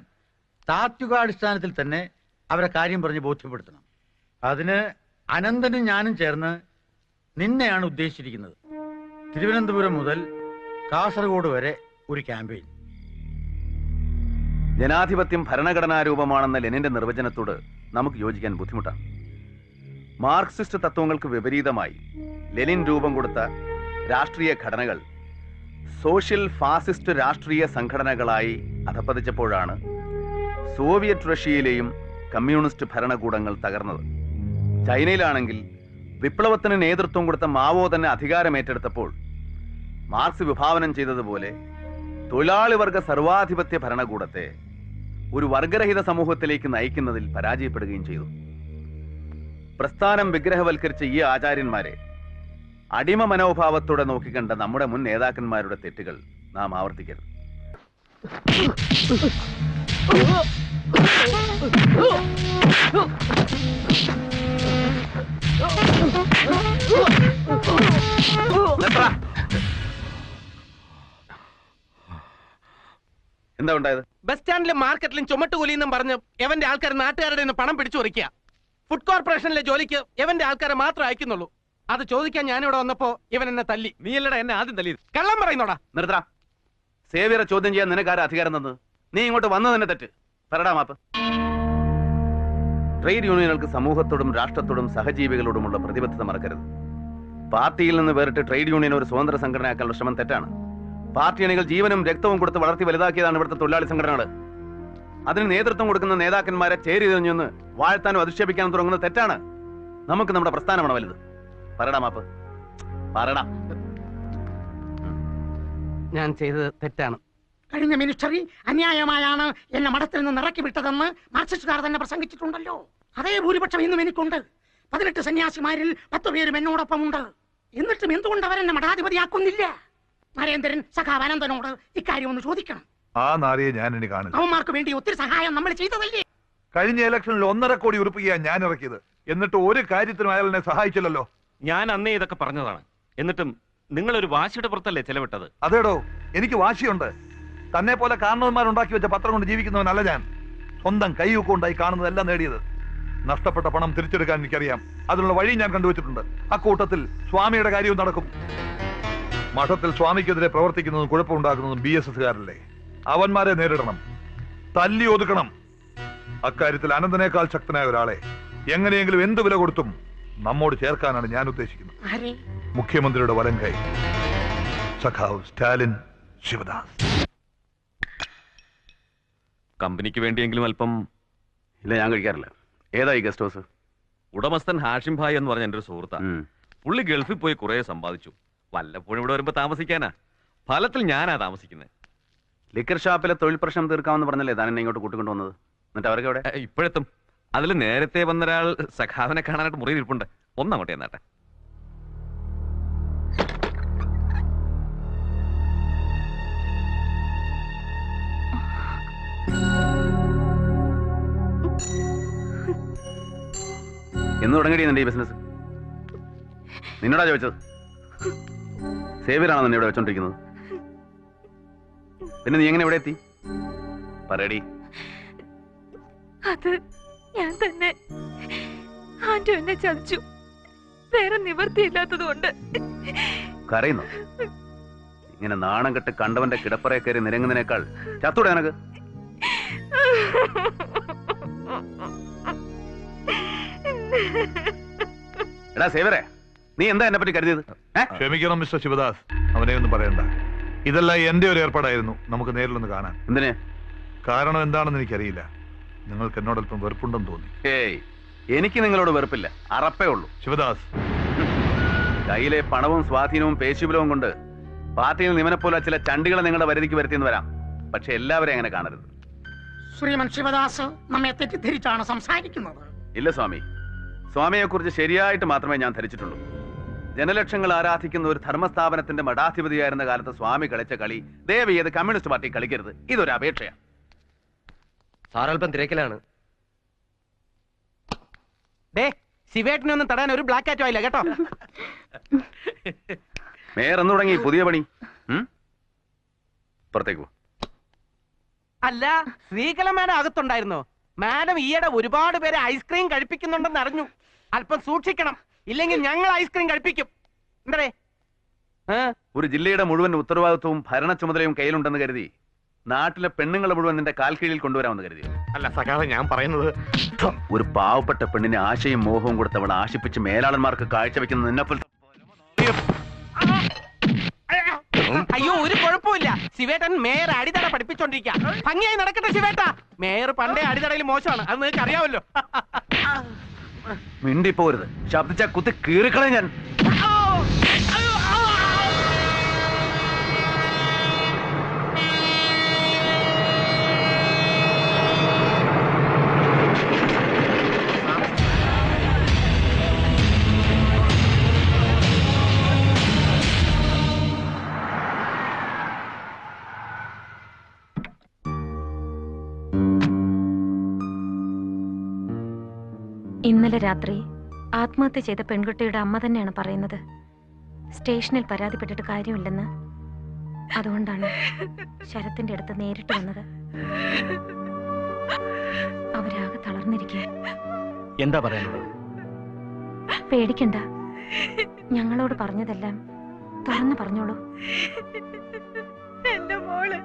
താത്വികാടിസ്ഥാനത്തിൽ തന്നെ അവരെ കാര്യം പറഞ്ഞ് ബോധ്യപ്പെടുത്തണം. അതിന് അനന്തനും ഞാനും ചേർന്ന് നിന്നെയാണ് ഉദ്ദേശിച്ചിരിക്കുന്നത്. തിരുവനന്തപുരം മുതൽ കാസർഗോഡ് വരെ ഒരു ക്യാമ്പയിൻ. ജനാധിപത്യം ഭരണഘടനാ രൂപമാണെന്ന ലെനിന്റെ നിർവചനത്തോട് നമുക്ക് യോജിക്കാൻ ബുദ്ധിമുട്ടാണ്. മാർക്സിസ്റ്റ് തത്വങ്ങൾക്ക് വിപരീതമായി ലെനിൻ രൂപം കൊടുത്ത രാഷ്ട്രീയ ഘടനകൾ സോഷ്യൽ ഫാസിസ്റ്റ് രാഷ്ട്രീയ സംഘടനകളായി അധപ്പതിച്ചപ്പോഴാണ് സോവിയറ്റ് റഷ്യയിലെയും കമ്മ്യൂണിസ്റ്റ് ഭരണകൂടങ്ങൾ തകർന്നത്. ചൈനയിലാണെങ്കിൽ വിപ്ലവത്തിന് നേതൃത്വം കൊടുത്ത മാവോ തന്നെ അധികാരമേറ്റെടുത്തപ്പോൾ മാർക്സ് വിഭാവനം ചെയ്തതുപോലെ തൊഴിലാളി വർഗ സർവാധിപത്യ ഭരണകൂടത്തെ ഒരു വർഗരഹിത സമൂഹത്തിലേക്ക് നയിക്കുന്നതിൽ പരാജയപ്പെടുകയും ചെയ്തു. പ്രസ്ഥാനം വിഗ്രഹവൽക്കരിച്ച ഈ ആചാര്യന്മാരെ അടിമ മനോഭാവത്തോടെ നോക്കിക്കണ്ട നമ്മുടെ മുൻ നേതാക്കന്മാരുടെ തെറ്റുകൾ നാം ആവർത്തിക്കരുത്. എന്താ ഉണ്ടായത്? ബസ് സ്റ്റാൻഡിലും മാർക്കറ്റിലും ചുമട്ടുകൂലിന്നും പറഞ്ഞ് എവന്റെ ആൾക്കാർ നാട്ടുകാരുടെ നിന്ന് പണം പിടിച്ചു പറിക്കുക. ഫുഡ് കോർപ്പറേഷനിലെ ജോലിക്ക് എവന്റെ ആൾക്കാരെ മാത്രം അയക്കുന്നുള്ളൂ. അത് ചോദിക്കാൻ ഞാനിവിടെ വന്നപ്പോ ഇവൻ എന്നെ തല്ലി. നീ അല്ലടാ എന്നെ ആദ്യം തല്ലിയത്. കള്ളം പറയുന്നോടാ. നിർത്തടാ. സേവിയറെ ചോദ്യം ചെയ്യാൻ നിനക്കാരാ അധികാരം തന്നത്? നീ ഇങ്ങോട്ട് വന്നത് തന്നെ തെറ്റ്. പറടാ മാപ്പ്. ട്രേഡ് യൂണിയനുകൾക്ക് സമൂഹത്തോടും രാഷ്ട്രത്തോടും സഹജീവികളോടുമുള്ള പ്രതിബദ്ധത മറക്കരുത്. പാർട്ടിയിൽ നിന്ന് വേറിട്ട് ട്രേഡ് യൂണിയൻ ഒരു സ്വതന്ത്ര സംഘടനയാക്കാനുള്ള ശ്രമം തെറ്റാണ്. പാർട്ടി അണികൾ ജീവനും രക്തവും കൊടുത്ത് വളർത്തി വലുതാക്കിയതാണ് ഇവിടുത്തെ തൊഴിലാളി സംഘടനകൾ. അതിന് നേതൃത്വം കൊടുക്കുന്ന നേതാക്കന്മാരെ ചേരി തിരിഞ്ഞെന്ന് വാഴ്ത്താനും അധിക്ഷേപിക്കാനും തുടങ്ങുന്നത് തെറ്റാണ്. നമുക്ക് നമ്മുടെ പ്രസ്ഥാനമാണ് വലുത്. പറടാ മാപ്പ്. പറടാ. ഞാൻ ചെയ്തത് തെറ്റാണ്. കഴിഞ്ഞ മിനിസ്റ്ററി അന്യായമായാണ് എന്നെ മഠത്തിൽ നിന്ന് ഇറക്കി വിട്ടതെന്ന് മാർക്സിസ്റ്റുകാർ തന്നെ പ്രസംഗിച്ചിട്ടുണ്ടല്ലോ. അതേ ഭൂരിപക്ഷം ഇന്നും എനിക്കുണ്ട്. 18 സന്യാസിമാരിൽ 10 പേരും എന്നോടൊപ്പമുണ്ട്. എന്നിട്ടും എന്തുകൊണ്ട് അവരെന്നെ മഠാധിപതിയാക്കുന്നില്ല? നരേന്ദ്രൻ സഖാവ് അനന്തനോട് ഇക്കാര്യം ഒന്ന് ചോദിക്കണം. ആ നാരിയെ ഞാൻ ഇനി കാണില്ല. അവന്മാർക്ക് വേണ്ടി ഒത്തിരി സഹായം നമ്മൾ ചെയ്തതല്ലേ? കഴിഞ്ഞ ഇലക്ഷനിൽ 1.5 കോടി ഉറുപ്പികയാണ് ഞാൻ ഇറക്കിയത്. എന്നിട്ട് ഒരു കാര്യത്തിനും അയാൾ എന്നെ സഹായിച്ചില്ലല്ലോ. ഞാൻ അന്നേ ഇതൊക്കെ പറഞ്ഞതാണ്. എന്നിട്ടും നിങ്ങളൊരു വാശിയുടെ പുറത്തല്ലേ ചെലവിട്ടത്? അതേടോ, എനിക്ക് വാശിയുണ്ട്. തന്നെ പോലെ കാരണവന്മാരുണ്ടാക്കി വെച്ച പത്രം കൊണ്ട് ജീവിക്കുന്നവനല്ല ഞാൻ. സ്വന്തം കൈയൊക്കെ കാണുന്നതെല്ലാം നേടിയത്. നഷ്ടപ്പെട്ട പണം തിരിച്ചെടുക്കാൻ എനിക്കറിയാം. അതിനുള്ള വഴി ഞാൻ കണ്ടുവച്ചിട്ടുണ്ട്. അക്കൂട്ടത്തിൽ സ്വാമിയുടെ കാര്യവും നടക്കും. മഠത്തിൽ സ്വാമിക്കെതിരെ പ്രവർത്തിക്കുന്നതും കുഴപ്പമുണ്ടാക്കുന്നതും BSSകാരല്ലേ? അവന്മാരെ നേരിടണം, തല്ലി ഒതുക്കണം. അക്കാര്യത്തിൽ അനന്തനേക്കാൾ ശക്തനായ ഒരാളെ എങ്ങനെയെങ്കിലും എന്ത് വില കൊടുത്തും നമ്മോട് ചേർക്കാനാണ് ഞാൻ ഉദ്ദേശിക്കുന്നത്. മുഖ്യമന്ത്രിയുടെ വലം കൈ സഖാവ് സ്റ്റാലിൻ ശിവദാസ്. കമ്പനിക്ക് വേണ്ടിയെങ്കിലും അല്പം. ഇല്ല, ഞാൻ കഴിക്കാറില്ല. ഏതായി ഗസ്റ്റ് ഹൗസ്? ഉടമസ്ഥൻ ഹാഷിം ഭായ് എന്ന് പറഞ്ഞ എന്റെ ഒരു സുഹൃത്താ. പുള്ളി ഗൾഫിൽ പോയി കുറെ സമ്പാദിച്ചു. വല്ലപ്പോഴും ഇവിടെ വരുമ്പോ താമസിക്കാനാ. ഫലത്തിൽ ഞാനാ താമസിക്കുന്നത്. ലിക്കർ ഷാപ്പിലെ തൊഴിൽ പ്രശ്നം തീർക്കാമെന്ന് പറഞ്ഞല്ലേ താൻ എന്നെ ഇങ്ങോട്ട് കൂട്ടിക്കൊണ്ടു വന്നത്? എന്നിട്ട് അവരൊക്കെ എവിടെ? ഇപ്പോഴെത്തും. അതിൽ നേരത്തെ വന്നൊരാൾ സഖാവിനെ കാണാനായിട്ട് മുറി ഇരിപ്പുണ്ട്. ഒന്നങ്ങോട്ടെ എന്നാട്ടെ. എന്ന് തുടങ്ങി നിന്റെ ഈ ബിസിനസ്? നിന്നോടാ ചോദിച്ചത്? സേവിയറാണോ നിന്നെ ഇവിടെ വെച്ചോണ്ടിരിക്കുന്നത്? പിന്നെ നീ എങ്ങനെ ഇവിടെ എത്തി? പറയടി. അത് ഞാൻ തന്നെ. ആന്റോ എന്നെ ചതിച്ചു. വേറെ നിവൃത്തിയില്ലാത്തത് കൊണ്ട്. കരയുന്നു? ഇങ്ങനെ നാണം കെട്ട് കണ്ടവന്റെ കിടപ്പറയെ കയറി നിരങ്ങുന്നതിനേക്കാൾ ചത്തൂടെ നിനക്ക്? എടാ സേവരെ, നീ എന്താ എന്നെ പറ്റി കരുതിയത്? ക്ഷമിക്കണം മിസ്റ്റർ ശിവദാസ്, അവനെ ഒന്നും പറയണ്ട. ഇതെല്ലാം എന്റെ ഒരു ഏർപ്പാടായിരുന്നു. നമുക്ക് നേരിലൊന്ന് കാണാൻ. എന്തിനെ? കാരണം എന്താണെന്ന് എനിക്കറിയില്ല. നിങ്ങൾക്ക് എന്നോടൊപ്പം വെറുപ്പുണ്ടെന്ന് തോന്നി. ഏയ്, എനിക്ക് നിങ്ങളോട് വെറുപ്പില്ല, അറപ്പേ ഉള്ളൂ. ശിവദാസ്, കയ്യിലെ പണവും സ്വാധീനവും പേശുബലവും കൊണ്ട് പാർട്ടിയിൽ നിമനെപ്പോലെ ചില ചണ്ടികളെ നിങ്ങളുടെ വരുതിക്ക് വരുത്തിയെന്ന് വരാം. പക്ഷെ എല്ലാവരെയും അങ്ങനെ കാണരുത്. ശ്രീമൻ ശിവദാസ് നമ്മെ തെറ്റിദ്ധരിച്ചാണ് സംസാരിക്കുന്നത്. ഇല്ല സ്വാമി, സ്വാമിയെ കുറിച്ച് ശരിയായിട്ട് മാത്രമേ ഞാൻ ധരിച്ചിട്ടുള്ളൂ. ജനലക്ഷങ്ങൾ ആരാധിക്കുന്ന ഒരു ധർമ്മസ്ഥാപനത്തിന്റെ മഠാധിപതിയായിരുന്ന കാലത്ത് സ്വാമി കളിച്ച കളി ദയവ് ചെയ്ത് കമ്മ്യൂണിസ്റ്റ് പാർട്ടി കളിക്കരുത്. ഇതൊരു അപേക്ഷയാണ്. സാറൽപ്പം തിരക്കിലാണ്. ശിവേട്ടനൊന്നും തടാൻ ഒരു ബ്ലാക്ക് ആറ്റോ ആയില്ല കേട്ടോ. മേയർ എന്ന് തുടങ്ങി പുതിയ പണി. പുറത്തേക്ക് പോ. അല്ല, ശ്രീകല മാഡം അകത്തുണ്ടായിരുന്നോ? മാഡം ഈയിടെ ഒരുപാട് പേരെ ഐസ്ക്രീം കഴിപ്പിക്കുന്നുണ്ടെന്ന് അറിഞ്ഞു. അല്പം സൂക്ഷിക്കണം, ഇല്ലെങ്കിൽ ഞങ്ങൾ ഐസ്ക്രീം കഴിപ്പിക്കും. എന്തേ? ഒരു ജില്ലയുടെ മുഴുവൻ ഉത്തരവാദിത്വവും ഭരണ ചുമതലയും കയ്യിലുണ്ടെന്ന് കരുതി നാട്ടിലെ പെണ്ണുങ്ങളെ മുഴുവൻ നിന്റെ കാൽ കീഴിൽ കൊണ്ടുവരാമെന്ന് കരുതി? അല്ല സഖാവേ, ഞാൻ പറയുന്നത് ഒരു പാവപ്പെട്ട പെണ്ണിനെ ആശയും മോഹവും കൊടുത്ത് അവളെ ആശിപ്പിച്ച് മേലാളന്മാർക്ക് കാഴ്ചവെക്കുന്ന നിന്നെപ്പോൾ. അയ്യോ, ഒരു കുഴപ്പമില്ല. ശിവേട്ടൻ മേയർ അടിതട പഠിപ്പിച്ചോണ്ടിരിക്കുക. ഭംഗിയായി നടക്കട്ടെ ശിവേട്ട. മേയർ പണ്ടേ അടിതടയിൽ മോശമാണ്, അത് നിങ്ങൾക്ക് അറിയാമല്ലോ. മിണ്ടിപ്പോരുത്, ശബ്ദിച്ച കുത്തി കീറിക്കളെ ഞാൻ. ഇന്നലെ രാത്രി ആത്മഹത്യ ചെയ്ത പെൺകുട്ടിയുടെ അമ്മ തന്നെയാണ് പറയുന്നത്. സ്റ്റേഷനിൽ പരാതിപ്പെട്ടിട്ട് കാര്യമില്ലെന്ന്. അതുകൊണ്ടാണ് ശരത്തിന്റെ അടുത്ത് നേരിട്ട് വന്നത്. അവരാകെ തളർന്നിരിക്കുക. എന്താ പറയാനുള്ളത്? പേടിക്കണ്ട, ഞങ്ങളോട് പറഞ്ഞതെല്ലാം തുറന്നു പറഞ്ഞോളൂ. എന്റെ മോള്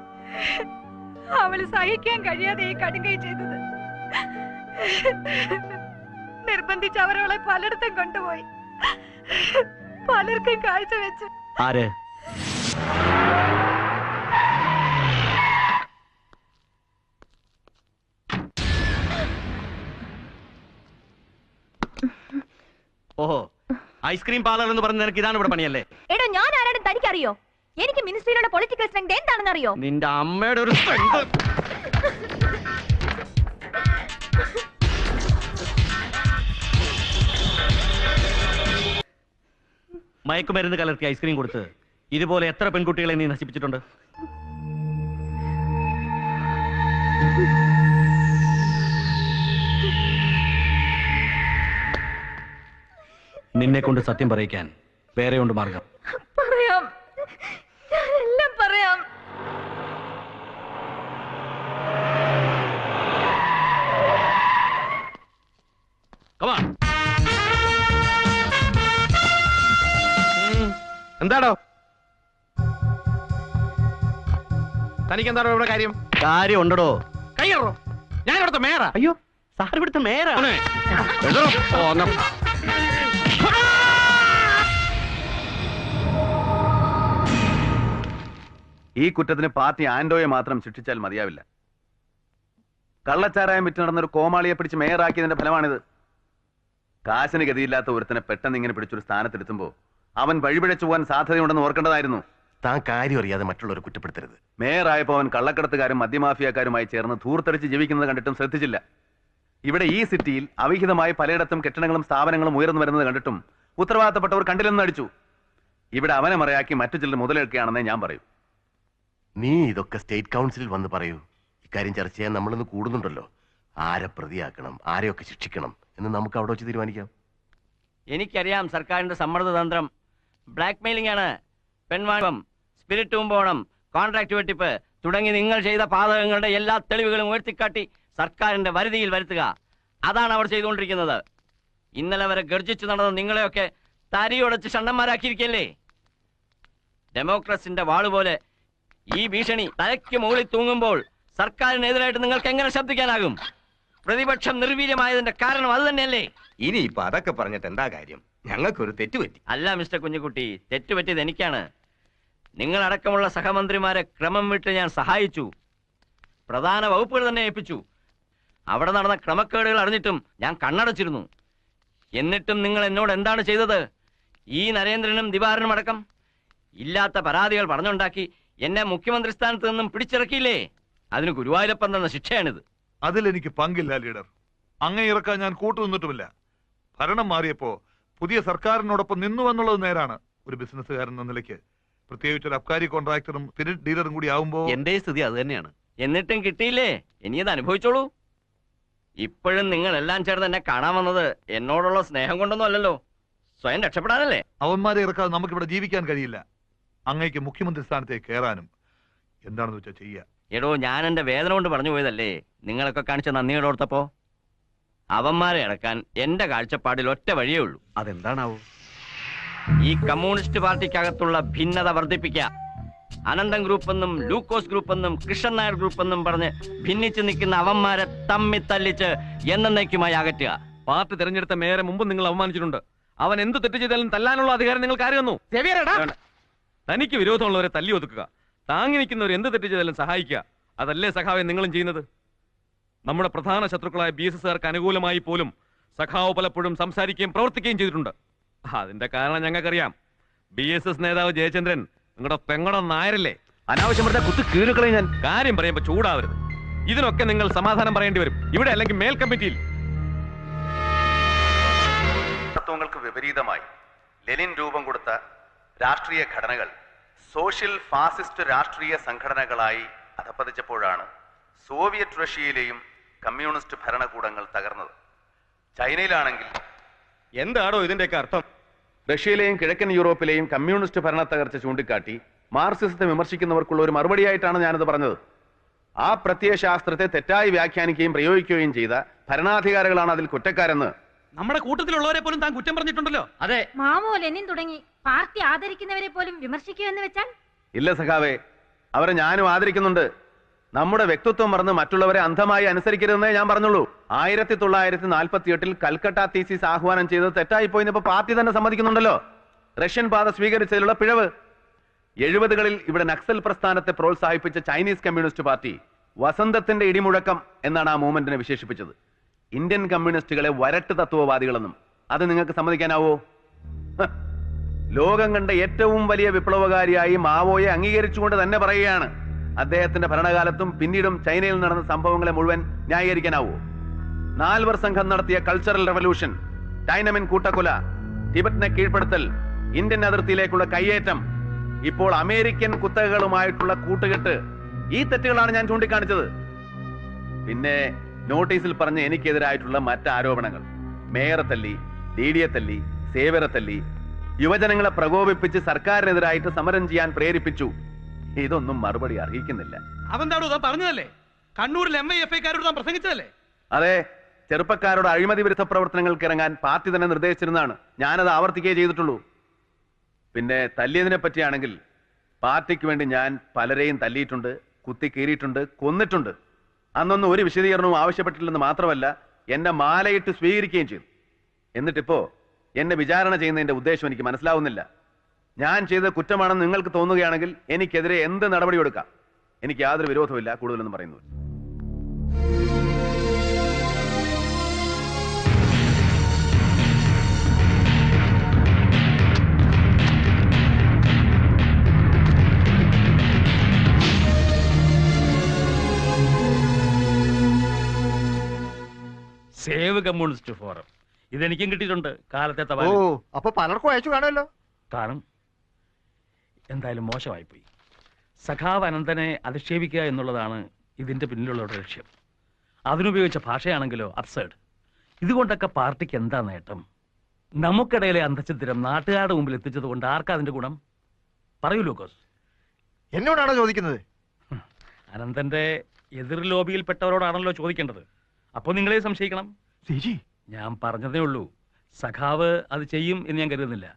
അവള് സഹിക്കാൻ കഴിയാതെ ഈ കടുങ്കൈ ചെയ്തത്. നിർബന്ധിച്ച് അവരവളെ പലയിടത്തും കൊണ്ടുപോയി, പലർക്കും കാഴ്ച വെച്ചു. ആര്? ഓഹോ, ഐസ്ക്രീം പാർലർ എന്ന് പറഞ്ഞ നിനക്ക് ഇതാണ് ഇവിടെ പണിയല്ലേ? എടോ, ഞാൻ ആരാണെന്ന് തനിക്കറിയോ? എനിക്ക് മിനിസ്ട്രിയിലുള്ള പൊളിറ്റിക്കൽ സ്ട്രെങ്ത് എന്താണെന്ന് അറിയോ? നിന്റെ അമ്മയുടെ ഒരു സ്ട്രെങ്ത്. മയക്കുമരുന്ന് കലർത്തി ഐസ്ക്രീം കൊടുത്ത് ഇതുപോലെ എത്ര പെൺകുട്ടികളെ നീ നശിപ്പിച്ചിട്ടുണ്ട്? നിന്നെ കൊണ്ട് സത്യം പറയിക്കാൻ വേറെയുണ്ട് മാർഗം. പറയാം, എല്ലാം പറയാം. എന്താടോ തനിക്ക് എന്താണോ ഇവിടെ കാര്യം? കാര്യം ഉണ്ടോ? കയ്യറോ, ഞാൻ ഇവിടുത്തെ മേയറാ. അയ്യോ, സാർ ഇവിടുത്തെ മേയറാണ്. ഈ കുറ്റത്തിന് പാർട്ടി ആൻഡോയെ മാത്രം ശിക്ഷിച്ചാൽ മതിയാവില്ല. കള്ളച്ചാരായം വിറ്റ് നടന്നൊരു കോമാളിയെ പിടിച്ച് മേയറാക്കിയതിന്റെ ഫലമാണിത്. കാശിന് ഗതിയില്ലാത്ത ഒരുത്തനെ പെട്ടെന്ന് ഇങ്ങനെ പിടിച്ചൊരു സ്ഥാനത്തെടുത്തുമ്പോ അവൻ വഴിപിഴച്ചു പോകാൻ സാധ്യതയുണ്ടെന്ന് ഓർക്കേണ്ടതായിരുന്നു. താൻ കാര്യം അറിയാതെ മറ്റുള്ളവരെ കുറ്റപ്പെടുത്തരുത്. മേയറായപ്പോ അവൻ കള്ളക്കടത്തുകാരും മദ്യമാഫിയക്കാരുമായി ചേർന്ന് ധൂർത്തടിച്ച് ജീവിക്കുന്നത് കണ്ടിട്ടും ശ്രദ്ധിച്ചില്ല. ഇവിടെ ഈ സിറ്റിയിൽ അവിഹിതമായി പലയിടത്തും കെട്ടിടങ്ങളും സ്ഥാപനങ്ങളും ഉയർന്നു വരുന്നത് കണ്ടിട്ടും ഉത്തരവാദിത്തപ്പെട്ടവർ കണ്ടില്ലെന്ന് അടിച്ചു. ഇവിടെ അവനെ മറയാക്കി മറ്റു ചിലർ മുതലെടുക്കുകയാണെന്നേ ഞാൻ പറയൂ. നീ ഇതൊക്കെ സ്റ്റേറ്റ് കൗൺസിലിൽ വന്ന് പറയൂ. ഇക്കാര്യം ചർച്ച ചെയ്യാൻ നമ്മളിന്ന് കൂടുന്നുണ്ടല്ലോ. ആരെ പ്രതിയാക്കണം, ആരെയൊക്കെ ശിക്ഷിക്കണം എന്ന് നമുക്ക് അവിടെ വെച്ച് തീരുമാനിക്കാം. എനിക്കറിയാം സർക്കാരിന്റെ സമ്മർദ്ദതന്ത്രം. ബ്ലാക്ക് മെയിലിംഗ് ആണ്, പെൺവാണിഭം, സ്പിരിറ്റ് കുമ്പോണം, കോൺട്രാക്ട് വെട്ടിപ്പ് തുടങ്ങി നിങ്ങൾ ചെയ്ത പാതകങ്ങളുടെ എല്ലാ തെളിവുകളും ഉയർത്തിക്കാട്ടി സർക്കാരിന്റെ വരുതിയിൽ വരുത്തുക. അതാണ് അവർ ചെയ്തുകൊണ്ടിരിക്കുന്നത്. ഇന്നലെ വരെ ഗർജിച്ചു നടന്ന നിങ്ങളെയൊക്കെ തരിയുടച്ച് ഷണ്ടന്മാരാക്കിയിരിക്കല്ലേ? ഡെമോക്രസിന്റെ വാളുപോലെ ഈ ഭീഷണി തലയ്ക്ക് മുകളിൽ തൂങ്ങുമ്പോൾ സർക്കാരിനെതിരായിട്ട് നിങ്ങൾക്ക് എങ്ങനെ ശബ്ദിക്കാനാകും? പ്രതിപക്ഷം നിർവീര്യമായതിന്റെ കാരണം അത് തന്നെയല്ലേ? ഇനി ഇപ്പൊ അതൊക്കെ പറഞ്ഞിട്ട് എന്താ കാര്യം? ഞങ്ങൾക്കൊരു തെറ്റുപറ്റി. അല്ല മിസ്റ്റർ കുഞ്ഞുകുട്ടി, തെറ്റുപറ്റിയത് എനിക്കാണ്. നിങ്ങളടക്കമുള്ള സഹമന്ത്രിമാരെ ക്രമം വിട്ട് ഞാൻ സഹായിച്ചു. പ്രധാന വകുപ്പുകൾ തന്നെ ഏൽപ്പിച്ചു. അവിടെ നടന്ന ക്രമക്കേടുകൾ അറിഞ്ഞിട്ടും ഞാൻ കണ്ണടച്ചിരുന്നു. എന്നിട്ടും നിങ്ങൾ എന്നോട് എന്താണ് ചെയ്തത്? ഈ നരേന്ദ്രനും ദിവാരനും അടക്കം ഇല്ലാത്ത പരാതികൾ പറഞ്ഞുണ്ടാക്കി എന്നെ മുഖ്യമന്ത്രി സ്ഥാനത്ത് നിന്നും പിടിച്ചിറക്കിയില്ലേ? അതിന് ഗുരുവായൂരപ്പൻ തന്ന ശിക്ഷയാണിത്. അതിലെനിക്ക് പങ്കില്ല ലീഡർ. അങ്ങേ ഇറക്കാൻ ഞാൻ കൂട്ടുനിന്നിട്ടുമില്ല. ഭരണം മാറിയപ്പോ പുതിയ സർക്കാരിനോടൊപ്പം നിന്നു എന്നുള്ളത് നേരാണ്. ഒരു ബിസിനസ്സുകാരൻ എന്ന നിലയ്ക്ക്, പ്രത്യേകിച്ച് ഒരു അബ്കാരി കോൺട്രാക്ടറും സ്പിരിറ്റ് ഡീലറും കൂടി ആവുമ്പോ എന്റെ സ്ഥിതി അത് തന്നെയാണ്. എന്നിട്ടും കിട്ടിയില്ലേ? ഇനിയത് അനുഭവിച്ചോളൂ. ഇപ്പോഴും നിങ്ങൾ എല്ലാം ചേർന്ന് എന്നെ കാണാൻ വന്നത് എന്നോടുള്ള സ്നേഹം കൊണ്ടൊന്നും അല്ലല്ലോ, സ്വയം രക്ഷപ്പെടാനല്ലേ? അവന്മാരെ ഇറക്കാതെ നമുക്കിവിടെ ജീവിക്കാൻ കഴിയില്ല. അങ്ങേക്ക് മുഖ്യമന്ത്രി സ്ഥാനത്തേക്ക് കയറാനും എന്താണെന്ന് വെച്ചാൽ ചെയ്യാ. എടോ, ഞാൻ എന്റെ വേദന കൊണ്ട് പറഞ്ഞു പോയതല്ലേ നിങ്ങളൊക്കെ കാണിച്ച നന്ദിയോടോർത്തപ്പോ. അവന്മാരെ അടക്കാൻ എന്റെ കാഴ്ചപ്പാടിൽ ഒറ്റ വഴിയേ ഉള്ളൂ. അതെന്താണാവോ? ഈ കമ്മ്യൂണിസ്റ്റ് പാർട്ടിക്കകത്തുള്ള ഭിന്നത വർദ്ധിപ്പിക്കുക. അനന്തം ഗ്രൂപ്പ് എന്നും ലൂക്കോസ് ഗ്രൂപ്പ് എന്നും കൃഷ്ണൻ നായർ ഗ്രൂപ്പ് എന്നും പറഞ്ഞ് ഭിന്നിച്ച് നിൽക്കുന്ന അവന്മാരെ തമ്മി തല്ലിച്ച് എന്നേക്കുമായി അകറ്റുക. പാർട്ടി തെരഞ്ഞെടുത്ത മേയറെ മുമ്പ് നിങ്ങൾ അവമാനിച്ചിട്ടുണ്ട്. അവൻ എന്ത് തെറ്റ് ചെയ്താലും തല്ലാനുള്ള അധികാരം നിങ്ങൾക്ക് ആര് തന്നു? തനിക്ക് വിരോധമുള്ളവരെ തല്ലി ഒതുക്കുക, താങ്ങി നിൽക്കുന്നവർ എന്ത് തെറ്റ് ചെയ്താലും സഹായിക്കുക. അതല്ലേ സഖാവെ നിങ്ങളും ചെയ്യുന്നത്? നമ്മുടെ പ്രധാന ശത്രുക്കളായ BSSകാർക്ക് അനുകൂലമായി പോലും സഖാവ് പലപ്പോഴും സംസാരിക്കുകയും പ്രവർത്തിക്കുകയും ചെയ്തിട്ടുണ്ട്. അതിന്റെ കാരണം ഞങ്ങൾക്കറിയാം. BSS നേതാവ് ജയചന്ദ്രൻ നിങ്ങളുടെ പെങ്ങട നായരല്ലേ? അനാവശ്യം പറഞ്ഞ കുത്ത് കീഴുക്കളെ. ഞാൻ കാര്യം പറയുമ്പോ ചൂടാവരുത്. ഇതിനൊക്കെ നിങ്ങൾ സമാധാനം പറയേണ്ടി വരും, ഇവിടെ അല്ലെങ്കിൽ മേൽ കമ്മിറ്റിയിൽ. തത്വങ്ങൾക്ക് വിപരീതമായി ലെനിൻ രൂപം കൊടുത്ത രാഷ്ട്രീയ ഘടനകൾ സോഷ്യൽ ഫാസിസ്റ്റ് രാഷ്ട്രീയ സംഘടനകളായി അധപ്പതിച്ചപ്പോഴാണ് സോവിയറ്റ് റഷ്യയിലെയും കമ്മ്യൂണിസ്റ്റ് ഭരണകൂടങ്ങൾ തകർന്നത്. ചൈനയിലാണെങ്കിൽ എന്താണോ ഇതിന്റെയൊക്കെ അർത്ഥം? റഷ്യയിലെയും കിഴക്കൻ യൂറോപ്പിലെയും കമ്മ്യൂണിസ്റ്റ് ഭരണത്തകർച്ച ചൂണ്ടിക്കാട്ടി മാർക്സിസത്തെ വിമർശിക്കുന്നവർക്കുള്ള ഒരു മറുപടിയായിട്ടാണ് ഞാനത് പറഞ്ഞത്. ആ പ്രത്യയശാസ്ത്രത്തെ തെറ്റായി വ്യാഖ്യാനിക്കുകയും പ്രയോഗിക്കുകയും ചെയ്ത ഭരണാധികാരികളാണ് അതിൽ കുറ്റക്കാരെന്ന് നമ്മുടെ കൂട്ടത്തിലുള്ളവരെ പോലും താൻ കുറ്റം പറഞ്ഞിട്ടുണ്ടല്ലോ. അതെ, മാമോ ലെനിൻ തുടങ്ങി പാർട്ടി ആദരിക്കുന്നവരെ പോലും വിമർശിക്കുമെന്ന് വെച്ചാൽ? ഇല്ല സഖാവേ, അവരെ ഞാനും ആദരിക്കുന്നുണ്ട്. നമ്മുടെ വ്യക്തിത്വം മറന്ന് മറ്റുള്ളവരെ അന്ധമായി അനുസരിക്കരുതെന്നേ ഞാൻ പറഞ്ഞുള്ളൂ. 1948 കൽക്കട്ട തീസിസ് ആഹ്വാനം ചെയ്തത് തെറ്റായി പോയിന്നപ്പോ പാർട്ടി തന്നെ സമ്മതിക്കുന്നുണ്ടല്ലോ. റഷ്യൻ പാത സ്വീകരിച്ചതിലുള്ള പിഴവ്. 70കളിൽ ഇവിടെ നക്സൽ പ്രസ്ഥാനത്തെ പ്രോത്സാഹിപ്പിച്ച ചൈനീസ് കമ്മ്യൂണിസ്റ്റ് പാർട്ടി വസന്തത്തിന്റെ ഇടിമുഴക്കം എന്നാണ് ആ മൂവ്മെന്റിനെ വിശേഷിപ്പിച്ചത്. ഇന്ത്യൻ കമ്മ്യൂണിസ്റ്റുകളെ വരട്ട് തത്വവാദികളെന്നും. അത് നിങ്ങൾക്ക് സമ്മതിക്കാനാവോ? ലോകം കണ്ട ഏറ്റവും വലിയ വിപ്ലവകാരിയായി മാവോയെ അംഗീകരിച്ചുകൊണ്ട് തന്നെ പറയുകയാണ്. അദ്ദേഹത്തിന്റെ ഭരണകാലത്തും പിന്നീടും ചൈനയിൽ നടന്ന സംഭവങ്ങളെ മുഴുവൻ ന്യായീകരിക്കാനാവോ? 4 വർഷം സംഘം നടത്തിയ കൾച്ചറൽ റെവല്യൂഷൻ, ടൈനമിൻ കൂട്ടക്കൊല, ടിബറ്റിനെ കീഴ്പ്പെടുത്തൽ, ഇന്ത്യൻ അതിർത്തിയിലേക്കുള്ള കയ്യേറ്റം, ഇപ്പോൾ അമേരിക്കൻ കുത്തകകളുമായിട്ടുള്ള കൂട്ടുകെട്ട്, ഈ തെറ്റുകളാണ് ഞാൻ ചൂണ്ടിക്കാണിച്ചത്. പിന്നെ നോട്ടീസിൽ പറഞ്ഞ എനിക്കെതിരായിട്ടുള്ള മറ്റ് ആരോപണങ്ങൾ, മേയറെ തല്ലി, DD-യെ തല്ലി, സേവരെ തല്ലി, യുവജനങ്ങളെ പ്രകോപിപ്പിച്ച് സർക്കാരിനെതിരായിട്ട് സമരം ചെയ്യാൻ പ്രേരിപ്പിച്ചു. ഇതൊന്നും മറുപടി അർഹിക്കുന്നില്ല. അവന്താടോ താൻ പറഞ്ഞതല്ലേ? കണ്ണൂരിൽ MIFIക്കാരോട് താൻ പ്രസംഗിച്ചതല്ലേ? അതെ, ചെറുപ്പക്കാരോട് അഴിമതി വിരുദ്ധ പ്രവർത്തനങ്ങൾക്ക് ഇറങ്ങാൻ പാർട്ടി തന്നെ നിർദ്ദേശിച്ചിരുന്നതാണ്. ഞാനത് ആവർത്തിക്കുകയേ ചെയ്തിട്ടുള്ളൂ. പിന്നെ തല്ലിയതിനെ പറ്റിയാണെങ്കിൽ പാർട്ടിക്ക് വേണ്ടി ഞാൻ പലരെയും തല്ലിയിട്ടുണ്ട്, കുത്തിക്കീറിയിട്ടുണ്ട്, കൊന്നിട്ടുണ്ട്. അന്നൊന്നും ഒരു വിശദീകരണവും ആവശ്യപ്പെട്ടിട്ടില്ലെന്ന് മാത്രമല്ല, എന്നെ മാലയിട്ട് സ്വീകരിക്കുകയും ചെയ്തു. എന്നിട്ടിപ്പോ എന്നെ വിചാരണ ചെയ്യുന്നതിന്റെ ഉദ്ദേശം എനിക്ക് മനസ്സിലാവുന്നില്ല. ഞാൻ ചെയ്ത കുറ്റമാണെന്ന് നിങ്ങൾക്ക് തോന്നുകയാണെങ്കിൽ എനിക്കെതിരെ എന്ത് നടപടി എടുക്കാം. എനിക്ക് യാതൊരു വിരോധമില്ല. കൂടുതലൊന്നും പറയുന്നു. സേവ് കമ്മ്യൂണിസ്റ്റ് ഫോറം, ഇതെനിക്കും കിട്ടിയിട്ടുണ്ട് കാലത്തെ ഓ, അപ്പൊ പലർക്കും അയച്ചു കാണുമല്ലോ. കാണും. എന്തായാലും മോശമായിപ്പോയി. സഖാവ് അനന്തനെ അധിക്ഷേപിക്കുക എന്നുള്ളതാണ് ഇതിന്റെ പിന്നിലുള്ള ലക്ഷ്യം. അതിനുപയോഗിച്ച ഭാഷയാണെങ്കിലോ അബ്സേർഡ്. ഇതുകൊണ്ടൊക്കെ പാർട്ടിക്ക് എന്താ നേട്ടം? നമുക്കിടയിലെ അന്തഛിദ്രം നാട്ടുകാരുടെ മുമ്പിൽ എത്തിച്ചത് കൊണ്ട് ആർക്കാ അതിന്റെ ഗുണം? പറയൂ ലൂക്കോസ്. എന്നോടാണോ ചോദിക്കുന്നത്? അനന്തന്റെ എതിർ ലോബിയിൽപ്പെട്ടവരോടാണല്ലോ ചോദിക്കേണ്ടത്. അപ്പൊ നിങ്ങളെ സംശയിക്കണം. ഞാൻ പറഞ്ഞതേ ഉള്ളൂ. സഖാവ് അത് ചെയ്യും എന്ന് ഞാൻ കരുതുന്നില്ല.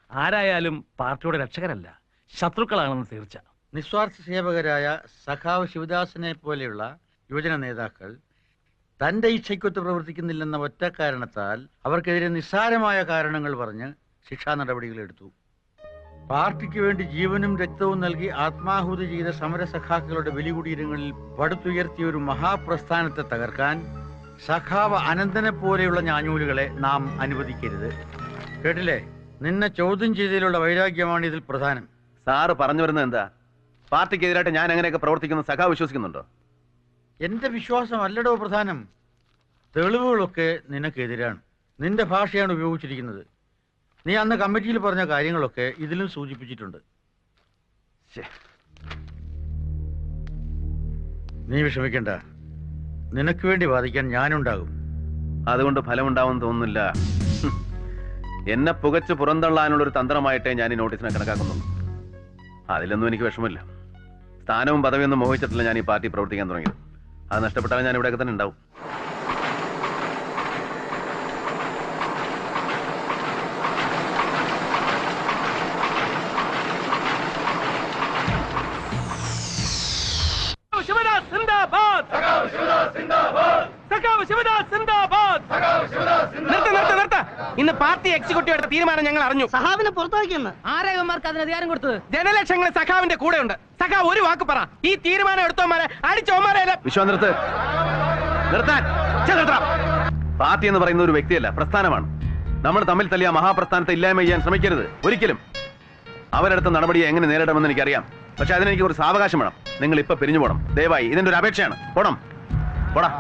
ആരായാലും പാർട്ടിയുടെ രക്ഷകരല്ല, ശത്രുക്കളാണെന്ന് തീർച്ച. നിസ്വാർത്ഥ സേവകരായ സഖാവ് ശിവദാസനെ പോലെയുള്ള യുവജന നേതാക്കൾ തന്റെ ഇച്ഛയ്ക്കൊത്ത് പ്രവർത്തിക്കുന്നില്ലെന്ന ഒറ്റ കാരണത്താൽ അവർക്കെതിരെ നിസ്സാരമായ കാരണങ്ങൾ പറഞ്ഞ് ശിക്ഷാ നടപടികൾ എടുത്തു. പാർട്ടിക്ക് വേണ്ടി ജീവനും രക്തവും നൽകി ആത്മാഹുതി ചെയ്ത സമരസഖാക്കളുടെ ബലികുടീരങ്ങളിൽ പടുത്തുയർത്തിയ ഒരു മഹാപ്രസ്ഥാനത്തെ തകർക്കാൻ സഖാവ് അനന്തനെ പോലെയുള്ള ഞാഞ്ഞൂലുകളെ നാം അനുവദിക്കരുത്. കേട്ടില്ലേ? നിന്നെ ചോദ്യം ചെയ്തതിലുള്ള വൈരാഗ്യമാണ് ഇതിൽ പ്രധാനം. സാറ് പറഞ്ഞു വരുന്നത് എന്താ? പാർട്ടിക്കെതിരായിട്ട് ഞാൻ എങ്ങനെയൊക്കെ പ്രവർത്തിക്കുന്ന സഖാവ് വിശ്വസിക്കുന്നുണ്ടോ? എന്റെ വിശ്വാസമല്ലടോ പ്രധാനം. തെളിവുകളൊക്കെ നിനക്കെതിരാണ്. നിന്റെ ഭാഷയാണ് ഉപയോഗിച്ചിരിക്കുന്നത്. നീ അന്ന് കമ്മിറ്റിയിൽ പറഞ്ഞ കാര്യങ്ങളൊക്കെ ഇതിലും സൂചിപ്പിച്ചിട്ടുണ്ട്. നീ വിഷമിക്കണ്ട. നിനക്ക് വേണ്ടി വാദിക്കാൻ ഞാനുണ്ടാകും. അതുകൊണ്ട് ഫലമുണ്ടാവുമെന്ന് തോന്നുന്നില്ല. എന്നെ പുകച്ച് പുറന്തള്ളാനുള്ളൊരു തന്ത്രമായിട്ടേ ഞാൻ ഈ നോട്ടീസിനെ കണക്കാക്കുന്നുള്ളൂ. അതിലൊന്നും എനിക്ക് വിഷമമില്ല. സ്ഥാനവും പദവിയൊന്നും മോഹിച്ചിട്ടില്ല ഞാൻ ഈ പാർട്ടി പ്രവർത്തിക്കാൻ തുടങ്ങിയത്. അത് നഷ്ടപ്പെട്ടാൽ ഞാൻ ഇവിടെയൊക്കെ തന്നെ ഉണ്ടാവും. ഇന്ന് പാർട്ടി എക്സിക്യൂട്ടീവ് എടുത്ത തീരുമാനം ഞങ്ങൾ അറിഞ്ഞു. സഖാവിനെ പുറത്താക്കിയെന്ന് ആരേവന്മാർക്ക് അതിന് അധികാരം കൊടുത്തത്? ജനലക്ഷങ്ങൾ സഖാവിന്റെ കൂടെ ഉണ്ട്. സഖാവ് ഒരു വാക്ക് പറ. ഈ തീരുമാനം എടുത്തോമാരെ അടിച്ചോമാരെ വിശ്വാസ് നിർത്താൻ. പാർട്ടി എന്ന് പറയുന്ന ഒരു വ്യക്തിയല്ല, പ്രസ്ഥാനമാണ്. നമ്മൾ തമ്മിൽ തല്ലിയ മഹാപ്രസ്ഥാനത്തെ ഇല്ലായ്മ ചെയ്യാൻ ശ്രമിക്കരുത് ഒരിക്കലും. അവരെടുത്ത നടപടിയെ എങ്ങനെ നേരിടാമെന്ന് എനിക്കറിയാം. പക്ഷെ അതിനെനിക്ക് ഒരു സാവകാശം വേണം. നിങ്ങൾ ഇപ്പൊ പിരിഞ്ഞു പോണം. ദയവായി, ഇതിന്റെ ഒരു അപേക്ഷയാണ്. പോണം, പോടാ.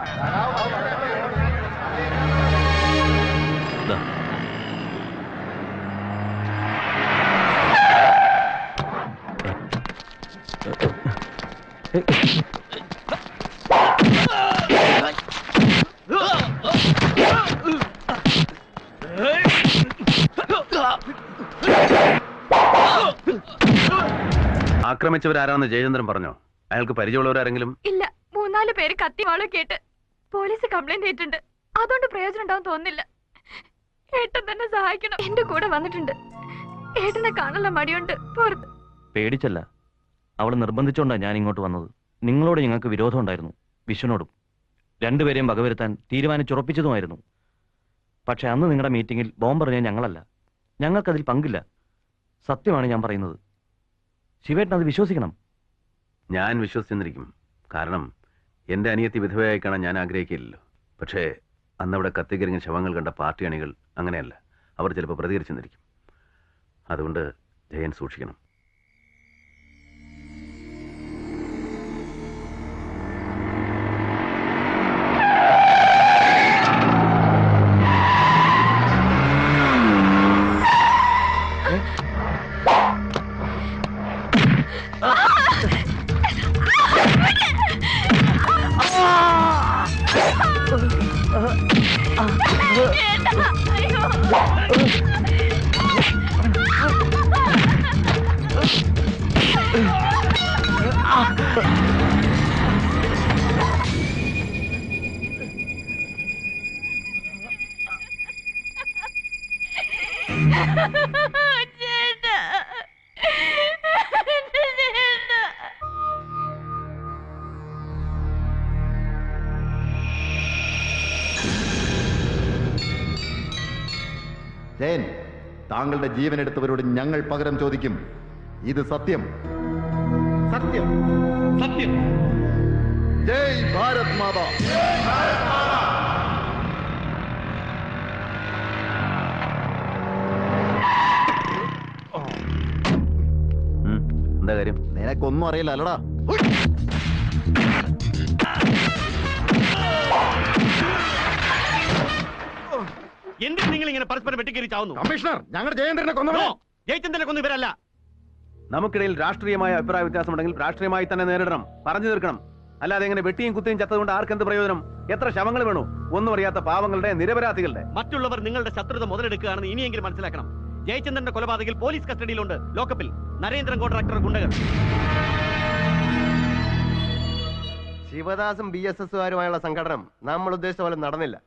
ആക്രമിച്ചവരാരാന്ന് ജയചന്ദ്രൻ പറഞ്ഞോ? അയാൾക്ക് പരിചയമുള്ളവരാരെങ്കിലും? ഇല്ല, 3-4 പേര് കത്തിവാളോ കേട്ട് പോലീസ് കംപ്ലൈന്റ് ചെയ്തിട്ടുണ്ട്. അതുകൊണ്ട് പ്രയോജനം ഉണ്ടാവും തോന്നില്ല. ഏട്ടൻ തന്നെ സഹായിക്കണം. എന്റെ കൂടെ വന്നിട്ടുണ്ട്. ഏട്ടനെ കാണാനുള്ള മടിയുണ്ട് പുറത്ത്. പേടിച്ചല്ല, അവൾ നിർബന്ധിച്ചോണ്ടാ ഞാൻ ഇങ്ങോട്ട് വന്നത്. നിങ്ങളോട് ഞങ്ങൾക്ക് വിരോധം ഉണ്ടായിരുന്നു, വിഷ്ണുനോടും. രണ്ടുപേരെയും വകവരുത്താൻ തീരുമാനിച്ചുറപ്പിച്ചതുമായിരുന്നു. പക്ഷെ അന്ന് നിങ്ങളുടെ മീറ്റിംഗിൽ ബോംബെറിഞ്ഞ ഞങ്ങളല്ല, ഞങ്ങൾക്കതിൽ പങ്കില്ല. സത്യമാണ് ഞാൻ പറയുന്നത്. ശിവേട്ടൻ അത് വിശ്വസിക്കണം. ഞാൻ വിശ്വസിച്ചിരിക്കും. കാരണം എന്റെ അനിയത്തി വിധവയായി കാണാൻ ഞാൻ ആഗ്രഹിക്കില്ലല്ലോ. പക്ഷേ അന്നവിടെ കത്തിക്കരിഞ്ഞ ശവങ്ങൾ കണ്ട പാർട്ടി അണികൾ അങ്ങനെയല്ല. അവർ ചിലപ്പോൾ പ്രതികരിച്ചെന്നിരിക്കും. അതുകൊണ്ട് ജയൻ സൂക്ഷിക്കണം. ജയൻ, താങ്കളുടെ ജീവൻ എടുത്തവരോട് ഞങ്ങൾ പകരം ചോദിക്കും. ഇത് സത്യം. സത്യം, സത്യം. ജയ് ഭാരത് മാതാ. എന്താ കാര്യം? നിനക്കൊന്നും അറിയില്ല അല്ലടാ. എന്തിന് നിങ്ങൾ ഇങ്ങനെ പരസ്പരം വെട്ടിക്കേറി ചാവുന്നു? കമ്മീഷണർ, ഞങ്ങളുടെ ജയേന്ദ്രനെ കൊന്നോ? ജയചന്ദ്രനെ കൊന്നു ഇവരല്ല. നമുക്കിടയിൽ രാഷ്ട്രീയമായ അഭിപ്രായ വ്യത്യാസമുണ്ടെങ്കിൽ രാഷ്ട്രീയമായി തന്നെ നേരിടണം, പറഞ്ഞു തീർക്കണം. അല്ലാതെ എങ്ങനെ വെട്ടിയും കുത്തിയും ചത്തതുകൊണ്ട് ആർക്കെന്ത് പ്രയോജനം? എത്ര ശവങ്ങൾ വേണു? ഒന്നും അറിയാത്ത പാവങ്ങളുടെ, നിരപരാധികളുടെ. മറ്റുള്ളവർ നിങ്ങളുടെ ശത്രുത മുതലെടുക്കുകയാണെന്ന് ഇനിയെങ്കിലും മനസ്സിലാക്കണം. ജയചന്ദ്രന്റെ കൊലപാതകിൽ പോലീസ് കസ്റ്റഡിയിലുണ്ട്, ലോക്കപ്പിൽ. നരേന്ദ്രൻ കോൺട്രാക്ടർ ഗുണ്ടകൾ. ശിവദാസും BSSകാരുമായുള്ള സംഘടനം നമ്മൾ ഉദ്ദേശിച്ച പോലെ നടന്നില്ല.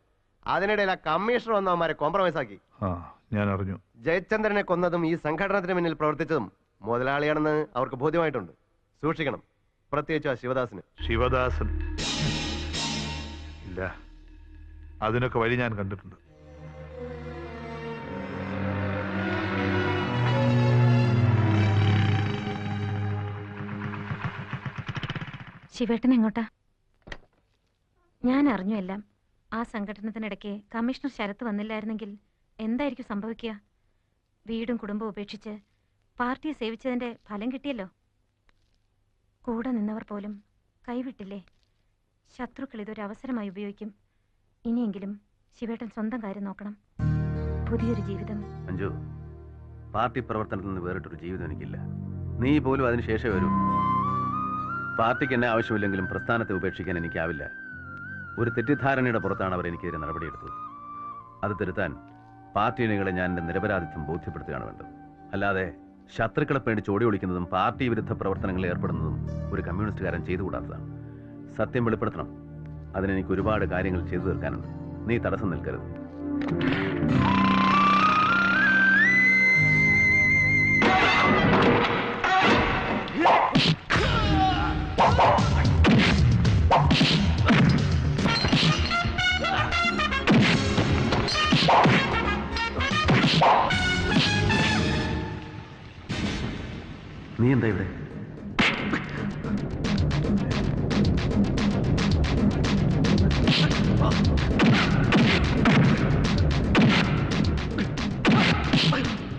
അതിനിടയിൽ ആ കമ്മീഷണർ വന്നവന്മാരെ കോംപ്രമൈസ് ആക്കി. ഞാൻ അറിഞ്ഞു. ജയചന്ദ്രനെ കൊന്നതും ഈ സംഘടനത്തിന് പിന്നിൽ പ്രവർത്തിച്ചതും മുതലാളിയാണെന്ന് അവർക്ക് ബോധ്യമായിട്ടുണ്ട്. സൂക്ഷിക്കണം, പ്രത്യേകിച്ച് ആ ശിവദാസിന്. ശിവദാസൻ ഇല്ല, അതിനൊക്കെ വഴി ഞാൻ കണ്ടിട്ടുണ്ട്. ശിവേട്ടൻ എങ്ങോട്ടാ? ഞാൻ അറിഞ്ഞു എല്ലാം. ആ സംഘടനത്തിനിടയ്ക്ക് കമ്മീഷണർ ശരത്ത് വന്നില്ലായിരുന്നെങ്കിൽ എന്തായിരിക്കും സംഭവിക്കുക? വീടും കുടുംബവും ഉപേക്ഷിച്ച് പാർട്ടിയെ സേവിച്ചതിന്റെ ഫലം കിട്ടിയല്ലോ. കൂടെ നിന്നവർ പോലും കൈവിട്ടില്ലേ? ശത്രുക്കൾ ഇതൊരു അവസരമായി ഉപയോഗിക്കും. ഇനിയെങ്കിലും ശിവേട്ടൻ സ്വന്തം കാര്യം നോക്കണം. പുതിയൊരു ജീവിതം. അഞ്ജു, പാർട്ടി പ്രവർത്തനത്തിൽ നിന്ന് വേറിട്ടൊരു ജീവിതം എനിക്കില്ല. നീ പോലും അതിനുശേഷം വരൂ. പാർട്ടിക്ക് എന്നെ ആവശ്യമില്ലെങ്കിലും പ്രസ്ഥാനത്തെ ഉപേക്ഷിക്കാൻ എനിക്കാവില്ല. ഒരു തെറ്റിദ്ധാരണയുടെ പുറത്താണ് അവർ എനിക്കെതിരെ നടപടിയെടുത്തത്. അത് തിരുത്താൻ പാർട്ടി അണികളെ ഞാൻ എൻ്റെ നിരപരാധിത്വം ബോധ്യപ്പെടുത്തുകയാണ് വേണ്ടത്. അല്ലാതെ ശത്രുക്കളെ പേടിച്ച് ഓടി ഒളിക്കുന്നതും പാർട്ടി വിരുദ്ധ പ്രവർത്തനങ്ങളിൽ ഏർപ്പെടുന്നതും ഒരു കമ്മ്യൂണിസ്റ്റുകാരൻ ചെയ്തുകൂടാത്തതാണ്. സത്യം വെളിപ്പെടുത്തണം. അതിനെനിക്ക് ഒരുപാട് കാര്യങ്ങൾ ചെയ്തു തീർക്കാനുണ്ട്. നീ തടസ്സം നിൽക്കരുത്. നീ എന്താ ഇവിടെ?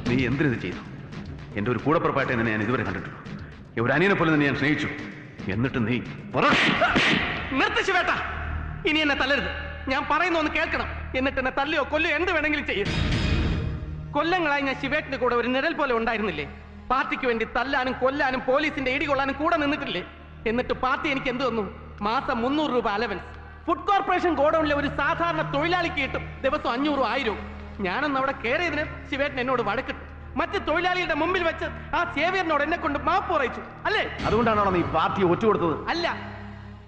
നീ എന്തിനത് ചെയ്തു? എന്റെ ഒരു കൂടപ്പുറപ്പായിട്ട് നിന്നെ ഞാൻ ഇതുവരെ കണ്ടിട്ടുള്ളൂ. ഒരു അനിയനെ പോലെ തന്നെ ഞാൻ സ്നേഹിച്ചു. എന്നിട്ട് നീ നിർത്തി ശിവേട്ട, ഇനി എന്നെ തല്ലരുത്. ഞാൻ പറയുന്ന ഒന്ന് കേൾക്കണം. എന്നിട്ട് എന്നെ തല്ലിയോ കൊല്ലയോ എന്ത് വേണമെങ്കിലും ചെയ്യും. കൊല്ലങ്ങളായി ഞാൻ ശിവേട്ടിന്റെ കൂടെ ഒരു നിഴൽ പോലെ ഉണ്ടായിരുന്നില്ലേ? പാർട്ടിക്ക് വേണ്ടി തല്ലാനും കൊല്ലാനും പോലീസിന്റെ ഇടികൊള്ളാനും കൂടെ നിന്നിട്ടില്ലേ? എന്നിട്ട് പാർട്ടി എനിക്ക് എന്ത് തന്നു? മാസം 300 രൂപ അലവൻസ്. ഫുഡ് കോർപ്പറേഷൻ ഗോഡൌണിലെ ഒരു സാധാരണ തൊഴിലാളിക്ക് കിട്ടും ദിവസം 500 1000. ഞാനൊന്ന് അവിടെ കയറിയതിന് ശിവേട്ടൻ എന്നോട് വഴക്കിട്ടു. മറ്റ് തൊഴിലാളികളുടെ മുമ്പിൽ വെച്ച് ആ സേവിയറിനോട് എന്നെ കൊണ്ട് മാപ്പ് പറയിച്ചു അല്ലേ? അതുകൊണ്ടാണോ നീ പാർട്ടി ഒറ്റുകൊടുത്തത്? അല്ല,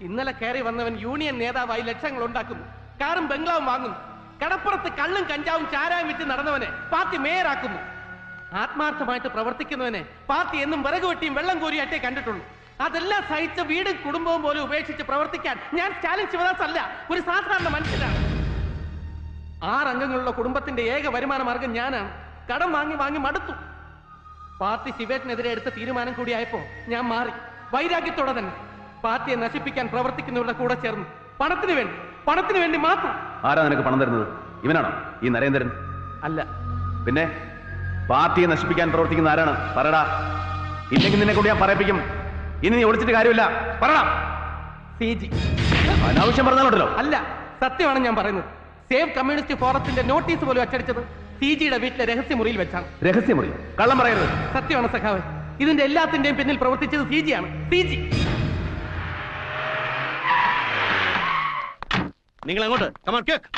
ഇന്നലെ കയറി വന്നവൻ യൂണിയൻ നേതാവായി ലക്ഷങ്ങൾ ഉണ്ടാക്കുന്നു, കാറും ബംഗ്ലാവും വാങ്ങുന്നു. കടപ്പുറത്ത് കള്ളും കഞ്ചാവും ചാരായം വിറ്റ് നടന്നവനെ പാർട്ടി മേയറാക്കുന്നു. ആത്മാർത്ഥമായിട്ട് പ്രവർത്തിക്കുന്നവനെ പാർട്ടി എന്നും വിറക് വെട്ടിയും വെള്ളം കോരിയായിട്ടേ കണ്ടിട്ടുള്ളൂ. അതെല്ലാം സഹിച്ച് വീടും കുടുംബവും പോലും ഉപേക്ഷിച്ച് പ്രവർത്തിക്കാൻ ഞാൻ സ്റ്റാലിൻ ശിവദാസ് അല്ല, ഒരു സാധാരണ മനുഷ്യനാണ്. 6 അംഗങ്ങളുള്ള കുടുംബത്തിന്റെ ഏക വരുമാന മാർഗം ഞാനാണ്. കടം വാങ്ങി വാങ്ങി മടുത്തു. പാർട്ടി ശിവേട്ടിനെതിരെ എടുത്ത തീരുമാനം കൂടിയായപ്പോ ഞാൻ മാറി, വൈരാഗ്യത്തോടെ തന്നെ. പാർട്ടിയെ നശിപ്പിക്കാൻ പ്രവർത്തിക്കുന്നവരുടെ കൂടെ ചേർന്നു. പണത്തിന് വേണ്ടി മാത്രം. ആരാ നിനക്ക് പണം തരുന്നത്? ഇവനാണോ ഈ നരേന്ദ്രൻ? അല്ല. പിന്നെ പാർട്ടിയെ നശിപ്പിക്കാൻ പ്രവർത്തിക്കുന്ന ആരാണ്? പറടാ, ഇല്ലെങ്കിൽ നിന്നെ കൊണ്ട് ഞാൻ പറയിപ്പിക്കും. ഇനി നീ ഒളിച്ചിട്ട് കാര്യമില്ല, പറടാ. CG. അനാവശ്യം പറഞ്ഞാലുണ്ടല്ലോ. അല്ല, സത്യമാണ് ഞാൻ പറയുന്നത്. സേവ് കമ്മ്യൂണിസ്റ്റ് ഫോറത്തിന്റെ നോട്ടീസ് പോലും അച്ചടിച്ചത് CGയുടെ വീട്ടിലെ രഹസ്യമുറിയിൽ വെച്ചാണ്. രഹസ്യമുറി? കള്ളം പറയരുത്. സത്യമാണ് സഖാവ്. ഇതിന്റെ എല്ലാത്തിന്റെയും പിന്നിൽ പ്രവർത്തിച്ചത് CG ആണ്. CG. നിങ്ങൾ അങ്ങോട്ട് കമാൺ കേക്ക്.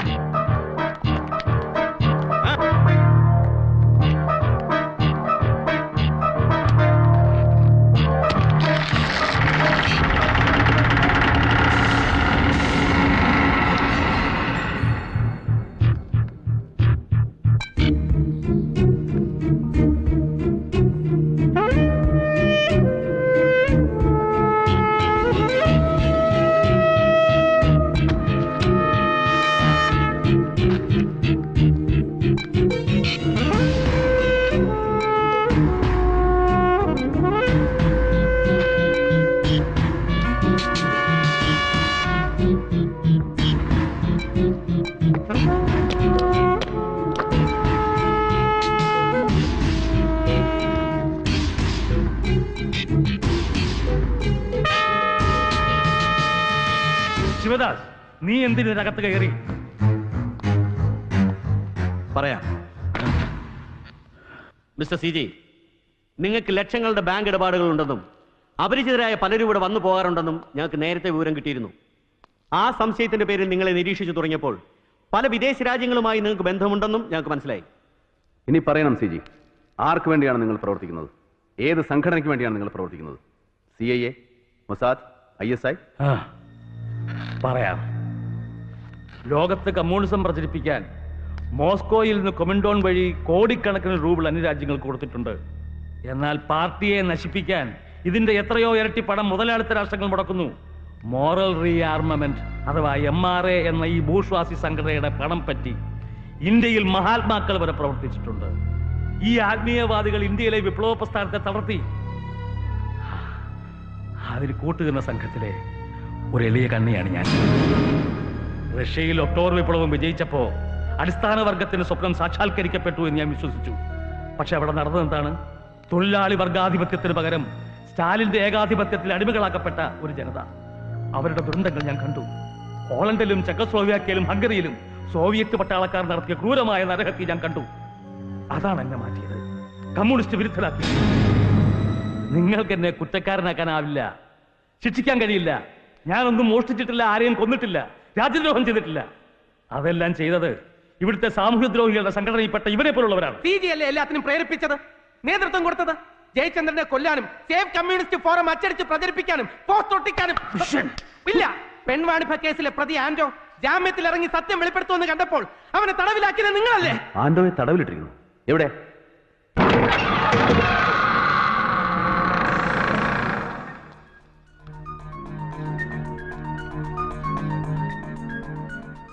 ശിവദാസ്, നീ എന്തിനകത്ത് കയറി? പറയാം. മിസ്റ്റർ CG, നിങ്ങൾക്ക് ലക്ഷങ്ങളുടെ ബാങ്ക് ഇടപാടുകൾ ഉണ്ടെന്നും അപരിചിതരായ പലരും ഇവിടെ വന്നു പോകാറുണ്ടെന്നും ഞങ്ങൾക്ക് നേരത്തെ വിവരം കിട്ടിയിരുന്നു. ആ സംശയത്തിന്റെ പേരിൽ നിങ്ങളെ നിരീക്ഷിച്ചു തുടങ്ങിയപ്പോൾ പല വിദേശ രാജ്യങ്ങളുമായി നിങ്ങൾക്ക് ബന്ധമുണ്ടെന്നും ഞങ്ങൾക്ക് മനസ്സിലായി. ഇനി പറയണം CG, ആർക്ക് വേണ്ടിയാണ് നിങ്ങൾ പ്രവർത്തിക്കുന്നത്? ഏത് സംഘടനയ്ക്ക് വേണ്ടിയാണ് നിങ്ങൾ പ്രവർത്തിക്കുന്നത്? CIA, Mossad, ISI? പറയാം. ലോകത്ത് കമ്മ്യൂണിസം പ്രചരിപ്പിക്കാൻ മോസ്കോയിൽ നിന്ന് കൊമിൻഡോൺ വഴി കോടിക്കണക്കിന് രൂപ അന്യരാജ്യങ്ങൾക്ക് കൊടുത്തിട്ടുണ്ട്. എന്നാൽ പാർട്ടിയെ നശിപ്പിക്കാൻ ഇതിന്റെ എത്രയോ ഇരട്ടി പണം മുതലാളിത്ത രാഷ്ട്രങ്ങൾ മുടക്കുന്നു. മോറൽ റീആർമമെന്റ് അഥവാ MRA എന്ന ഈ ബൂർഷ്വാസി സംഘടനയുടെ പണം പറ്റി ഇന്ത്യയിൽ മഹാത്മാക്കൾ വരെ പ്രവർത്തിച്ചിട്ടുണ്ട്. ഈ ആത്മീയവാദികൾ ഇന്ത്യയിലെ വിപ്ലവ പ്രസ്ഥാനത്തെ തളർത്തി. അതിൽ കൂട്ടുകുന്ന സംഘത്തിലെ ഒരു എളിയ കണ്ണിയാണ് ഞാൻ. റഷ്യയിൽ ഒക്ടോബർ വിപ്ലവം വിജയിച്ചപ്പോ അടിസ്ഥാന വർഗത്തിന് സ്വപ്നം സാക്ഷാത്കരിക്കപ്പെട്ടു എന്ന് ഞാൻ വിശ്വസിച്ചു. പക്ഷെ അവിടെ നടന്നത് എന്താണ്? തൊഴിലാളി വർഗാധിപത്യത്തിന് പകരം സ്റ്റാലിന്റെ ഏകാധിപത്യത്തിൽ അടിമകളാക്കപ്പെട്ട ഒരു ജനത. അവരുടെ ദുരന്തങ്ങൾ ഞാൻ കണ്ടു. ഹോളണ്ടിലും ചെക്കോസ്ലോവാക്യയിലും ഹംഗറിയിലും സോവിയറ്റ് പട്ടാളക്കാർ നടത്തിയ ക്രൂരമായ നരഹത്യ ഞാൻ കണ്ടു. അതാണ് എന്നെ മാറ്റിയത്, കമ്മ്യൂണിസ്റ്റ് വിരുദ്ധരാക്കി. നിങ്ങൾക്ക് എന്നെ കുറ്റക്കാരനാക്കാനാവില്ല, ശിക്ഷിക്കാൻ കഴിയില്ല. ഞാനൊന്നും മോഷ്ടിച്ചിട്ടില്ല, ആരെയും കൊന്നിട്ടില്ല, രാജ്യദ്രോഹം ചെയ്തിട്ടില്ല. അതെല്ലാം ചെയ്തത് ഇവിടുത്തെ സാമൂഹ്യദ്രോഹികളുടെ സംഘടനയിൽപ്പെട്ട ഇവരെ പോലുള്ളവരാണ്. CG അല്ലേ എല്ലാത്തിനും പ്രേരിപ്പിച്ചത്, നേതൃത്വം കൊടുത്തത്? ജയചന്ദ്രനെ കൊല്ലാനും സേവ് കമ്മ്യൂണിസ്റ്റ് ഫോറം അച്ചടിച്ച് പ്രചരിപ്പിക്കാനും പോസ്റ്റ് ഒട്ടിക്കാനും. ഇല്ല, പെൺവാണിഭ കേസിലെ പ്രതി ആന്റോ ജാമ്യത്തിൽ ഇറങ്ങി സത്യം വെളിപ്പെടുത്തുമെന്ന് കണ്ടപ്പോൾ അവനെ തടവിലാക്കിയത് നിങ്ങളല്ലേ? ആന്റോയെ തടവിലിട്ടിരിക്കുന്നു. എവിടെ?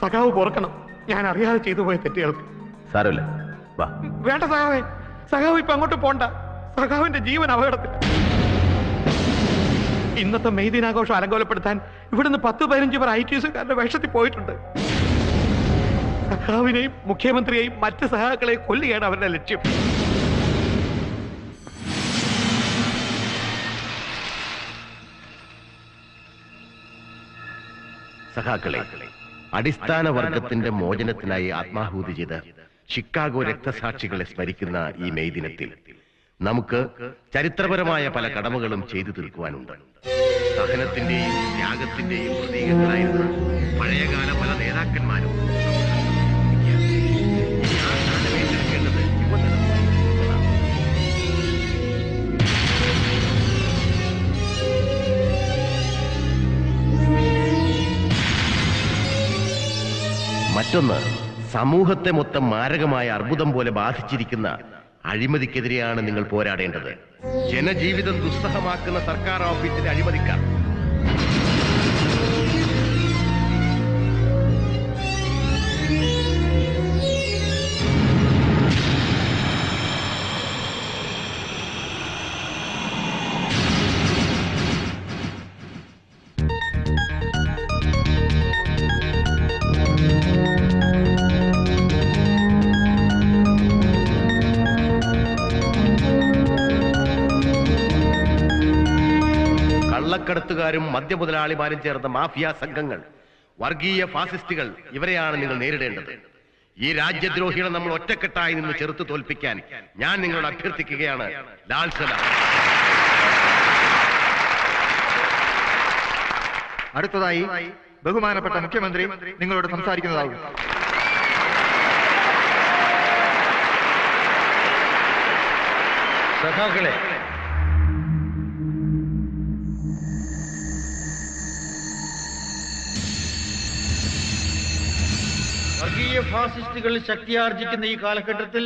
സഖാവ് പൊറുക്കണം, ഞാൻ അറിയാതെ ചെയ്തു പോയ തെറ്റുകൾക്ക്. സാരമില്ല, വാ. വേണ്ട സഖാവേ, സഖാവ് ഇപ്പൊ അങ്ങോട്ട് പോണ്ട. സഖാവിന്റെ ജീവൻ അപകടത്തിൽ. ഇന്നത്തെ മെയ് ദിനാഘോഷം അലങ്കോലപ്പെടുത്താൻ ഇവിടുന്ന് 10-15 പേർ ITSകാരുടെ വേഷത്തിൽ പോയിട്ടുണ്ട്. സഖാവിനെയും മുഖ്യമന്ത്രിയെയും മറ്റ് സഹാക്കളെയും കൊല്ലുകയാണ് അവരുടെ ലക്ഷ്യം. സഖാക്കളെ, അടിസ്ഥാന വർഗത്തിന്റെ മോചനത്തിനായി ആത്മാഹൂതി ചെയ്ത ഷിക്കാഗോ രക്തസാക്ഷികളെ സ്മരിക്കുന്ന ഈ മെയ് ദിനത്തിൽ നമുക്ക് ചരിത്രപരമായ പല കടമകളും ചെയ്തു തീർക്കുവാനുണ്ട്. സഹനത്തിന്റെയും ത്യാഗത്തിന്റെയും പ്രതീകങ്ങളായിരുന്ന പഴയകാല പല നേതാക്കന്മാരും മറ്റൊന്ന്, സമൂഹത്തെ മൊത്തം മാരകമായ അർബുദം പോലെ ബാധിച്ചിരിക്കുന്ന അഴിമതിക്കെതിരെയാണ് നിങ്ങൾ പോരാടേണ്ടത്. ജനജീവിതം ദുസ്സഹമാക്കുന്ന സർക്കാർ ഓഫീസിലെ അഴിമതിക്കാർ. കള്ളക്കടത്തുകാരും മദ്യമുതലാളിമാരും ചേർന്ന മാഫിയ സംഘങ്ങൾ, വർഗീയ ഫാസിസ്റ്റുകൾ, ഇവരെയാണ് നിങ്ങൾ നേരിടേണ്ടത്. ഈ രാജ്യദ്രോഹികളെ നമ്മൾ ഒറ്റക്കെട്ടായി നിന്ന് ചെറുത്തു തോൽപ്പിക്കാൻ ഞാൻ നിങ്ങളോട് അഭ്യർത്ഥിക്കുകയാണ്. ലാൽ സലാം. അടുത്തതായി ബഹുമാനപ്പെട്ട മുഖ്യമന്ത്രി നിങ്ങളോട് സംസാരിക്കുന്നതാകും. സഖാക്കളെ, വർഗീയ ഫാസിസ്റ്റുകൾ ശക്തിയാർജിക്കുന്ന ഈ കാലഘട്ടത്തിൽ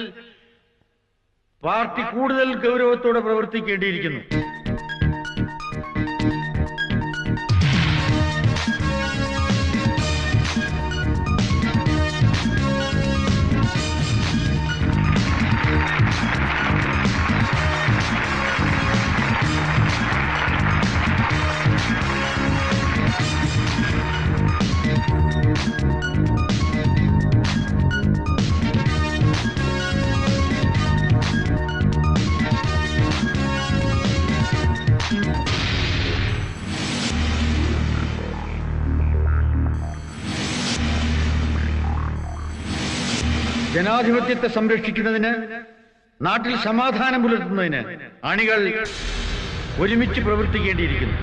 പാർട്ടി കൂടുതൽ ഗൗരവത്തോടെ പ്രവർത്തിക്കേണ്ടിയിരിക്കുന്നു. ജനാധിപത്യത്തെ സംരക്ഷിക്കുന്നതിന്, നാട്ടിൽ സമാധാനം പുലർത്തുന്നതിന് അണികൾ ഒരുമിച്ച് പ്രവർത്തിക്കേണ്ടിയിരിക്കുന്നു.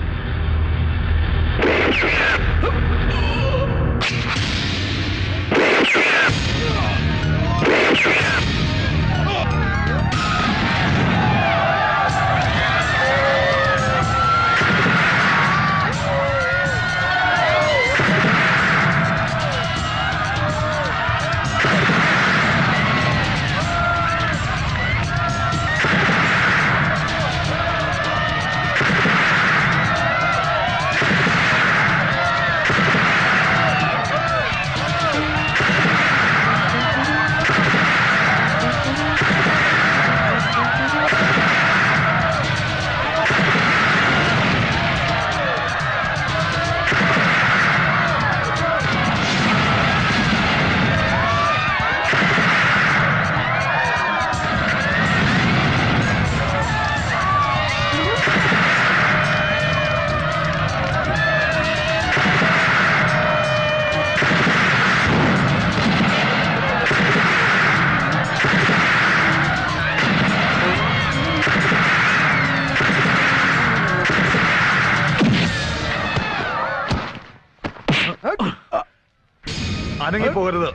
അനങ്ങി പോകരുത്.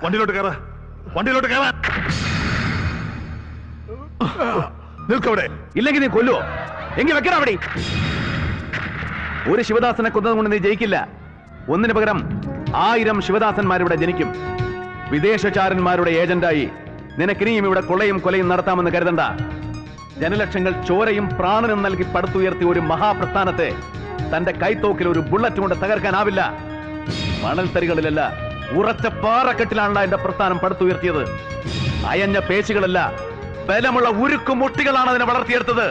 വണ്ടിയിലോട്ട് കയറ, വണ്ടിയിലോട്ട് കയറാൻ. നിൽക്കവിടെ. ഇല്ലെങ്കിൽ നീ കൊല്ലുവോ? എങ്കിൽ വെക്കണം അവിടെ. ഒരു ശിവദാസനെ കൊന്നത് കൊണ്ട് നീ ജയിക്കില്ല. ഒന്നിനു പകരം 1000 ശിവദാസന്മാരിവിടെ ജനിക്കും. വിദേശചാരന്മാരുടെ ഏജന്റായി നിനക്കിനിയും ഇവിടെ കൊള്ളയും കൊലയും നടത്താമെന്ന് കരുതണ്ട. ജനലക്ഷങ്ങൾ ചോരയും പ്രാണനും നൽകി പടുത്തുയർത്തിയ ഒരു മഹാപ്രസ്ഥാനത്തെ തന്റെ കൈത്തോക്കിൽ ഒരു ബുള്ളറ്റ് കൊണ്ട് തകർക്കാനാവില്ല. മണൽത്തരികളിലല്ല, ഉറച്ച പാറക്കെട്ടിലാണല്ലോ എന്റെ പ്രസ്ഥാനം പടുത്തുയർത്തിയത്. അയഞ്ഞ പേശികളല്ല, ബലമുള്ള ഉരുക്കുമുട്ടികളാണ് അതിനെ വളർത്തിയെടുത്തത്.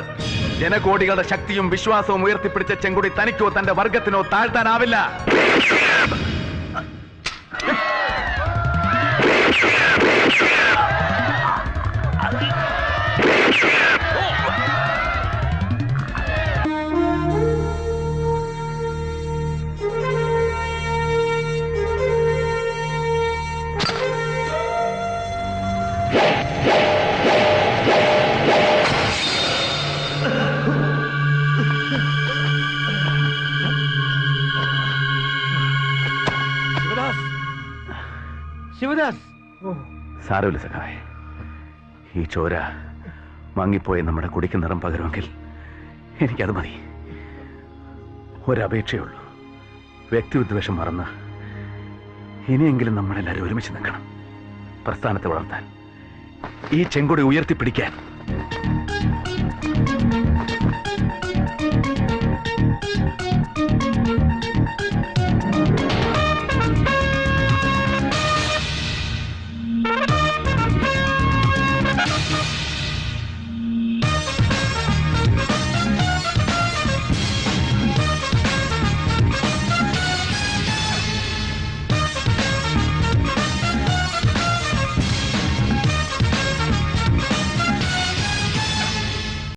ജനകോടികളുടെ ശക്തിയും വിശ്വാസവും ഉയർത്തിപ്പിടിച്ച ചെങ്കുടി തനിക്കോ തന്റെ വർഗത്തിനോ താഴ്ത്താനാവില്ല. ശിവദാസ്, സാരമില്ല സഖാവേ. ഈ ചോര വാങ്ങിപ്പോയ നമ്മുടെ കുടിക്ക് നിറം പകരുമെങ്കിൽ എനിക്കത് മതി. ഒരപേക്ഷയുള്ളൂ. വ്യക്തിവിദ്വേഷം മറന്ന് ഇനിയെങ്കിലും നമ്മളെല്ലാവരും ഒരുമിച്ച് നിൽക്കണം. പ്രസ്ഥാനത്തെ വളർത്താൻ, ഈ ചെങ്കൊടി ഉയർത്തിപ്പിടിക്കാൻ.